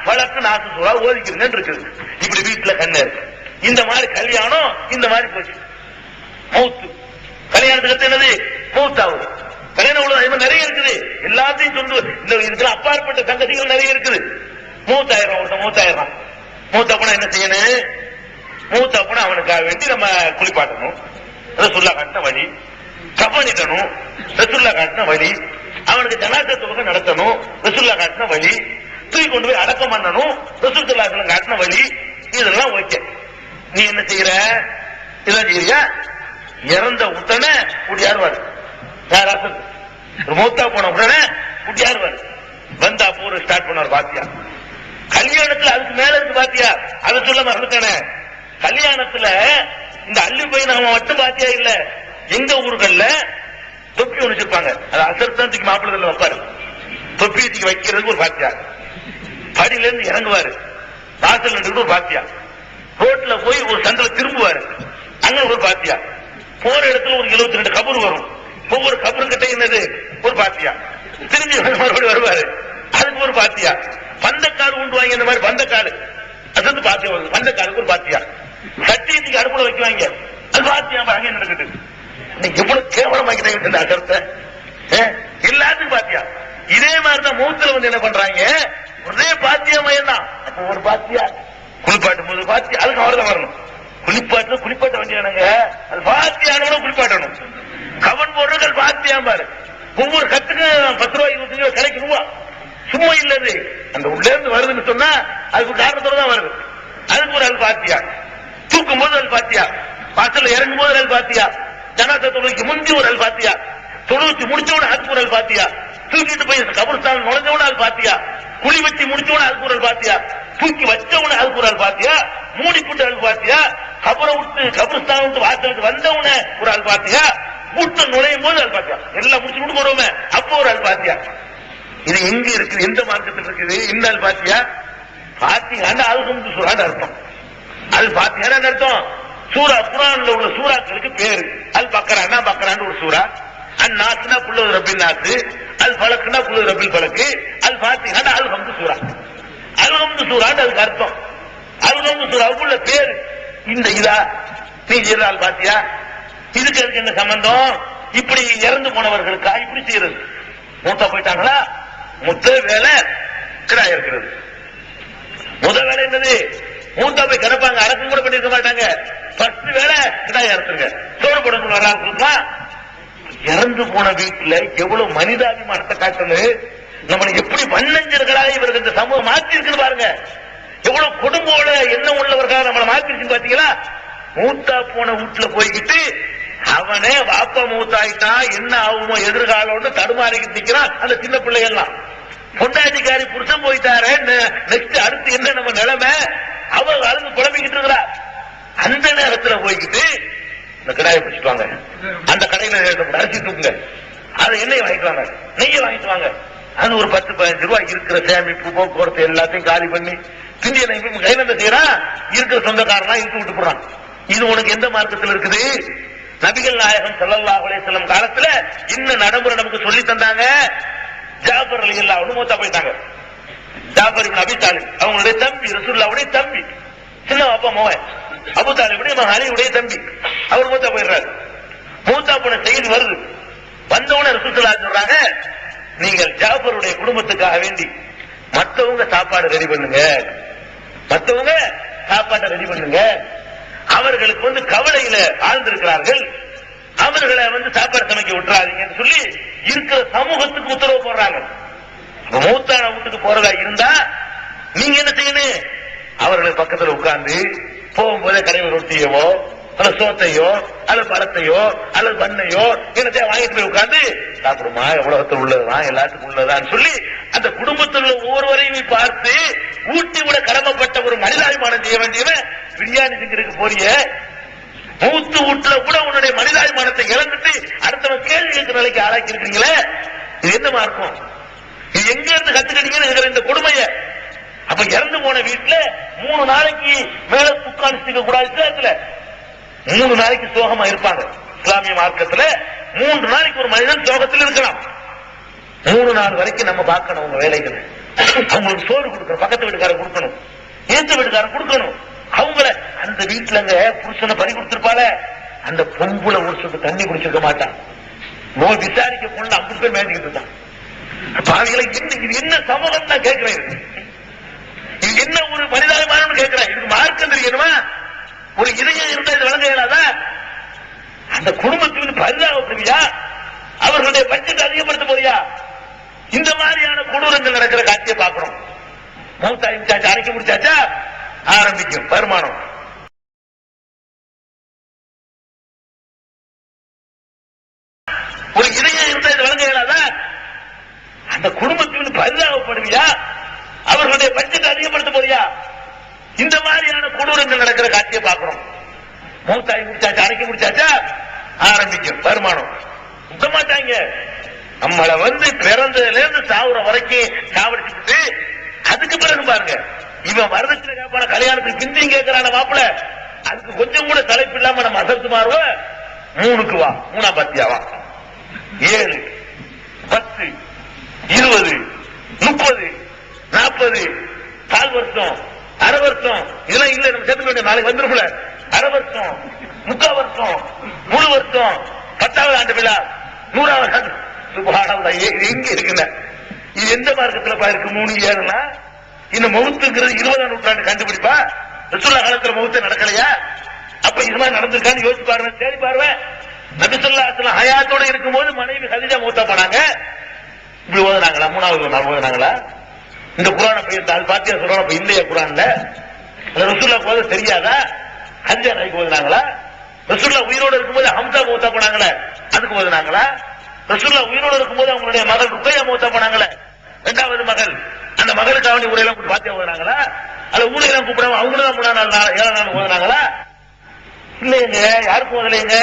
வழக்கு நாசு சூறா ஓதிக்கிறீங்கன்னு இருக்குது. இப்படி வீட்டுல கண்ணேரு, இந்த மாதிரி கல்யாணம், இந்த மாதிரி போச்சு மௌத்து. கல்யாணத்துக்கு என்னது மௌத்தாகுது. கல்யாணம் உள்ள நிறைய இருக்குது, எல்லாத்தையும் சொந்த இந்த இதுல அப்பாற்பட்ட சங்கதிகள் நிறைய இருக்குது. மூத்தாயிரம் ஒருத்தன் மூத்தா போனா என்ன செய்யணும், மூத்தா போனா அவனுக்காக வேண்டி நம்ம குளிப்பாட்டணும், ரசூலுல்லாஹ் காட்டின வழி, கஃனிடணும் ரசூலுல்லாஹ் காட்டின வழி, அவனுக்கு ஜனாஸா தொழுகை நடத்தணும் ரசூலுல்லாஹ் காட்டின வழி, தூக்கி கொண்டு போய் அடக்கம் பண்ணணும் ரசூலுல்லாஹ் காட்டின வழி. இதெல்லாம் ஓகே. நீ என்ன செய்யற, இதான் செய்யறியா, இறந்த உடனே குடியாருவாரு, மூத்தா போன உடனே குடியாருவாரு, வந்தா பூர ஸ்டார்ட் பண்ணார் பாத்தியா. கல்யாணத்துல அதுக்கு மேல இருக்கு பாத்தியா, அதை சொல்ல மறந்துட்டானே. கல்யாணத்துல இந்த அள்ளி போய் நாம மட்டும் பாத்தியா இல்ல, எங்க ஊர்கள்ல தொப்பி ஒண்ணு வச்சிருப்பாங்க, அது அசர்த்தாந்துக்கு மாப்பிள்ளை வைப்பாரு, தொப்பி வைக்கிறதுக்கு ஒரு பாத்தியா, படியில இருந்து இறங்குவாரு, வாசல் நின்று ஒரு பாத்தியா, ரோட்ல போய் ஒரு சந்தில திரும்புவாரு, அங்க ஒரு பாத்தியா, போற இடத்துல ஒரு 72 கபர் வரும், ஒவ்வொரு கபரு கிட்ட என்னது ஒரு பாத்தியா, திரும்பி மறுபடியும் வருவாரு, அதுக்கு ஒரு பாத்தியா, பந்தக்காடு உண்டு வாங்க, இந்த மாதிரி பந்தக்காடு அது பாத்தியா வருது, பந்தக்காடுக்கு ஒரு பாத்தியா, சட்டியத்துக்கு அடுப்புல வைக்குவாங்க, அது பாத்தியா அங்க நடக்குது. எவ்வளவு கேவலமாக்கிட்டாங்க இந்த அசரத்தை, எல்லாத்துக்கும் பாத்தியா. இதே மாதிரிதான் மூத்துல வந்து என்ன பண்றாங்க, ஒரே பாத்தியா மயம் தான். அப்ப ஒரு பாத்தியா குளிப்பாட்டும் போது பாத்தியா, அதுக்கு அவர்தான் வரணும், குளிப்பாட்ட வேண்டியானுங்க, அது பாத்தியான குளிப்பாட்டணும். கவன் போடுறது பாத்தியா பாரு, ஒவ்வொரு கத்துக்கு 10 ரூபாய் 25 ரூபாய் கடைக்கு ரூபா சும்மா இல்லது, அந்த உள்ள இருந்து வருதுன்னு சொன்னா அதுக்கு காரணத்தோட தான் வருது. அதுக்கு ஒரு ஆள் பாத்தியா, தூக்கும் போது ஆள் பாத்தியா, வாசல்ல இறங்கும் போது ஆள் பாத்தியா, ஜனாசா தொழுகைக்கு முந்தி ஒரு ஆள் பாத்தியா, தொழுவிச்சு முடிச்சவன அதுக்கு ஒரு ஆள் பாத்தியா, தூக்கிட்டு போய் கபர்ஸ்தான் நுழைஞ்சவன ஆள் பாத்தியா, குழி வச்சு முடிச்சவன அதுக்கு ஒரு ஆள் பாத்தியா, தூக்கி வச்சவன அதுக்கு ஒரு ஆள் பாத்தியா, மூடி போட்டு ஆள் பாத்தியா, கபரை விட்டு கபர்ஸ்தான் விட்டு வாசலுக்கு வந்தவன ஒரு ஆள் பாத்தியா, வீட்டு நுழையும் போது ஆள் பாத்தியா, எல்லாம் முடிச்சு விட்டு போறோமே அப்போ ஒரு ஆள் பாத்தியா. இது எங்க இருக்குது, எந்த மார்க்கத்தில் இருக்குது, இந்த ஆள் பாத்தியா, பாத்தீங்கன்னா அது சூறான்னு அர்த்தம். அது பாத்தீங்கன்னா அர்த்தம், சூரா குர்ஆன்ல உள்ள சூறாக்களுக்கு பேரு. அல் பக்கரான்னு ஒரு சூரா, அன் நாஸ்னா குல்லு ரப்பில் நாஸ், அல் ஃபலக்னா குல்லு ரப்பில் ஃபலக், அல் ஃபாத்திஹா அல் ஹம்து சூரா. அல் ஹம்து சூரான்னு அதுக்கு அர்த்தம். அல் ஹம்து சூராவுக்குள்ள பேரு இந்த இதா. நீ செய்யறால் பாத்தியா, இதுக்கு அதுக்கு என்ன சம்பந்தம்? இப்படி இறந்து போனவர்களுக்கா இப்படி செய்யறது? மூத்தா போயிட்டாங்களா, முதல் வேலை கிடாய் இருக்கிறது. முதல் வேலை என்னது? மூத்தா போய் கிடப்பாங்க, அடக்கம் கூட பண்ணிருக்க மாட்டாங்க. ஃபர்ஸ்ட் வேலை கிடாய் அறுத்துருங்க, சோறு போடணும் வராங்க. இறந்து போன வீட்டுல எவ்வளவு மனிதாபிமானத்தை காட்டணும், நம்மளை எப்படி வண்ணஞ்சர்களாக இவர்கள் இந்த சமூகம் மாற்றி இருக்குன்னு பாருங்க. எவ்வளவு குடும்போட எண்ணம் உள்ளவர்களாக நம்மளை மாற்றிருக்குன்னு பாத்தீங்களா? மூத்தா போன வீட்டுல போய்கிட்டு அவனே வாப்பா மூத்தாயிட்டா என்ன ஆகுமோ எதிர்காலம்னு தடுமாறிக்கிட்டு நிக்கிறான் அந்த சின்ன பிள்ளைகள்லாம். பொண்டாட்டிக்காரி புருஷன் போயிட்டாரு, நெக்ஸ்ட் அடுத்து என்ன நம்ம நிலைமை, அவ அழுது புலம்பிக்கிட்டு இருக்கிறா. அந்த நேரத்துல போய்கிட்டு இந்த கடாயை பிடிச்சிட்டு அந்த கடையில அரிசி தூக்குங்க, அதை எண்ணெய் வாங்கிட்டு வாங்க, நெய்யை வாங்கிட்டு வாங்க. அது ஒரு 10-15 ரூபாய் இருக்கிற சேமிப்பு போக்குவரத்து எல்லாத்தையும் காலி பண்ணி திண்டிய நெய் கையில செய்யறா. இருக்கிற சொந்தக்காரனா இழுத்து விட்டு போறான். இது உனக்கு எந்த மார்க்கத்தில் இருக்குது? நபிகள் நாயகம் ஸல்லல்லாஹு அலைஹி வஸல்லம் காலத்துல இந்த நடைமுறை நமக்கு சொல்லி தந்தாங்க. ஜாஃபர் ரலியல்லாஹு அன்ஹு மூத்தா போயிட்டாங்க. ஜாஃபர் இப்னு அபி தாலிப் அவங்களுடைய தம்பி, ரசூலுல்லாஹ்வுடைய தம்பி, சின்ன அப்பா மகன் அபூ தாலிபுடைய மகன் அலியுடைய தம்பி. அவர் மூத்தா போயிடுறாரு. மூத்தா போன செய்தி வருது. வந்தவன ரசூலுல்லாஹ் சொல்றாங்க, நீங்கள் ஜாஃபருடைய குடும்பத்துக்காக வேண்டி மற்றவங்க சாப்பாடு ரெடி பண்ணுங்க, மற்றவங்க சாப்பாட்டை ரெடி பண்ணுங்க. அவர்களுக்கு கவலையில ஆழ்ந்திருக்கிறார்கள், அவர்களை சாப்பாடு சமைக்க விட்டுறாதீங்கன்னு சொல்லி இருக்கிற சமூகத்துக்கு உத்தரவு போடுறாங்க. மூத்தான வீட்டுக்கு போறதா இருந்தா நீங்க என்ன செய்யணும்? அவர்களுக்கு பக்கத்தில் உட்கார்ந்து போகும்போதே கடையில் ரொட்டியவோ அல்லது சோத்தையோ அல்லது பழத்தையோ அல்லது பண்ணையோ என்னத்தையோ வாங்கிட்டு போய் உட்கார்ந்து சாப்பிடுமா, உலகத்தில் உள்ளதுதான் எல்லாத்துக்கும் உள்ளதான்னு சொல்லி அந்த குடும்பத்தில் உள்ள ஒவ்வொருவரையும் பார்த்து ஊட்டி விட கடமைப்பட்ட ஒரு மனிதாபிமானம் செய்ய வேண்டியவன் பிரியாணி திங்கிறதுக்கு போறிய மூத்து வீட்டுல கூட உன்னுடைய மனிதாபிமானத்தை இழந்துட்டு அடுத்தவன் கேள்வி கேட்கிற நிலைக்கு ஆளாக்கி இருக்கிறீங்களே, இது என்ன மார்க்கம்? இது எங்க இருந்து கத்துக்கிட்டீங்கன்னு இந்த கொடுமைய. அப்ப இறந்து போன வீட்டுல 3 நாளைக்கு மேல உட்கார்ந்து கூடாது. 3 நாளைக்கு சோகமா இருப்பாங்க. இஸ்லாமிய மார்க்கத்துல 3 நாளைக்கு ஒரு மனிதன் சோகத்தில் இருக்கலாம். 3 நாள் வரைக்கும் நம்ம பார்க்கணும் அவங்க வேலைகளை. அவங்களுக்கு சோறு கொடுக்கணும், பக்கத்து வீட்டுக்காரன் கொடுக்கணும், ஏத்த வீட்டுக்காரன் கொடுக்கணும். அவங்கள அந்த வீட்டுலங்க புருஷனை பறி கொடுத்திருப்பால, அந்த பொம்புல புருஷனுக்கு தண்ணி குடிச்சிருக்க மாட்டான். நோய் விசாரிக்க போன 50 பேர் மேய்ச்சிக்கிட்டு இருக்கான். பாவிகளை இது என்ன சமூகம் தான் கேட்கிறேன், இது என்ன ஒரு மனிதாபிமானம் கேட்கிறேன். இதுக்கு மார்க்கம் தெரியணுமா? ஒரு இதயம் இருந்தா இது வழங்க இயலாதா? அந்த குடும்பத்துக்கு பரிதாபப்படுவியா? அவர்களுடைய பட்ஜெட் அதிகப்படுத்த போறியா? இந்த மாதிரியான கொடூரங்கள் நடக்கிற காட்சியை பார்க்கணும். மூத்தாயிச்சாச்சா, அரைக்க முடிச்சாச்சா, ஆரம்பிக்கும் வருமானம். ஒரு இதயம் இருந்தா இது வழங்க இயலாதா? அந்த குடும்பத்துக்கு பரிதாபப்படுவியா? அவர்களுடைய பட்ஜெட் அதிகப்படுத்த போறியா? இந்த மாதிரியான கொடூரங்கள் நடக்கிற காட்சியை பார்க்கணும். மூத்தாய் முடிச்சாச்சா, அரைக்க முடிச்சாச்சா, ஆரம்பிக்கும் வருமானம். முக்க மாட்டாங்க. நம்மளை பிறந்ததுல இருந்து சாவுற வரைக்கும் சாவடிச்சுட்டு அதுக்கு பிறகு பாருங்க, இவன் வரதட்சணை கேட்பான கல்யாணத்துக்கு பிந்தியும் கேட்கிறான மாப்பிள்ள, அதுக்கு கொஞ்சம் கூட தலைப்பு இல்லாம நம்ம அசத்து மாறுவோம். 3க்கு வா, 3ஆம் பத்தியாவா, 7, 10, 20, 30, 40, 4 வருஷம், அரை வருஷம், இதெல்லாம் இல்ல நம்ம சேர்த்துக்க வேண்டிய. நாளைக்கு வந்துருக்குல அரை வருஷம், 3/4 வருஷம், முழு வருஷம், 10வது ஆண்டு விழா, 100வது ஆண்டு. எங்க இருக்குல்ல, இது எந்த மார்க்கத்துல இருக்கு? 3 ஏழுனா இந்த மௌத்துங்கிறது 20ஆம் நூற்றாண்டு கண்டுபிடிப்பா? ரசூலுல்லாஹ் காலத்துல மௌத்து நடக்கலையா? அப்ப இது மாதிரி நடந்திருக்கான்னு யோசிச்சு பாருங்க, தேடி பாருங்க. நபி ஸல்லல்லாஹு அலைஹி வஸல்லம் ஹயாத்தோட இருக்கும்போது மனைவி கதீஜா மௌத்தா போனாங்க. இப்படி ஓதுனாங்களா? 3வது நாள் ஓதுனாங்களா? இந்த குர்ஆனை போய் பாத்தியா சொல்றாங்க இல்லையா? குர்ஆன்ல ரசூலுல்லாஹ் ஓத தெரியாதா? 5 நாளைக்கு ஓதுனாங்களா? ரசூலுல்லாஹ் உயிரோடு இருக்கும்போது ஹம்சா மௌத்தா போனாங்களே, அதுக்கு ஓதுனாங்களா? ரசூலுல்லாஹ் உயிரோடு இருக்கும்போது அவங்களுடைய மகள் ருக்கையா மௌத்தா போனாங்களே, 2வது மகள், அந்த மகளுக்கு அவனுடைய ஊரையெல்லாம் கூப்பிட்டு பாத்தியா ஓதுனாங்களா? அல்ல ஊரையெல்லாம் கூப்பிடாம அவங்களும் 3ஆம் நாள் 7ஆம் நாள் ஓதுனாங்களா? இல்லைங்க, யாருக்கும் ஓதலைங்க.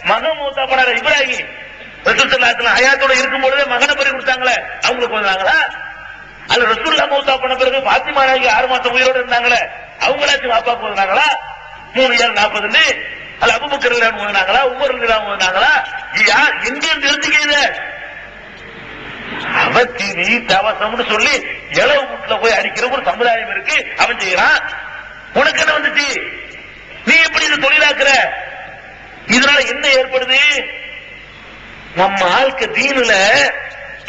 மகன் மௌத்தா போனாங்க இப்ராஹிம், ரசூலுல்லாஹ் ஹயாத்தோட இருக்கும்போது மகனை பறி கொடுத்தாங்களே, அவங்களுக்கு ஓதுனாங்களா? அல்ல ரசூலுல்லாஹ் மௌத்தா பண்ண பிறகு பாத்திமா நாயகி 6 மாசம் உயிரோடு இருந்தாங்களே, அவங்களாச்சும் வாப்பாக்கு ஓதுனாங்களா? 3 ஏழு 40. அல்ல அபூபக்கர் ரலியல்லாஹு ஓதுனாங்களா? உமர் ரலியல்லாஹு ஓதுனாங்களா? யார் எங்க இருந்து தெரிஞ்சுக்கிறீங்க? அவத்தினி தவசம்னு சொல்லி இளவு வீட்டுல போய் அடிக்கிற ஒரு சமுதாயம் இருக்கு, அவன் செய்யறான். உனக்கு என்ன வந்துச்சு? நீ எப்படி இதை தொழிலாக்குற? இதனால என்ன ஏற்படுது? நம்ம ஆளுக்கு தீனுல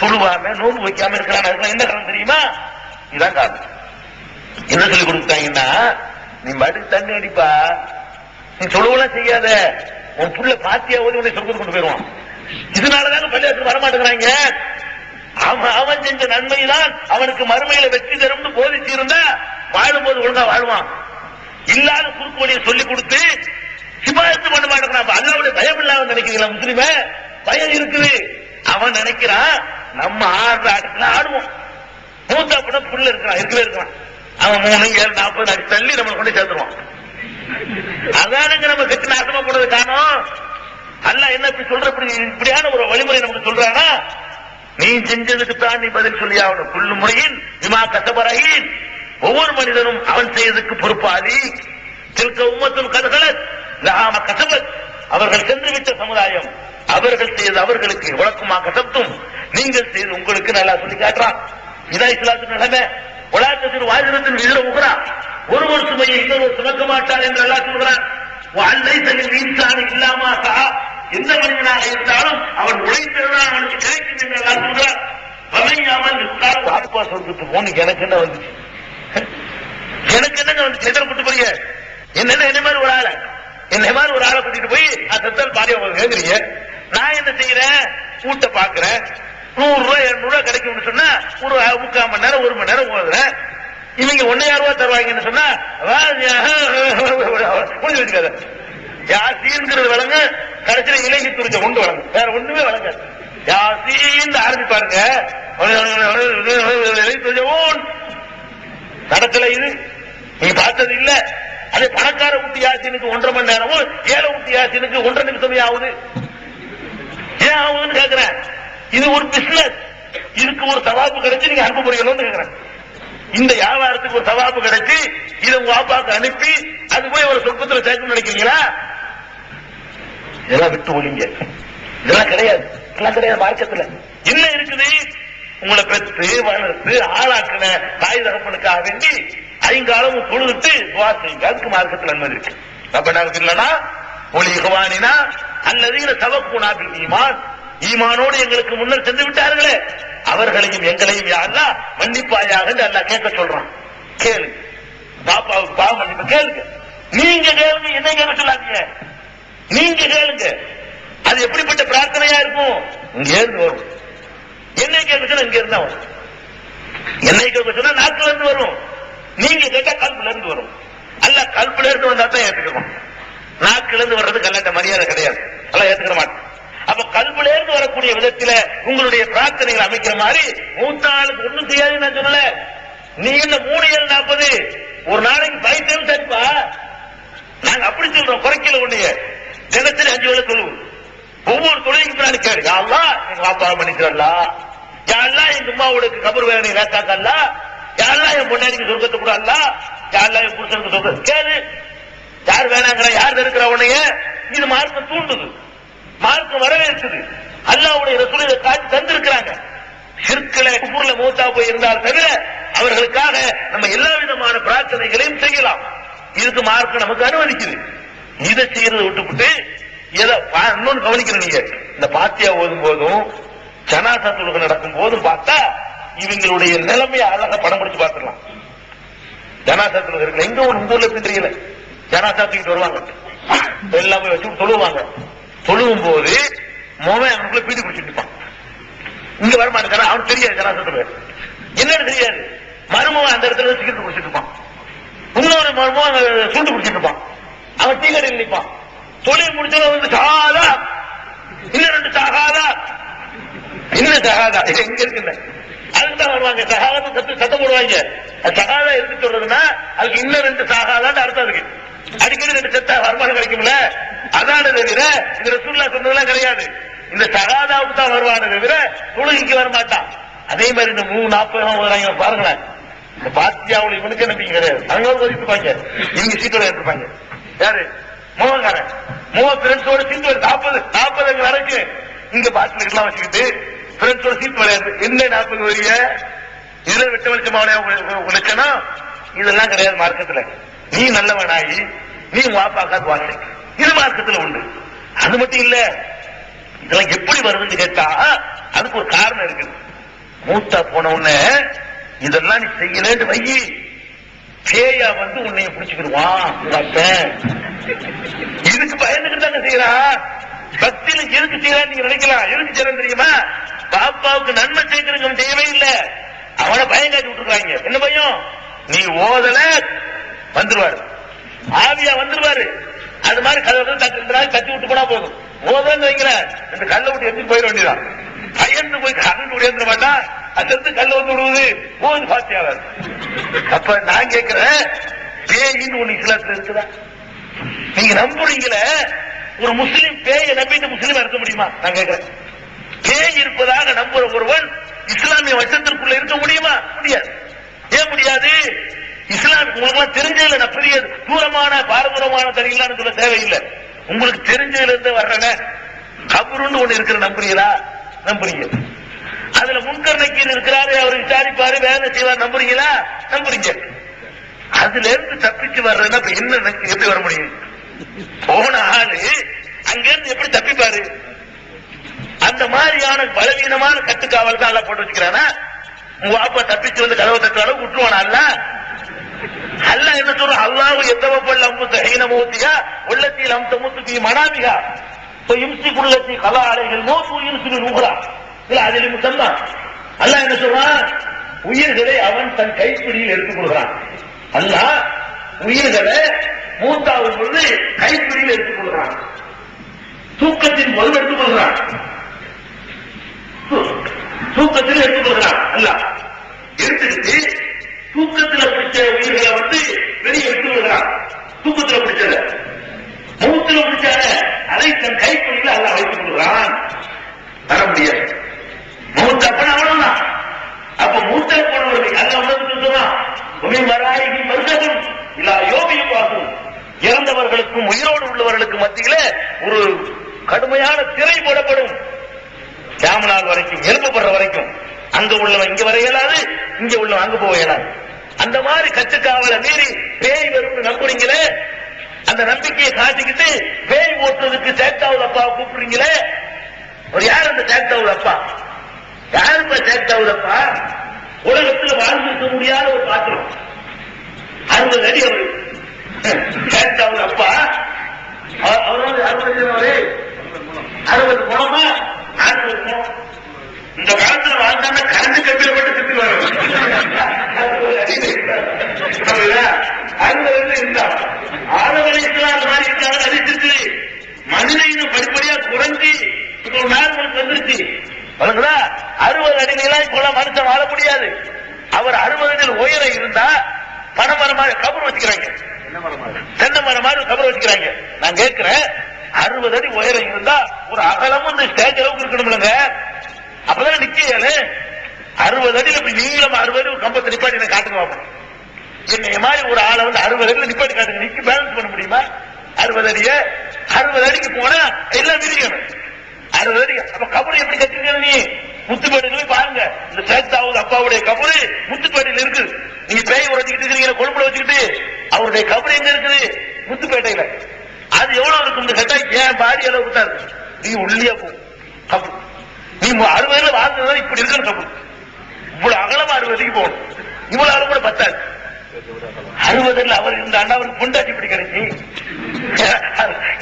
தொழுவாம நோன்பு வைக்காம இருக்கிறான். என்ன காரணம் தெரியுமா? இதான் காரணம். என்ன சொல்லி கொடுத்தாங்கன்னா, நீ மடுக்கு தண்ணி அடிப்பா, நீ தொழுவெல்லாம் செய்யாத, உன் புள்ள பாத்தியா ஓதி உன்னை சொர்க்கத்துக்கு கொண்டு போயிருவான். இதனாலதாங்க பள்ளியாசத்துக்கு வரமாட்டேங்கிறாங்க. அவன் செஞ்ச நன்மைதான் அவனுக்கு மறுமையில வெற்றி தரும்னு போதிச்சு இருந்தா வாழும்போது ஒழுங்கா வாழ்வான். இல்லாத குறுக்கு வழியை சொல்லிக் கொடுத்து அல்லாஹ்வுடைய பயம் இல்லாம நினைக்கிறீங்களா முஸ்லிமே? பயம் இருக்குது. அவன் நினைக்கிறான் நம்ம ஆடுற ஆட்டத்துல ஆடுவோம். மூத்தா கூட புள்ள இருக்கிறான், இருக்கவே இருக்கிறான். அவன் 3, 7, 40 அடி தள்ளி நம்மளை கொண்டு சேர்த்துருவான். அதானுங்க நம்ம கெட்டு நாசமா போனது காரணம். அல்லாஹ் என்ன இப்படி சொல்ற, இப்படியான ஒரு வழிமுறை நமக்கு சொல்றானா, நீ செஞ்சதுக்கு தான் நீ பதில் சொல்லி ஆகணும். புல்லு முறையின் விமா கசபரகின், ஒவ்வொரு மனிதனும் அவன் செய்ததுக்கு பொறுப்பாளி. தில்க உம்மத்துல் கதகலத் லஹா கசபத், அவர்கள் சென்று விட்ட சமுதாயம், அவர்கள் செய்து அவர்களுக்கு வழக்குமா கசப்தும், நீங்கள் செய்து உங்களுக்கு நல்லா சொல்லி காட்டுறான். இதான் இஸ்லாத்தின் நிலைமை. உலகத்தின் வாஜிரத்தின் விதிர உகிறா, ஒருவர் சுமையை இன்னொருவர் சுமக்க மாட்டார் என்று அல்லாஹ் சொல்கிறான். அல்லை தனில் இன்சான் இல்லாமா சஹா, எந்த மனிதனாக இருந்தாலும் அவன் உழைத்ததுதான் அவனுக்கு கிடைக்கும் என்று அல்லாஹ் சொல்கிறான். வலையாமல் ஆத்மா சொர்க்கத்துக்கு போன்னு எனக்கு என்ன வந்துச்சு, எனக்கு என்னங்க வந்து எதிர்ப்பு போறீங்க? என்ன மாதிரி ஒரு ஆளை, என்ன மாதிரி ஒரு ஆளை கூட்டிட்டு போய் சத்தல் பாடிய கேட்கறீங்க. நான் என்ன செய்யறேன், கூட்ட பாக்குறேன், 100 ரூபாய் 200 ரூபாய் கிடைக்கும்னு சொன்னா ஒரு 3/4 மணி நேரம் 1 மணி நேரம் போதுறேன். இவங்க 1000 ரூபாய் தருவாங்கன்னு சொன்னா புரிஞ்சு வச்சுக்காத. யாசீன்கிறது வழங்க, கடைசியில இலங்கை துரிச்ச கொண்டு வழங்க, வேற ஒண்ணுமே வழங்க. யாசீன் ஆரம்பிப்பாருங்க, நடக்கல. இது நீங்க பார்த்தது இல்ல. அதே பணக்கார ஊட்டி யாசீனுக்கு 1.5 மணி நேரமும், ஏழை ஊட்டி யாசீனுக்கு 1.5 நிமிஷமே ஆகுது. ஏன் ஆகுதுன்னு கேட்கிறேன். இது ஒரு பிசினஸ், இதுக்கு ஒரு சவாப்பு கிடைச்சு நீங்க அனுப்ப போறீங்களோன்னு கேட்கிறேன். இந்த வியாபாரத்துக்கு ஒரு சவாப்பு கிடைச்சு இதை உங்க வாப்பாக்கு அனுப்பி அது போய் ஒரு சொற்பத்துல சேர்க்கணும்னு நினைக்கிறீங்களா? இதெல்லாம் விட்டு ஒழிங்க. இதெல்லாம் கிடையாது, இதெல்லாம் கிடையாது. மார்க்கத்துல என்ன இருக்குது? உங்களை பெற்று வளர்த்து ஆளாக்கின தாய் தகப்பனுக்காக வேண்டி 5 காலமும் தொழுதுட்டு துவா செய்யுங்க. அதுக்கு மார்க்கத்தில் அனுமதி இருக்கு. அப்ப இல்லைன்னா ஒளி இகவானினா அல்லது தவக்குனா ஈமான், ஈமானோடு எங்களுக்கு முன்னர் சென்று விட்டார்களே அவர்களையும் எங்களையும் யாரெல்லாம் மன்னிப்பாயாக அல்லாஹ் கேட்க சொல்றான். கேளு, பாப்பாவுக்கு பாவ மன்னிப்பு கேளுங்க. நீங்க கேளுங்க, என்ன கேட்க சொல்லாதீங்க. நீங்க கேளுங்க. அது எப்படிப்பட்ட பிரார்த்தனையா இருக்கும்? இங்க இருந்து வரும். என்னை கேட்க சொன்னா இங்க இருந்தா வரும். என்னை கேட்க சொன்னா நாக்குல இருந்து வரும். நீங்க கேட்டா கல்புல இருந்து வரும். அல்ல கல்புல இருந்து வந்தா தான் ஏத்துக்கிறோம். நாக்குல இருந்து வர்றதுக்கு அல்லாட்ட மரியாதை கிடையாது, எல்லாம் ஏத்துக்கிற மாட்டோம். அப்ப கல்புல இருந்து வரக்கூடிய விதத்துல உங்களுடைய பிரார்த்தனைகள் அமைக்கிற மாதிரி மூத்தாளுக்கு ஒண்ணும் செய்யாது. நான் சொல்லல, நீ என்ன 3 7 40 ஒரு நாளைக்கு 5 டைம் சரிப்பா. நாங்க அப்படி சொல்றோம், குறைக்கல ஒண்ணுங்க. தினத்துல 5 வேளை சொல்லுவோம். ஒவ்வொரு தொழிலுக்கு பின்னாடி கேளு, யாரெல்லாம் எங்க பாப்பா பண்ணிக்கிறல்ல, யாரெல்லாம் எங்க அம்மாவோட கபர் வேலை வேட்டாக்கல்ல, யாரெல்லாம் என் பொண்டாடிக்கு சொர்க்கத்தை கூட அல்ல, யாரெல்லாம் என் புருஷனுக்கு சொர்க்கம் கேளு. யார் வேணாங்கிற, யார் இருக்கிற உடனே இது மார்க்கம் தூண்டுது, மார்க்கம் வரவேற்குது. அல்லாஹ்வுடைய ரசூல் இதை காட்டி தந்திருக்கிறாங்க. ஷிர்க்ல குஃப்ர்ல மூத்தா போய் இருந்தால் தவிர அவர்களுக்காக நம்ம எல்லா விதமான பிரார்த்தனைகளையும் செய்யலாம். இதுக்கு மார்க்கம் நமக்கு அனுமதிக்குது. இதை செய்யறதை விட்டுவிட்டு இன்னொன்னு கவனிக்கணும். நீங்க இந்த பாத்தியா ஓதும் போதும் ஜனாசா தொழுகை நடக்கும் போதும் பார்த்தா இவங்களுடைய நிலைமையை அழகா படம் பிடிச்சு பார்த்துக்கலாம். ஜனாசா தொழுகை இருக்குல்ல, எங்க ஒரு ஊர்ல எப்படி தெரியல, ஜனாசா தூக்கிட்டு வருவாங்க, எல்லாமே வச்சு தொழுவாங்க. தொழுவும் போது மோமே அவனுக்குள்ள பீடி குடிச்சிட்டு இருப்பான். இங்க வரமாட்டேன், அவனுக்கு தெரியாது ஜனாசத்துல என்னன்னு தெரியாது. மருமவன் அந்த இடத்துல சிகரெட் குடிச்சிட்டு இருப்பான், இன்னொரு மருமவன் சூண்டு குடிச்சிட்டு இருப்பான், அவன் டீ கடையில் நிற்பான். தொழில் முடிச்சவங்க வந்து சகாதா, இன்னும் 2 சகாதா, இன்னும் சகாதா எங்க இருக்குல்ல, அதுக்குதான் வருவாங்க. சகாதா சத்தம் போடுவாங்க. சகாதா எதுக்கு சொல்றதுன்னா அதுக்கு இன்னும் 2 சகாதான்னு அர்த்தம் இருக்கு. அடிக்கடி 2 செத்தா வருமானம் கிடைக்கும்ல, அதான தவிர இந்த ரசூலுல்லாஹ் சொன்னதெல்லாம் கிடையாது. இந்த சகாதாவுக்கு தான் வருவானே தவிர தொழுகைக்கு வரமாட்டான். அதே மாதிரி இந்த 340 வராங்க பாருங்களேன். இந்த பாத்தியாவுல இவனுக்கு நம்பிக்கை கிடையாது. அவங்க ஒதுக்கிப்பாங்க, இவங்க சீட்டோட எடுத்துப்பாங்க. யாரு மோகங்காரன் ஃப்ரெண்ட்ஸோட சீட்டு 40 வரைக்கும் இங்க பாட்டில் எல்லாம் வச்சுக்கிட்டு ஃப்ரெண்ட்ஸோட சீட் விளையாடு. என்ன 40 வரிய இதுல விட்ட வெளிச்சமான லட்சணம் இதெல்லாம் கிடையாது மார்க்கத்துல. நீ நல்லவனாகி நீ வாப்பாக்காது வாசை, இது மார்க்கத்துல உண்டு. அது மட்டும் இல்ல, இதெல்லாம் எப்படி வருதுன்னு கேட்டா அதுக்கு ஒரு காரணம் இருக்குது. மூத்தா போன உடனே இதெல்லாம் நீ செய்யலன்னு வையி, பேயா வந்து உன்னைய பிடிச்சுக்கிடுவான். இதுக்கு பயந்துகிட்டு தாங்க செய்யறா. பக்தியில எதுக்கு செய்யறான்னு நீங்க நினைக்கலாம். எதுக்கு செய்யறது தெரியுமா? பாப்பாவுக்கு நன்மை சேர்க்கிறவங்க செய்யவே இல்லை, அவனை பயம் காட்டி விட்டுருக்காங்க. என்ன பயம்? நீ ஓதல வந்துருவாரு, ஆவியா வந்துருவாரு, அது மாதிரி கதவை தட்டி விட்டு போனா போதும். போதும்னு வைக்கிறேன், இந்த கல்லை விட்டு எடுத்து போயிட வேண்டியதான். பயந்து போய் கரண்ட் உடையந்துட மாட்டான், அது கல்ல வந்து விடுவது போது பாத்தியாவது. அப்ப நான் கேட்கிறேன், பேயின்னு ஒண்ணு இஸ்லாத்துல இருக்குதா? நீங்க நம்புறீங்கள ஒரு முஸ்லீம் பேயை நம்பிட்டு முஸ்லீம் இருக்க முடியுமா? நான் கேட்கிறேன். பேய் இருப்பதாக நம்புற ஒருவன் இஸ்லாமிய வசத்திற்குள்ள இருக்க முடியுமா? முடியாது. ஏன் முடியாது? இஸ்லாம் உங்களுக்கு தெரிஞ்சதுல நான் பெரிய தூரமான பாரதூரமான தரீங்களான்னு சொல்ல தேவையில்லை. உங்களுக்கு தெரிஞ்சதுல இருந்து வர்றன கபருன்னு ஒண்ணு இருக்கிற நம்புறீங்களா? நம்புறீங்க. அதுல முன்கர் நக்கீர் இருக்கிறாரு, அவர் விசாரிப்பாரு, வேலை செய்வார், நம்புறீங்களா? நம்புறீங்க. அதுல இருந்து தப்பிச்சு வர்றதுன்னா என்ன எப்படி வர முடியும்? போன ஆளு அங்க இருந்து எப்படி தப்பிப்பாரு? அந்த மாதிரியான பலவீனமான கட்டுக்காவல் தான் எல்லாம் போட்டு வச்சுக்கிறானா? உங்க அப்பா தப்பிச்சு வந்து கதவை தட்டுற அளவுக்கு விட்டுருவானா? அல்ல என்ன சொல்ற? அல்லாஹ் எத்தவப்பல் அம்புத்த ஹீனமூத்தியா உள்ளத்தில் அம்த மூத்துக்கு மனாமிகா இம்சி குள்ளத்தி கலா அலைகள் நோசூயின் சிறு நூகலா இல்ல அதில் முத்தம்மா. அல்லாஹ் என்ன சொல்றான்? உயிர்களை அவன் தன் கைப்பிடியில் எடுத்துக் கொள்கிறான். அல்லாஹ் உயிர்களை மூத்தாவது பொழுது கைப்பிடியில் எடுத்துக் கொள்கிறான். தூக்கத்தின் பொழுது எடுத்துக் கொள்கிறான். தூக்கத்தில் எடுத்துக் கொள்கிறான். அல்லாஹ் எடுத்துக்கிட்டு தூக்கத்தில் பிடிச்ச உயிர்களை வந்து வெளியே எடுத்து விடுகிறான். தூக்கத்தில் பிடிச்சத மூத்துல பிடிச்சாத அதை தன் கைப்பிடியில் அல்லாஹ் வைத்துக் கொள்கிறான். தர முடியாது. மூத்த அப்ப அவ்வளவுதான். அப்ப மூத்த போனவர்கள் அல்ல உணர்ந்து வராயி மருந்தகம் இல்லா யோகியும் பார்க்கும். இறந்தவர்களுக்கும் உயிரோடு உள்ளவர்களுக்கு மத்தியில ஒரு கடுமையான திரை போடப்படும். கியாமத் நாள் வரைக்கும், எழுப்பப்படுற வரைக்கும். அங்க உள்ளவன் இங்க வர இயலாது, இங்க உள்ளவன் அங்க போக இயலாது. அந்த மாதிரி கட்டுக்காவலை மீறி பேய் வரும் நம்புறீங்களே, அந்த நம்பிக்கையை காட்டிக்கிட்டு பேய் ஓட்டுறதுக்கு சேக்தாவுல் அப்பா கூப்பிடுறீங்களே. ஒரு யார் அந்த சேக்தாவுல் அப்பா? யாருப்பா சேக்தாவுல் அப்பா? உலகத்தில் வாழ்ந்திருக்க முடியாத ஒரு பாத்திரம். 60 அடி அவரு சேக்தாவுல் அப்பா. அவரோட 60 குணமா 60 குணம். இந்த காலத்துல வாழ்ந்தாங்க கரண்டு கம்பியில போட்டு சுத்தி வரும். அந்த மாதிரி இருக்காங்க. அதிர்ச்சிச்சு மனிதனும் படிப்படியா குறைஞ்சி இப்போ நார்மலுக்கு வந்துருச்சு. 60 அடிலாம் இப்ப மனுஷன் வாழ முடியாது. அவர் 60 அடியில் உயரம் இருந்தா பனைமரம் மாதிரி கபர் வச்சுக்கிறாங்க, தென்னை மரம் மாதிரி கபர் வச்சுக்கிறாங்க. நான் கேட்கிறேன், 60 அடி உயரம் இருந்தா ஒரு அகலமும் இந்த ஸ்டேஜ் அளவுக்கு இருக்கணும்லங்க. அப்பதான் நிக்கல 60 அடியில் இப்படி நீளம் 60 அடி கம்பத்தை நிப்பாட்டி என்ன காட்டுங்க. என்னைய மாதிரி ஒரு ஆளை வந்து 60 அடியில் நிப்பாட்டி காட்டுங்க. நிக்க பேலன்ஸ் பண்ண முடியுமா? 60 அடிய 60 அடிக்கு போனா எல்லாம் விரிக்கணும். 60 அடி. அப்ப கபரு எப்படி கட்டிருக்க? நீ முத்துப்பேட்டையில பாருங்க, இந்த சேக்தாவுல் அப்பாவுடைய கபரு முத்துப்பேட்டையில் இருக்கு. நீங்க பேய் உரைச்சிக்கிட்டு இருக்கீங்க கொழும்புல வச்சுக்கிட்டு, அவருடைய கபரு எங்க இருக்குது? முத்துப்பேட்டையில. அது எவ்வளவு இருக்கும்? இந்த கட்டா ஏன் பாடி அளவுக்கு தான் இருக்கு. நீ உள்ளியா போ கபரு. நீ 60 வாழ்ந்தது இப்படி இருக்கணும் கபரு. இவ்வளவு அகலமா 60 அடிக்கு போகணும். இவ்வளவு அகலம் கூட பத்தாது. 60 அவர் இருந்தாண்டா அவருக்கு பொண்டாட்டி இப்படி கிடைச்சி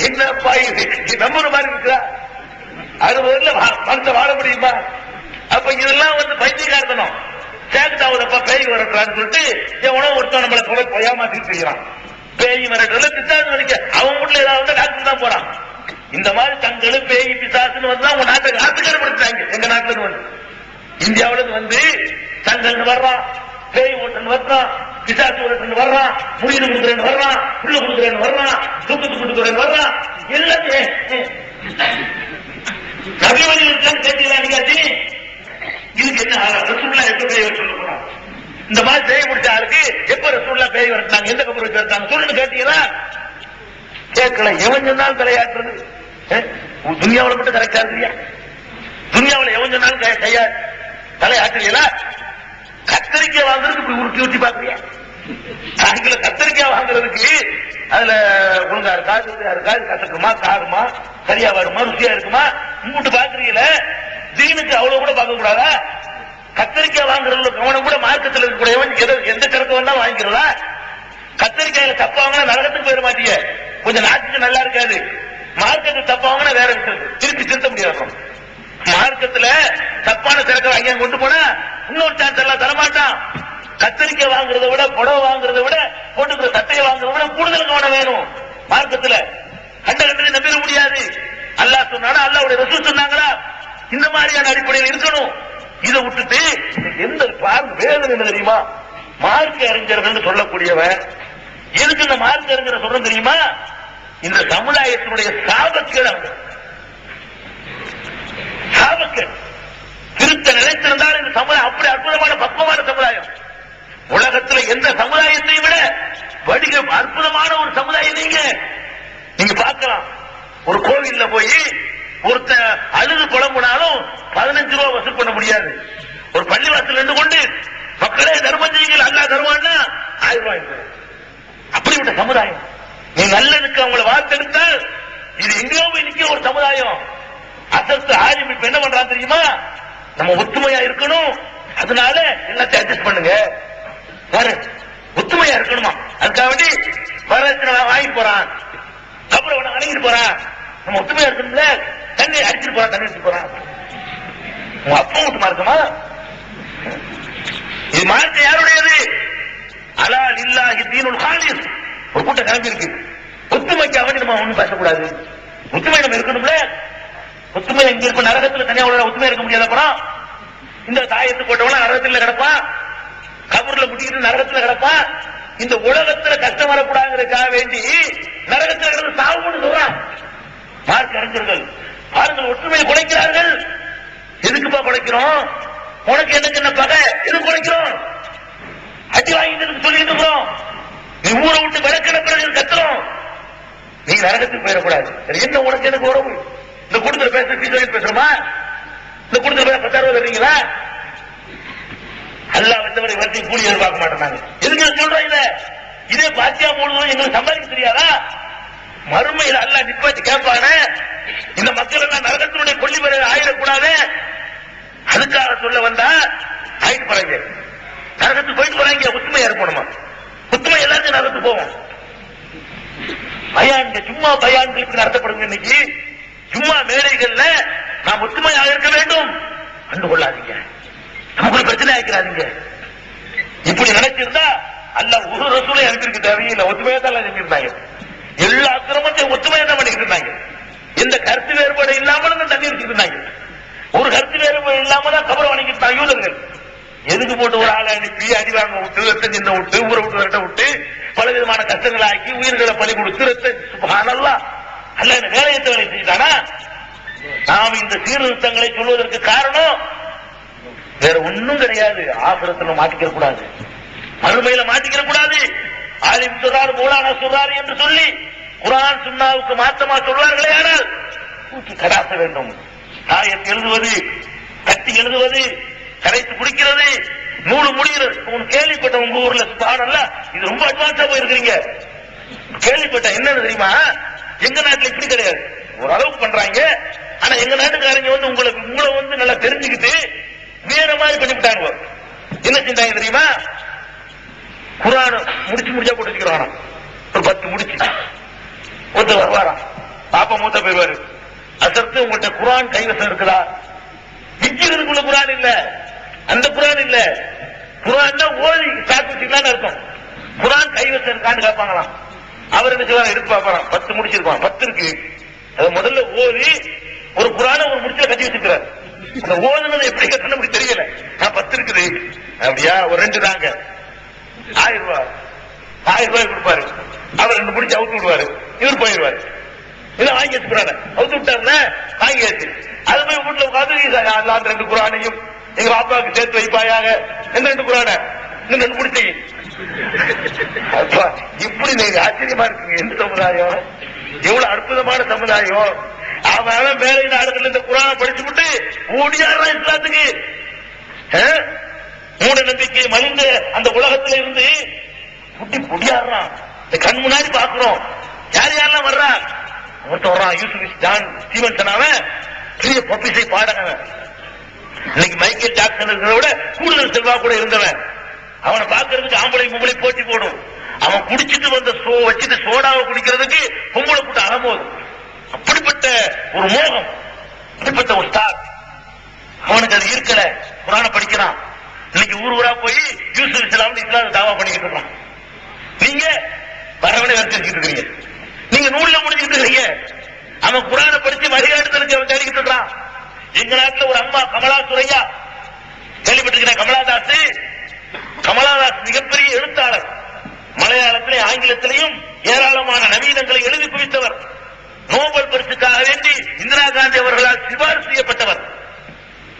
என்னப்பா இது நம்புற மாதிரி இருக்குதா? 60 மனுஷன் வாழ முடியுமா? அப்ப இதெல்லாம் வந்து பைத்தியக்காரத்தனம். சேக்தாவுதப்பா பேய் வரட்டுறான்னு சொல்லிட்டு எவனோ ஒருத்தன் நம்மளை போய் ஏமாத்திட்டு செய்யறான். பேய் வரட்டுல பிசாசு நினைக்க அவன் வீட்டுல ஏதாவது டாக்டர் தான் போறான். இந்த மாதிரி தங்களும் பேய் பிசாசுன்னு வந்து உங்க நாட்டை ஆத்துக்காரப்படுத்தாங்க. எங்க நாட்டுல வந்து இந்தியாவில வந்து தங்கள் வர்றான், பேய் ஓட்டன் வர்றான், பிசாசு ஓட்டன் வர்றான், முடிவு கொடுக்குறேன்னு வர்றான், புள்ள கொடுக்குறேன்னு வர்றான், தூக்கத்து கொடுக்குறேன்னு வர்றான். எல்லாத்தையும் நபிவழிகள் கேட்டீங்களா? நீங்க இதுக்கு என்ன ரசூல்லா எப்ப பேய் வர சொல்ல போறான்? இந்த மாதிரி பேய் முடிச்ச ஆளுக்கு எப்ப ரசூல்லா பேய் வரட்டாங்க, எந்த கபர் வச்சு வரட்டாங்க சொல்லுன்னு கேட்டீங்களா? கேட்கல. எவன் சொன்னாலும் தலையாட்டுறது. துனியாவில் மட்டும் கரெக்டா இருக்கியா? துனியாவில் எவன் சொன்னாலும் கையா தலையாட்டுறீங்களா? கத்தரிக்காய் வாங்குறதுக்கு இப்படி உருட்டி ஊட்டி பாக்குறியா? கத்தரிக்காய் வாங்குறதுக்கு அதுல ஒழுங்கா இருக்கா, கசக்குமா, காருமா, சரியா வருமா, ருசியா இருக்குமா மூட்டு பாக்குறீங்கள? தீனுக்கு அவ்வளவு கூட பார்க்க கூடாதா? கத்தரிக்காய் வாங்குறதுல கவனம் கூட மார்க்கத்தில் இருக்கக்கூடிய எந்த கருத்து வந்தா வாங்கிக்கிறதா? கத்தரிக்காயில தப்பாங்கன்னா நரகத்துக்கு போயிட மாட்டீங்க. கொஞ்சம் நாட்டுக்கு நல்லா இருக்காது. மார்க்கத்துக்கு தப்பாங்கன்னா வேற விஷயம் திருப்பி திருத்த முடியாது. மார்க்கத்துல தப்பான சரக்கு வாங்கி கொண்டு போனா இன்னொரு சான்ஸ் எல்லாம் தரமாட்டான். கத்தரிக்காய் வாங்குறத விட, புடவை வாங்குறத விட, போட்டுக்கிற சட்டையை வாங்குறத விட கூடுதல் கவனம் வேணும் மார்க்கத்துல. கண்ட கண்டதை நம்பிட முடியாது. அல்லாஹ் சொன்னானா, அல்லாஹ்வுடைய ரசூல் சொன்னாங்களா, இந்த மாதிரியான அடிப்படையில் இருக்கணும். இதை விட்டுட்டு எந்த வேதனை என்ன தெரியுமா, மார்க்க அறிஞர்கள் சொல்லக்கூடியவன் எதுக்கு இந்த மார்க்க அறிஞரை சொல்ற தெரியுமா, இந்த சமுதாயத்தினுடைய சாபக்கேடு. சாபக்கேடு திருத்த நினைத்திருந்தால் இந்த சமுதாயம் அப்படி அற்புதமான பக்குவமான சமுதாயம். உலகத்தில் எந்த சமுதாயத்தை விட வடிக அற்புதமான ஒரு சமுதாயம் நீங்க பார்க்கலாம். ஒரு கோவில்ல போய் ஒருத்த அழுது புலம்புனாலும் 15 ரூபாய் வசூல் பண்ண முடியாது. ஒரு பள்ளிவாசல் நின்று கொண்டு மக்களே தர்மம் செய்யுங்கள் அல்லாஹ் தருவான்னா 1000 ரூபாய். அப்படிப்பட்ட சமுதாயம். நீ நல்லதுக்கு அவங்களை வார்த்தெடுத்தால் இது எங்கேயோ போய் நிக்க ஒரு சமுதாயம். அசத்து ஆலிம் இப்ப என்ன பண்றான் தெரியுமா, நம்ம ஒத்துமையா இருக்கணும், அதனால எல்லாத்தையும் அட்ஜஸ்ட் பண்ணுங்க, ஒத்துமையா இருக்கணுமா, அதுக்காக வேண்டி வரதட்சணை வாங்கிட்டு போறான், அப்புறம் அடங்கிட்டு போறான். நம்ம ஒத்துமையா இருக்கணும்ல, தண்ணி அடிச்சுட்டு போறான், தண்ணி அடிச்சுட்டு போறான். உங்க அப்பா விட்டு மார்க்கமா இது? மார்க்க யாருடையது? அலா லில்லாஹி தீனுல் காலிஸ். ஒரு கூட்டம் கிளம்பி இருக்கு. ஒத்துமைக்காக வேண்டி நம்ம ஒண்ணும் பேசக்கூடாது. ஒத்துமை நம்ம இருக்கணும்ல. ஒத்துமை எங்க இருக்கும்? நரகத்துல தனியா உள்ள ஒத்துமை இருக்க முடியாது. அப்புறம் இந்த தாயத்து போட்டவன நரகத்துல கிடப்பான், கபூர்ல முட்டிக்கிட்டு நரகத்துல கிடப்பான். இந்த உலகத்துல கஷ்டம் வரக்கூடாதுக்காக வேண்டி நரகத்துல கிடந்து சாவுன்னு சொல்றான் மார்க்க அறிஞர்கள். பாருங்கள், ஒற்றுமையை குலைக்கிறார்கள். எதுக்குப்பா குலைக்கிறோம்? உனக்கு என்ன சின்ன பகை, எதுக்கு குலைக்கிறோம்? அடி வாங்கிட்டு சொல்லிட்டு இருக்கிறோம். நீ ஊரை விட்டு விளக்கின பிறகு கத்துறோம். நீ நரகத்துக்கு போயிடக்கூடாது. என்ன உனக்கு எனக்கு உறவு? இந்த கூட்டத்தில் பேசுறோமா? இந்த கூட்டத்தில் பேச 10,000 ரூபாய் தருவீங்களா? அல்லாஹ் வந்தவரை வட்டி கூலி எதிர்பார்க்க மாட்டாங்க. எதுக்கு சொல்றோம்? இதே பாத்தியா முழுவதும் எங்களுக்கு சம்பாதிக்க தெரியாதா? மறுமையில் அல்லாஹ் நிப்பாட்டி கேட்பான, இந்த மக்கள் எல்லாம் நரகத்தினுடைய கொல்லி பெற ஆயிடக்கூடாது, அதுக்காக சொல்ல வந்தா ஆயிட்டு போறாங்க, நரகத்துக்கு போயிட்டு போறாங்க. ஒத்துமையா இருக்கணுமா? ஒத்துமை எல்லாருக்கும் நரகத்துக்கு போவோம். பயான் சும்மா பயான்களுக்கு நடத்தப்படுங்க. இன்னைக்கு சும்மா மேடைகள்ல நாம் ஒத்துமையாக இருக்க வேண்டும். கண்டு கொள்ளாதீங்க, நமக்கு பிரச்சனை ஆக்கிறாதீங்க. இப்படி நினைச்சிருந்தா அல்லாஹ் ஒரு ரசூலை அனுப்பியிருக்க தேவையில்லை. ஒத்துமையா தான் அனுப்பியிருந்தாங்க. எல்லா அக்கிரமத்தையும் ஒத்துமையா தான் பண்ணிக்கிட்டு இருந்தாங்க. எந்த கருத்து வேறுபாடு இல்லாமல் தான் தண்ணி வச்சுட்டு இருந்தாங்க. ஒரு கருத்து வேறுபாடு இல்லாம தான் கபரை வணங்கிட்டு யூதர்கள். எதுக்கு போட்டு ஒரு ஆளை அனுப்பி அடி வாங்க விட்டு, ரத்தம் சின்ன விட்டு, ஊரை விட்டு விரட்ட விட்டு, பல விதமான கஷ்டங்களை ஆக்கி உயிர்களை பலி கொடுத்து சுப்ஹானல்லாஹ் அல்ல வேலையத்தை வேலை செஞ்சுட்டானா? நாம் இந்த சீர்திருத்தங்களை சொல்வதற்கு காரணம் வேற ஒன்னும் கிடையாது. ஆசிரத்தில் மாட்டிக்கிற கூடாது, மறுமையில மாட்டிக்கிற கூடாது. ஆலிம் சொல்றாரு, மௌலானா சொல்றாரு என்று சொல்லி குர்ஆன் சுன்னாவுக்கு மாற்றமா சொல்வார்களே, ஆனால் தூக்கி கடாச வேண்டும். ஆயத்தை எழுதுவது, கட்டி எழுதுவது, கரைத்து குடிக்கிறது, நூறு முடிகிறது. கேள்விப்பட்ட உங்க ஊர்ல சுப்ஹானல்லாஹ் இது ரொம்ப அட்வான்ஸா போயிருக்கீங்க. கேள்விப்பட்ட என்னன்னு தெரியுமா, எங்க நாட்டுல இப்படி கிடையாது. ஓரளவுக்கு பண்றாங்க. ஆனா எங்க நாட்டுக்காரங்க வந்து உங்களை வந்து நல்லா தெரிஞ்சுக்கிட்டு வேற மாதிரி பண்ணிவிட்டாங்க. என்ன செஞ்சாங்க தெரியுமா, குர்ஆன் முடிச்சா போட்டு வச்சுக்கிறான். ஒரு 10 முடிச்சு ஒருத்தர் வருவாராம், பாப்பா மூத்த போயிருவாரு. அசர்த்து உங்கள்கிட்ட குர்ஆன் கைவசம் இருக்குதா? விக்கிறதுக்குள்ள குர்ஆன் இல்ல, அந்த குர்ஆன் இல்ல. குர்ஆன் தான் ஓதி ஸ்டாக் வச்சுக்கலான்னு இருக்கும். குர்ஆன் கைவசம் இருக்கான்னு கேட்பாங்களாம். அவர் என்ன செய்வாங்க, எடுத்து பார்ப்பாராம். 10 முடிச்சிருப்பான், 10 இருக்கு. அது முதல்ல ஓதி ஒரு குர்ஆன ஒரு முடிச்ச கட்டி வச்சுக்கிறார். அந்த ஓதுனது எப்படி கட்டணும் அப்படி தெரியல. 10 இருக்குது அப்படியா, ஒரு 2 தாங்க, 1000 ரூபாய். 1000 ரூபாய் கொடுப்பாரு. அவர் 2 முடிச்சு அவுத்து விடுவாரு, இவர் போயிடுவாரு. இதை வாங்கி வச்சுக்கிறாங்க. அவுத்து விட்டாருன்னா வாங்கி வச்சு அது போய் வீட்டுல உட்காந்து 2 குர்ஆனையும் எங்க பாப்பாவுக்கு சேர்த்து வைப்பாயாக, என்ன 2 குர்ஆன இன்னும் 2 முடிச்சு. இப்படி நீங்க ஆச்சரியமா இருக்குங்க. எந்த சமுதாயம், எவ்வளவு அற்புதமான சமுதாயம். அவன் மேலை நாடுகள் இந்த குர்ஆனை படிச்சு விட்டு ஓடியாடுறான் இஸ்லாத்துக்கு. மூட நம்பிக்கை மலிந்த அந்த உலகத்துல இருந்து குட்டி பொடியாடுறான். கண் முன்னாடி பாக்குறோம். யார் யாரெல்லாம் வர்றா? ஒருத்தன் வர்றான், யூசுப் ஜான் ஸ்டீவன்சன். அவன் பெரிய பப்பிசை பாடகவன். இன்னைக்கு மைக்கேல் ஜாக்சன் இருக்கிறத விட கூடுதல் செல்வா கூட இருந்தவன். அவனை பாக்குறதுக்கு ஆம்பளை பொம்பளை போட்டி போடும். அவன் குடிச்சிட்டு வந்த வச்சுட்டு சோடாவை குடிக்கிறதுக்கு பொம்பளை கூட்ட அலமோது. அப்படிப்பட்ட ஒரு மோகம், அப்படிப்பட்ட ஒரு ஸ்டார். அவனுக்கு அது இருக்கல. குர்ஆனை படிக்கிறான். இன்னைக்கு ஊர் ஊரா போய் யூசுப் இஸ்லாம் தாவா பண்ணிக்கிட்டு இருக்கான். நீங்க வரவனை வரைச்சிட்டு இருக்கீங்க. நீங்க நூல்ல முடிஞ்சுட்டு இருக்கீங்க. அவன் குரானை படிச்சு வழிகாட்டுதலுக்கு அவன் தேடிக்கிட்டு இருக்கான். எங்க நாட்டுல ஒரு அம்மா கமலா சுரையா கேள்விப்பட்டிருக்கிறேன். கமலாதாஸ் மிகப்பெரிய எழுத்தாளர். மலையாளத்திலே ஆங்கிலத்திலையும் ஏராளமான நவீனங்களை எழுதி குவித்தவர். நோபல் பரிசுக்காக வேண்டி இந்திரா காந்தி அவர்களால் சிபாரிசு செய்யப்பட்டவர்.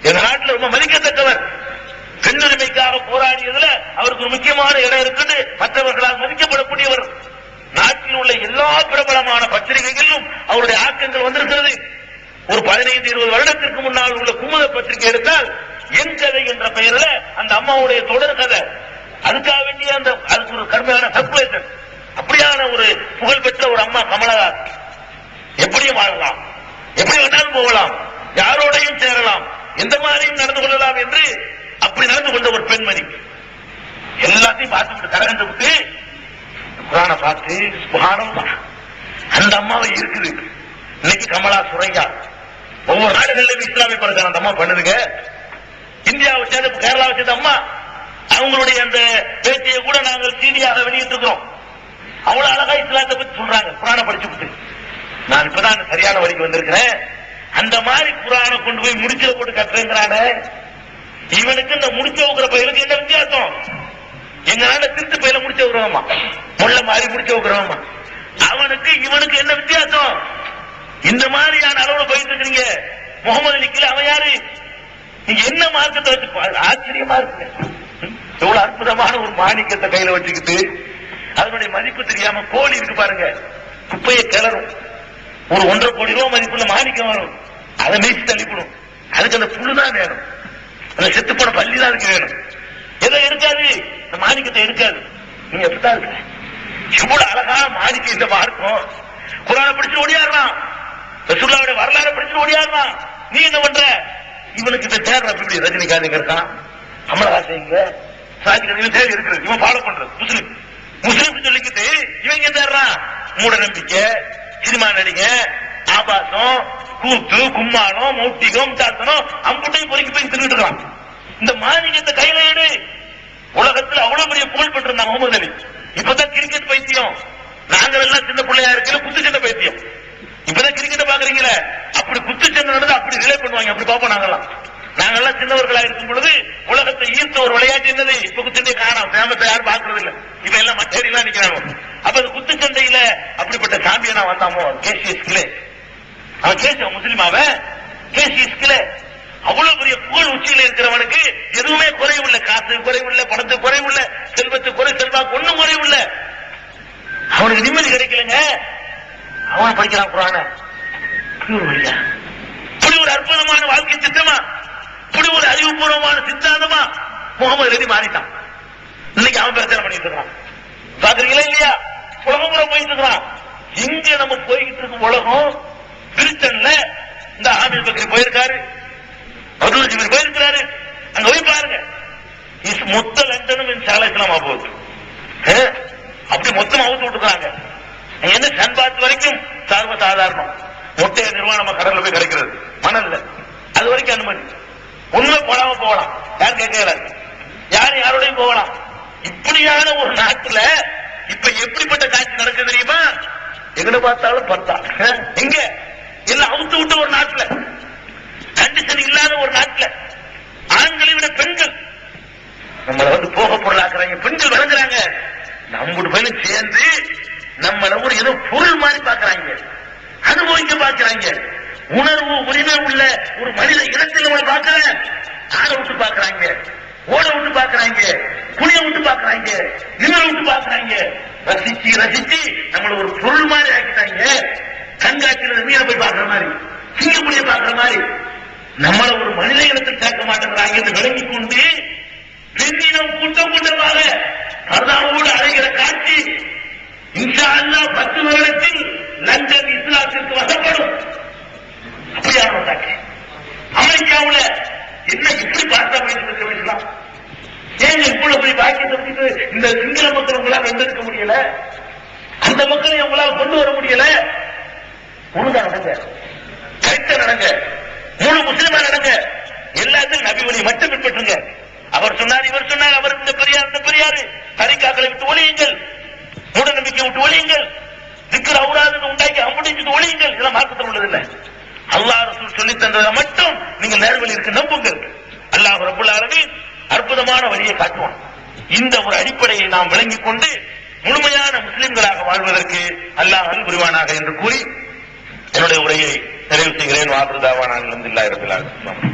எங்க நாட்டில் ரொம்ப மதிக்கத்தக்கவர். பெண்ணுரிமைக்காக போராடியதுல அவருக்கு ஒரு முக்கியமான இடம் இருக்குது. மற்றவர்களால் மதிக்கப்படக்கூடியவர். நாட்டில் உள்ள எல்லா பிரபலமான பத்திரிகைகளிலும் அவருடைய ஆக்கங்கள் வந்திருக்கிறது. ஒரு 15-20 வருடத்திற்கு முன்னால் உள்ள குமுத பத்திரிகை எடுத்தால் என் கதை என்ற பெயரில் அந்த அம்மாவுடைய தொடர் கதை, அதுக்காக வேண்டிய அதுக்கு ஒரு கடுமையான சர்க்குலேஷன். அப்படியான ஒரு புகழ்பெற்ற ஒரு அம்மா கமலஹாசன். எப்படியும் வாழலாம், எப்படி வேணாலும் போகலாம், யாரோடையும் சேரலாம், எந்த மாதிரியும் நடந்து கொள்ளலாம் என்று அப்படி நடந்து கொண்ட ஒரு பெண்மணி. எல்லாத்தையும் பார்த்துக்கிட்டு கரகண்டு விட்டு குரானை பார்த்து சுப்ஹானல்லாஹ் அந்த அம்மாவை இருக்குது. இன்னைக்கு கமலா சுரையா ஒவ்வொரு நாடுகளிலும் இஸ்லாமிய பரிசு அந்த அம்மா பண்ணுதுங்க. இந்தியாவை சேர்ந்த கேரளாவை சேர்ந்த அம்மா அவங்களுடைய அந்த பேட்டியை கூட நாங்கள் சீடியாக வெளியிட்டு இருக்கிறோம். அவ்வளவு அழகா இஸ்லாத்தை பத்தி சொல்றாங்க குரானை படிச்சுட்டு. நான் இப்பதான் சரியான வழிக்கு வந்திருக்கிறேன். அந்த மாதிரி குரானை கொண்டு போய் முடிச்சல போட்டு கட்டுறேங்கிறான. இவனுக்கு இந்த முடிச்ச வைக்கிற பயிலுக்கு என்ன வித்தியாசம்? எங்க நாட திருட்டு பயில முடிச்ச வைக்கிறோமா, முள்ள மாதிரி முடிச்ச வைக்கிறோமா, அவனுக்கு இவனுக்கு என்ன வித்தியாசம்? இந்த மாதிரியான அளவுல போயிட்டு இருக்கீங்க. முகமது அலிக்கில அவன் யாரு? நீங்க என்ன மார்க்கத்தை வச்சு ஆச்சரியமா இருக்கு. எவ்வளவு அற்புதமான ஒரு மாணிக்கத்தை கையில வச்சுக்கிட்டு அதனுடைய மதிப்பு தெரியாம கோழி இருக்கு பாருங்க, குப்பையை கிளறும். ஒரு 1.5 கோடி ரூபாய் மதிப்புள்ள மாணிக்கம் வரும். அதை மீசி தள்ளிப்படும். அதுக்கு அந்த புல்லுதான் வேணும், அந்த செத்து போன பள்ளி தான் அதுக்கு வேணும். எதை எடுக்காது, இந்த மாணிக்கத்தை எடுக்காது. நீங்க எப்படிதான் இருக்க? இவ்வளவு அழகான மாணிக்கம் இந்த மார்க்கம். குரானை படிச்சு ஓடியாடுறான், ரசூலுல்லாஹ்வுடைய வரலாறு படிச்சு ஓடியாடுறான். நீ என்ன பண்ற? இவனுக்கு இந்த தேர்வு எப்படி ரஜினிகாந்த் இருக்கான், கமலஹாசன் சாஜிகன் தேர்வு இருக்கிறது. இவன் ஃபாலோ பண்றது முஸ்லிம் சொல்லிக்கிட்டு இவங்க தேடுறான். மூட நம்பிக்கை, சினிமா நடிகை, ஆபாசம், கூத்து, கும்மாளம், மௌட்டிகம், தாத்தனம் அம்புட்டையும் பொறுக்கி போய் திருட்டு இருக்கான். இந்த மாநிலத்தை கையில எடு. உலகத்தில் அவ்வளவு பெரிய புகழ் பெற்றிருந்தாங்க முகமது அலி. இப்பதான் கிரிக்கெட் பைத்தியம். நாங்கள் எல்லாம் சின்ன பிள்ளையா இருக்கிற குத்து சண்டை பைத்தியம். இப்பதான் கிரிக்கெட் பாக்குறீங்களே, அப்படி குத்து சண்டை நடந்து அப்படி ரிலே பண்ணுவாங்க. அப்படி பார்ப்போம் நாங்கெல்லாம் சின்னவர்களா இருக்கும் பொழுது உலகத்தை ஈர்த்த ஒரு விளையாட்டு என்னது? இப்ப குத்துச்சண்டை காணோம், ஃபேமஸா யாரும் பாக்குறது இல்ல. இப்ப எல்லாம் மட்டேரியெல்லாம் நிக்கிறாங்க. அப்ப அது குத்துச்சண்டையில அப்படிப்பட்ட சாம்பியனா வந்தாமோ கேசிஎஸ் கிளே. அவன் கேசி முஸ்லிமாவ கேசிஎஸ் கிளே. அவ்வளவு பெரிய புகழ் உச்சியில இருக்கிறவனுக்கு எதுவுமே குறைவுள்ள, காசு குறைவுள்ள, பணத்துக்கு குறைவுள்ள, செல்வத்துக்கு குறை, செல்வாக்கு ஒண்ணும் குறைவுள்ள. அவனுக்கு நிம்மதி கிடைக்கலங்க. அவன் படிக்கிறான் குரான. இப்படி ஒரு அற்புதமான வாழ்க்கை திட்டமா, இப்படி ஒரு அறிவுபூர்வமான சித்தாந்தமா முகமது அலி மாறிட்டான். இன்னைக்கு அவன் பிரச்சனை பண்ணிட்டு இருக்கான். பாக்குறீங்களா இல்லையா? உலகம் கூட போயிட்டு இருக்கான். எங்க நம்ம போய்கிட்டு இருக்கும் உலகம்? பிரிட்டன்ல இந்த ஆமிர் பக்ரி போயிருக்காரு, அப்துல் ஜபீர் போயிருக்கிறாரு. அங்க போய் பாருங்க, மொத்த லண்டனும் சாலைக்கலாமா போகுது. அப்படி மொத்தம் அவுத்து விட்டுருக்காங்க. என்ன சன்பாத் வரைக்கும் சர்வ சாதாரணம். மொட்டைய நிர்வாணம் நம்ம கடல்ல போய் கிடைக்கிறது, மணல்ல. அது வரைக்கும் அனுமதி. உண்மை போடாம போகலாம், யாரும் கேட்கல. யாரோடையும் போகலாம். இப்படியான ஒரு நாட்டுல இப்ப எப்படிப்பட்ட காட்சி நடக்குது தெரியுமா? எங்க பார்த்தாலும் பார்த்தா எங்க எல்லாம் அவுத்து விட்டு ஒரு நாட்டுல, கண்டிஷன் இல்லாத ஒரு நாட்டுல ஆண்களை விட பெண்கள் நம்மளை போக பொருளாக்குறாங்க. பெண்கள் வழங்குறாங்க. நம்ம பயிலும் சேர்ந்து நம்மள ஒரு ஏதோ பொருள் மாதிரி பாக்குறாங்க, அனுபவிக்க பாக்குறாங்க. உணர்வு உரிமை உள்ள ஒரு மனித இடத்தில் நம்மளை பார்க்கல, ஆட விட்டு பாக்குறாங்க, ஓட விட்டு பாக்குறாங்க, குனிய விட்டு பாக்குறாங்க, நிமிர விட்டு பாக்குறாங்க. ரசிச்சு ரசிச்சு நம்மள ஒரு பொருள் மாதிரி ஆக்கிட்டாங்க. கண்காட்சியில் மீன போய் பாக்குற மாதிரி, சிங்கப்புலியை பாக்குற மாதிரி நம்மள ஒரு மனித இனத்தில் சேர்க்க மாட்டேங்கிறாங்க என்று விளங்கி கொண்டு பெண்ணினம் கூட்டம் கூட்டமாக கர்தாவோடு அழைகிற காட்சி இன்ஷா அல்லாஹ் 10 வருடத்தில் லண்டன் இஸ்லாத்திற்கு வசப்படும். அப்படியான காட்சி. அமெரிக்காவுல என்ன இப்படி பார்த்தா போயிட்டு வேண்டாம்? ஏன் இப்படி போய் பாக்கியத்தை இந்த சிங்கள மக்கள் உங்களால் வென்றெடுக்க முடியல? அந்த மக்களை உங்களால் கொண்டு வர முடியல? ஒழுங்கா நடங்க, கரெக்டா நடங்க, முழு முஸ்லிமா நடங்க. எல்லாத்தையும் நபி வழி மட்டும் பின்பற்றுங்க. அவர் சொன்னார், இவர் சொன்னார், அவர் இந்த பெரியார், இந்த பெரியாரு, தரிகாக்களை விட்டு ஒழியுங்கள், மூட நம்பிக்கை விட்டு ஒழியுங்கள், திக்ர் அவுராதுன்னு உண்டாக்கி அம்புடிச்சு ஒளியுங்கள், இதெல்லாம் மார்க்கத்தில் உள்ளதில்லை. அல்லாஹ் ரசூல் சொல்லி தந்ததை மட்டும் நீங்கள் நேர்வழி இருக்கு நம்புங்கள். அல்லாஹ் ரப்பல் ஆலமீன் அற்புதமான வழியை காட்டுவான். இந்த ஒரு அடிப்படையை நாம் விளங்கிக் கொண்டு முழுமையான முஸ்லிம்களாக வாழ்வதற்கு அல்லாஹ் அருள் புரிவானாக என்று கூறி என்னுடைய உரையை நிறைவு செய்கிறேன். வாக்குறுதாவான அல்ஹம்துலில்லாஹி ரப்பில் ஆலமீன்.